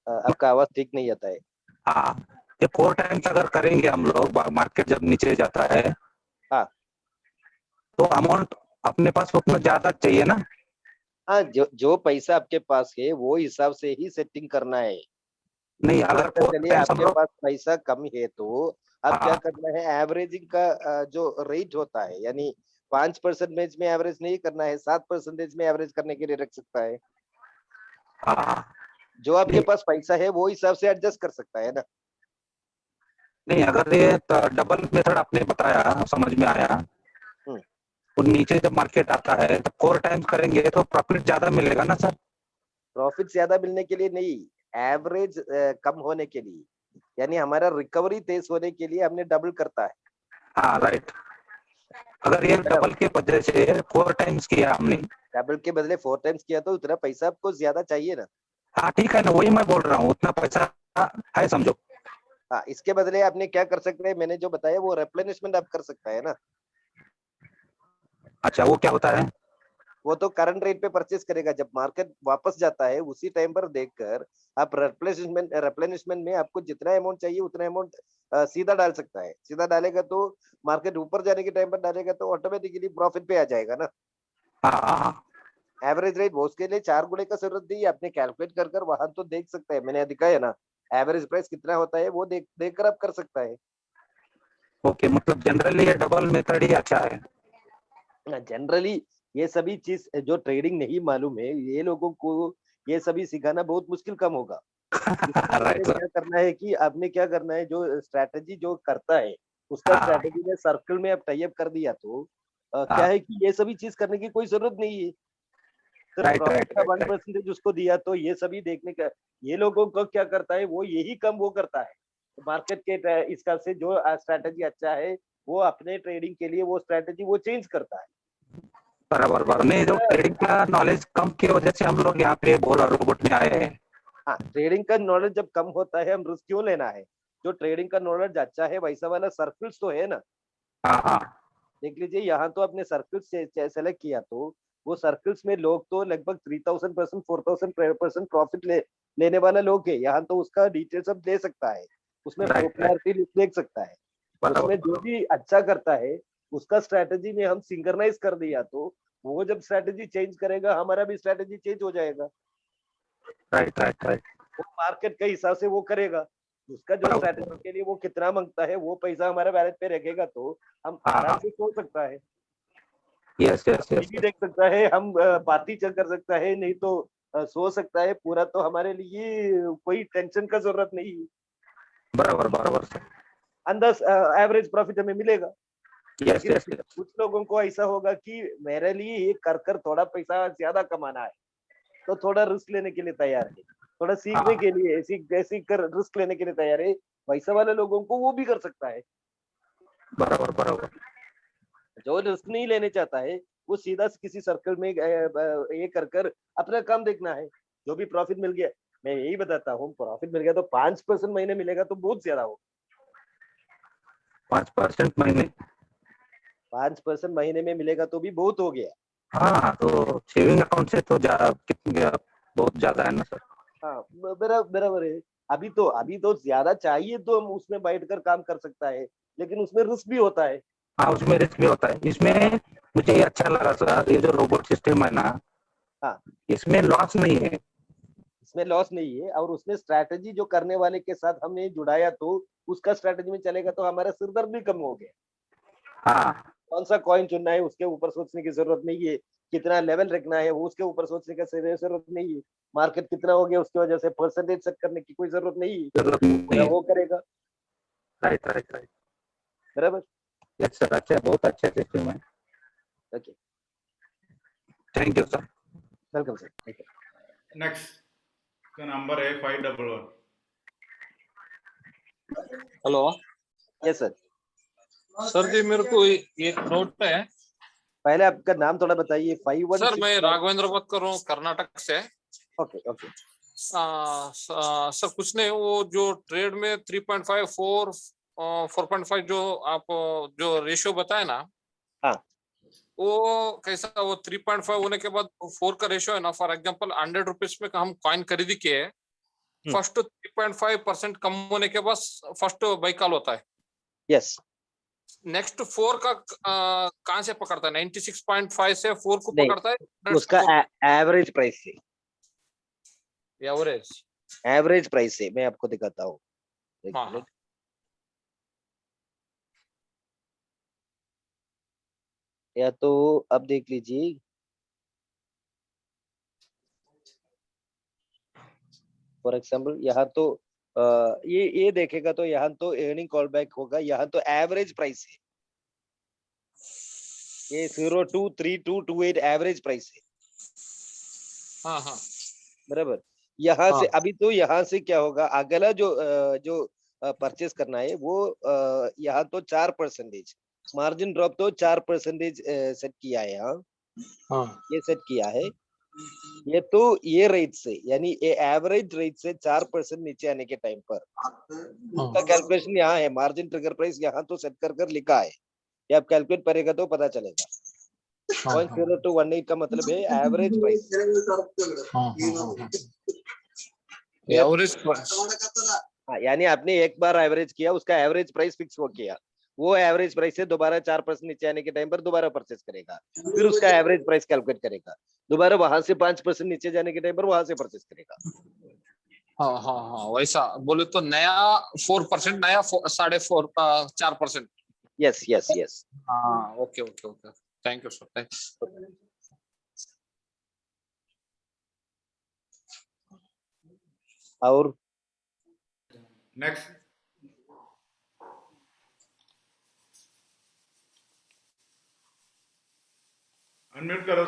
आपका आवाज ठीक नहीं आता है। हाँ, ये 4 टाइम्स अगर करेंगे हम लोग, मार्केट जब नीचे जाता है हाँ, तो अमाउंट अपने पास उतना ज्यादा चाहिए ना? हाँ, जो पैसा आपके पास है वो हिसाब से ही सेटिंग करना है। नहीं, अगर 4 चलिए टाइम्स हम आपके लोग, पास पैसा कम है तो आप क्या हाँ, करना है, एवरेजिंग का जो रेट होता है, यानी 5% में एवरेज नहीं करना है, 7% में एवरेज करने के लिए रख सकता है। हाँ जो आपके पास पैसा है वो हिसाब से एडजस्ट कर सकता है ना। नहीं, अगर ये डबल मेथड आपने बताया समझ में आया, तो नीचे जब मार्केट आता है तो 4 टाइम्स करेंगे तो प्रॉफिट ज्यादा मिलेगा ना सर? प्रॉफिट ज्यादा मिलने के लिए नहीं, एवरेज कम होने के लिए, यानी हमारा रिकवरी तेज होने के लिए हमने डबल करता है। हाँ राइट। अगर ये डबल के बदले से 4 टाइम्स किया हमने, डबल के बदले 4 टाइम्स किया तो उतना पैसा आपको ज्यादा चाहिए ना। हाँ ठीक है ना, वही मैं बोल रहा हूँ, उतना पैसा है समझो। हाँ, इसके बदले आपने क्या कर सकते हैं, मैंने जो बताया वो रिप्लेनिशमेंट आप कर सकता है ना। अच्छा, वो क्या होता है? वो तो करंट रेट पे परचेस करेगा, जब मार्केट वापस जाता है उसी टाइम पर देखकर आप रिप्लेनिशमेंट में आपको जितना अमाउंट चाहिए उतना अमाउंट सीधा डाल सकता है। सीधा डालेगा तो मार्केट ऊपर जाने के टाइम पर डालेगा तो ऑटोमेटिकली प्रॉफिट पे आ जाएगा ना। हाँ एवरेज रेट वो उसके लिए 4 गुणे का जरूरत नहीं है, आपने कैलकुलेट कर कर वहां तो देख सकते हैं, मैंने दिखाया ना एवरेज प्राइस कितना होता है वो देख कर आप कर सकता है। ओके, मतलब जनरली ये डबल मेथड ही अच्छा है। जनरली ये सभी चीज जो ट्रेडिंग नहीं मालूम है ये लोगों को ये सभी सिखाना बहुत मुश्किल कम होगा। इसलिए आपने राइट सर। क्या करना है कि आपने क्या करना है, जो स्ट्रैटेजी जो करता है उसका हाँ स्ट्रैटेजी में सर्कल में आप टाई अप कर दिया तो क्या हाँ है कि ये सभी चीज करने की कोई जरूरत नहीं है। सिर्फ राइट प्रॉफिट राइट का राइट राइट 1% उसको दिया तो ये सभी देखने का, ये लोगों को क्या करता है वो यही कम वो करता है मार्केट के इसका से जो स्ट्रैटेजी अच्छा है वो अपने ट्रेडिंग के लिए वो स्ट्रैटेजी वो चेंज करता है। बराबर बराबर। नहीं, जो ट्रेडिंग का नॉलेज कम की वजह से हम लोग यहाँ पे बोल और रोबोट में आए हैं। हाँ, ट्रेडिंग का नॉलेज जब कम होता है हम रिस्क क्यों लेना है, जो ट्रेडिंग का नॉलेज अच्छा है वैसा वाला सर्कल्स तो है ना। हाँ हाँ देख लीजिए यहाँ तो आपने सर्कल्स सेलेक्ट किया तो वो सर्कल्स में लोग तो लगभग 3000% 4000% प्रॉफिट लेने वाला लोग है, यहाँ तो उसका डिटेल सब दे सकता है, उसमें राइट राइट पॉपुलैरिटी देख सकता है। बराबर उसमें जो बराबर भी अच्छा करता है उसका स्ट्रैटेजी में हम सिंक्रनाइज कर दिया तो वो जब स्ट्रैटेजी चेंज करेगा हमारा भी स्ट्रैटेजी चेंज हो जाएगा। राइट राइट राइट वो मार्केट के हिसाब से वो करेगा, उसका जो स्ट्रैटेजी बराबर। के लिए वो कितना मांगता है वो पैसा हमारे वैलेट पे रखेगा तो हम हाँ आराम हाँ से सोच सकता है, यस यस यस टीवी देख सकता है, हम पार्टी चल कर सकता है, नहीं तो सो सकता है पूरा, तो हमारे लिए कोई टेंशन का जरूरत नहीं है। बराबर बराबर सर। अंदर एवरेज प्रॉफिट हमें मिलेगा। यस लेकिन यस यस कुछ लोगों को ऐसा होगा कि मेरे लिए ये कर कर थोड़ा पैसा ज्यादा कमाना है तो थोड़ा रिस्क लेने के लिए तैयार है, थोड़ा सीखने हाँ के लिए सीख कर रिस्क लेने के लिए तैयार है, वैसा वाले लोगों को वो भी कर सकता है। बराबर बराबर। जो रिस्क नहीं लेने चाहता है वो सीधा किसी सर्कल में ये कर कर अपना काम देखना है, जो भी प्रॉफिट मिल गया। मैं यही बताता हूँ प्रॉफिट मिल गया तो 5% महीने मिलेगा तो बहुत ज्यादा हो। 5% महीने? 5% महीने में मिलेगा तो भी बहुत हो गया। हाँ, तो सेविंग अकाउंट से तो कितने बहुत ज्यादा है ना सर। हाँ, बराबर है। अभी तो ज्यादा चाहिए तो हम उसमें बैठकर काम कर सकता है, लेकिन उसमें रिस्क भी होता है। हाँ, उसमें रिस्क भी होता है। इसमें मुझे ये अच्छा लगा सर, ये जो रोबोट सिस्टम है ना, हाँ, इसमें लॉस नहीं है। इसमें लॉस नहीं है और उसमें स्ट्रैटेजी जो करने वाले के साथ हमने जुड़ाया तो उसका स्ट्रैटेजी में चलेगा तो हमारा सिरदर्द भी कम हो गया। हाँ कौन सा कॉइन चुनना है उसके ऊपर सोचने की जरूरत नहीं है, कितना लेवल रखना है वो उसके ऊपर सोचने की जरूरत नहीं है, मार्केट कितना हो गया उसकी वजह से परसेंटेज सेट करने की कोई जरूरत नहीं है, जरूरत नहीं पूरा है। वो करेगा। Right right right. बराबर। यस सर, अच्छा, बहुत अच्छा सिस्टम है। Okay, thank you sir. Welcome sir. Next का नंबर है 511। Hello yes sir. सर जी, मेरे को एक नोट है। पहले आपका नाम थोड़ा बताइए। सर, मैं 5161। राघवेंद्र बात कर रहा हूँ कर्नाटक से। Okay okay. सर कुछ नहीं, वो जो ट्रेड में 3.5 4 4.5 जो आप जो रेशियो बताए ना, हाँ, वो कैसा, वो 3.5 होने के बाद 4 का रेशियो है ना, फॉर एग्जांपल 100 रुपीज में हम कॉइन खरीदी के फर्स्ट 3.5% कम होने के बाद फर्स्ट बाई कॉल होता है। यस। नेक्स्ट 4 का कहां से पकड़ता है? 96.5 से 4 को नहीं, पकड़ता है। उसका एवरेज प्राइस से, एवरेज एवरेज प्राइस से मैं आपको दिखाता हूँ, एक हाँ मिनट। या तो अब देख लीजिए, फॉर एग्जाम्पल यहाँ तो ये देखेगा तो यहाँ तो अर्निंग कॉल बैक होगा, यहाँ तो एवरेज प्राइस है, ये 02328 एवरेज प्राइस है। हाँ हाँ बराबर। यहाँ से हाँ अभी तो यहाँ से क्या होगा, अगला जो परचेस करना है वो यहाँ तो 4%, मार्जिन ड्रॉप तो 4% सेट किया है यहाँ, हाँ ये सेट किया है। ये तो ये रेट से यानी ये एवरेज रेट से 4% नीचे आने के टाइम पर उसका कैलकुलेशन यहाँ है, मार्जिन ट्रिगर प्राइस यहाँ तो सेट कर लिखा है, ये आप कैलकुलेट करेगा तो पता चलेगा। 0.0218 का मतलब है एवरेज प्राइस। एवरेज हाँ, यानी आपने एक बार एवरेज किया, उसका एवरेज प्राइस फिक्स हो किया, वो एवरेज प्राइस से दोबारा 4% नीचे आने के टाइम पर दोबारा परचेस करेगा, फिर उसका एवरेज प्राइस कैलकुलेट करेगा, दोबारा वहां से 5% नीचे जाने के टाइम पर वहां से परचेस करेगा। हाँ हाँ हाँ वैसा बोले तो नया 4%, नया 4.5% यस यस यस। हाँ okay okay okay, thank you sir, thanks. और नेक्स्ट अनम्यूट करो।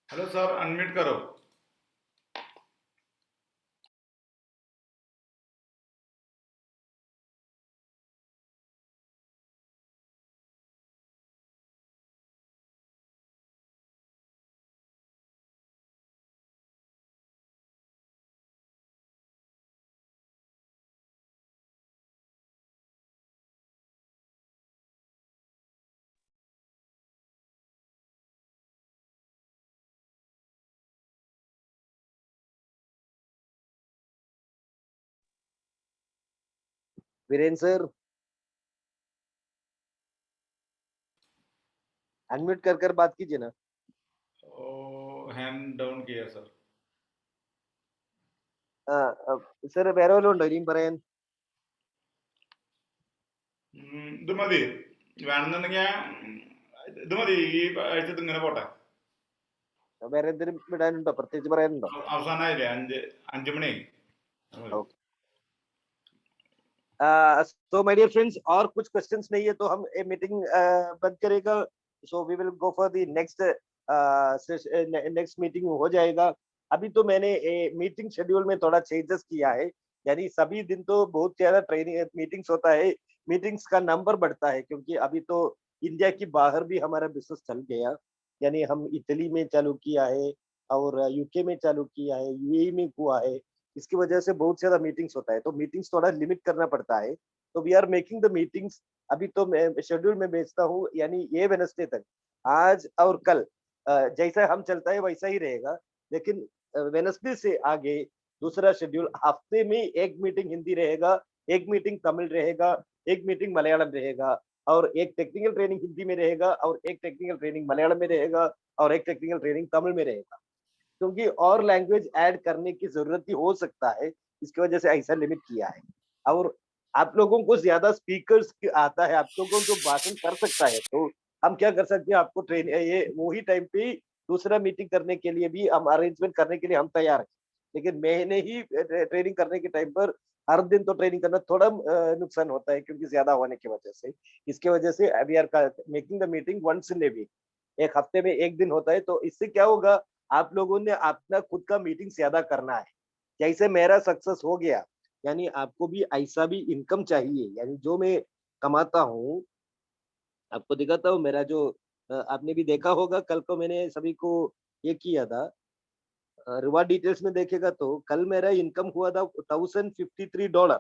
हेलो सर, अनम्यूट करो। वीरेंद्र सर अनम्यूट कर बात कीजिए ना। हैंड डाउन किया सर। സർ വേറെ വല്ലതും ഉണ്ടോ ഇനിയും പറയാൻ? ഇത് മതി, വേണമെന്നുണ്ടെങ്കിൽ ഇത് മതി, ഈ ആഴ്ച ഇങ്ങനെ പോട്ടെ. വേറെ എന്തെങ്കിലും വിടാനുണ്ടോ, പ്രത്യേകിച്ച് പറയാനുണ്ടോ? അവസാനമായില്ലേ, 5 മണി. So my dear friends, और कुछ क्वेश्चंस नहीं है तो हम मीटिंग बंद करेगा। So we will go for the next meeting हो जाएगा। अभी तो मैंने मीटिंग शेड्यूल में थोड़ा चेंजेस किया है, यानी सभी दिन तो बहुत ज्यादा ट्रेनिंग मीटिंग्स होता है, मीटिंग्स का नंबर बढ़ता है, क्योंकि अभी तो इंडिया की बाहर भी हमारा बिजनेस चल गया, यानी हम इटली में चालू किया है और यूके में चालू किया है, यूएई में हुआ है, इसकी वजह से बहुत ज्यादा मीटिंग्स होता है, तो मीटिंग्स थोड़ा लिमिट करना पड़ता है। तो we are making the meetings, अभी तो मैं शेड्यूल में भेजता हूँ, यानी ये वेडनेसडे तक, आज और कल जैसा हम चलता है वैसा ही रहेगा, लेकिन वेडनेसडे से आगे दूसरा शेड्यूल, हफ्ते में एक मीटिंग हिंदी रहेगा, एक मीटिंग तमिल रहेगा, एक मीटिंग मलयालम रहेगा, और एक टेक्निकल ट्रेनिंग हिंदी में रहेगा, और एक टेक्निकल ट्रेनिंग मलयालम में रहेगा, और एक टेक्निकल ट्रेनिंग तमिल में रहेगा, क्योंकि और लैंग्वेज ऐड करने की जरूरत ही हो सकता है, इसकी वजह से ऐसा लिमिट किया है। और आप लोगों को ज्यादा स्पीकर्स आता है, आप लोगों को भाषण कर सकता है, तो हम क्या कर सकते हैं, आपको ट्रेन ये वही टाइम पे दूसरा मीटिंग करने के लिए भी हम अरेंजमेंट करने के लिए हम तैयार हैं, लेकिन मैंने ही ट्रेनिंग करने के टाइम पर हर दिन तो ट्रेनिंग करना थोड़ा नुकसान होता है, क्योंकि ज्यादा होने की वजह से, इसके वजह से we are making the meeting once in a week, एक हफ्ते में एक दिन होता है। तो इससे क्या होगा, आप लोगों ने अपना खुद का मीटिंग ज्यादा करना है, जैसे मेरा सक्सेस हो गया, यानी आपको भी ऐसा भी इनकम चाहिए, यानी जो मैं कमाता हूँ, आपको दिखाता हूँ मेरा जो आपने भी देखा होगा, कल को मैंने सभी को ये किया था, रिवार्ड डिटेल्स में देखेगा तो कल मेरा इनकम हुआ था $1053।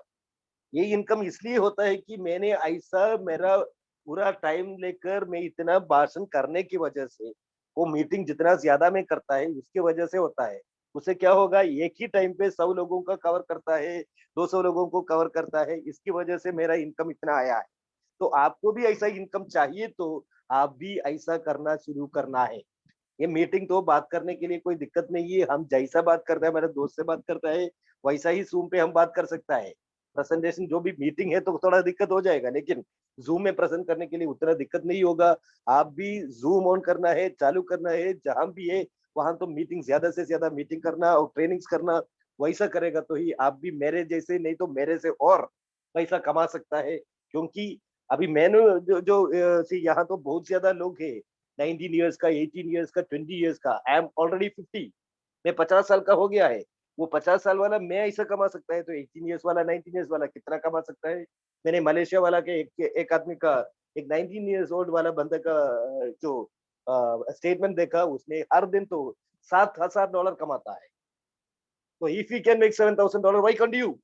ये इनकम इसलिए होता है कि मैंने ऐसा मेरा पूरा टाइम लेकर मैं इतना भाषण करने की वजह से, वो मीटिंग जितना ज्यादा में करता है उसकी वजह से होता है। उससे क्या होगा, एक ही टाइम पे 100 लोगों का कवर करता है, 200 लोगों को कवर करता है, इसकी वजह से मेरा इनकम इतना आया है। तो आपको भी ऐसा इनकम चाहिए तो आप भी ऐसा करना शुरू करना है। ये मीटिंग तो बात करने के लिए कोई दिक्कत नहीं है, हम जैसा बात करता है, मेरे दोस्त से बात करता है वैसा ही जूम पे हम बात कर सकता है। प्रेजेंटेशन जो भी मीटिंग है तो थोड़ा दिक्कत हो जाएगा, लेकिन जूम में प्रेजेंट करने के लिए उतना दिक्कत नहीं होगा। आप भी जूम ऑन करना है, चालू करना है, जहां भी है वहां तो मीटिंग ज्यादा से ज्यादा मीटिंग करना और ट्रेनिंग्स करना, वैसा करेगा तो ही आप भी मेरे जैसे नहीं तो मेरे से और पैसा कमा सकता है। क्योंकि अभी मैंने यहाँ तो बहुत ज्यादा लोग है, 19 ईयर्स का, 18 ईयर्स का, 20 ईयर्स का। आई एम ऑलरेडी 50, मैं 50 साल का हो गया है। वो 50 साल वाला मैं ऐसा कमा सकता है तो 18 ईयर्स वाला, 19 ईयर्स वाला कितना कमा सकता है। मैंने मलेशिया वाला के एक आदमी का, एक 19 ईयर्स ओल्ड वाला बंदा का जो स्टेटमेंट देखा, उसने हर दिन तो $7,000 कमाता है। तो if you can make $7,000, why can't you?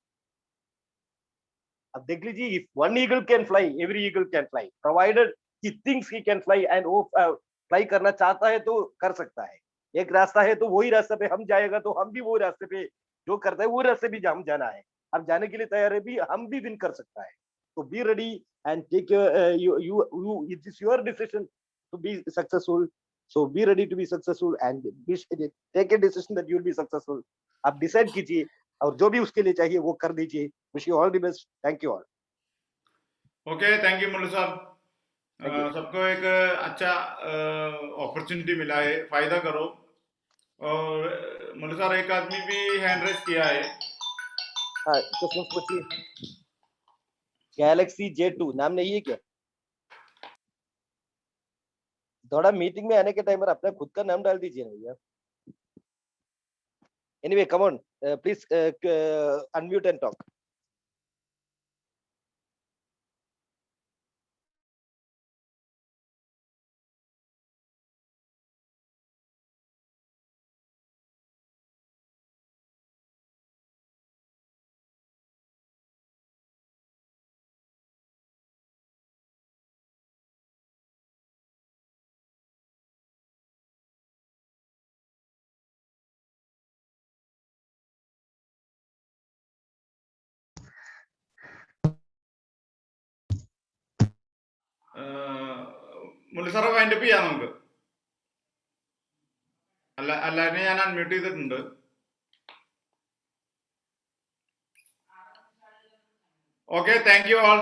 अब देख लीजिए, if one eagle can fly, every eagle can fly, provided he thinks he can fly, and वो फ्लाई करना चाहता है तो कर सकता है। एक रास्ता है तो वही रास्ते पे हम जाएगा तो हम भी वो रास्ते पे जो करता है वो रास्ते भी हम जाना है। हम जाने के लिए तैयार है भी, हम भी विन कर सकता है। तो be ready and take you it is your decision to be successful. So be ready to be successful and take a decision that you will be successful. आप डिसाइड कीजिए और जो भी उसके लिए चाहिए वो कर दीजिए। Wish you all the best. Thank you all. Okay, thank you Mullu साहब। सबको एक अच्छा अपॉर्चुनिटी मिला है, फायदा करो। और मुल्लू साहब, एक आदमी भी हैंड रेस किया है। हाँ, क्वेश्चन पूछिए। गैलेक्सी J2 नाम नहीं है क्या? थोड़ा मीटिंग में आने के टाइम पर अपना खुद का नाम डाल दीजिए ना भैया। Anyway, come on, please unmute and talk. Murali സാറെ വൈൻഡപ്പ് ചെയ്യാം നമുക്ക്. എല്ലാവരെയും ഞാൻ അൺമ്യൂട്ട് ചെയ്തിട്ടുണ്ട്. Okay, thank you all.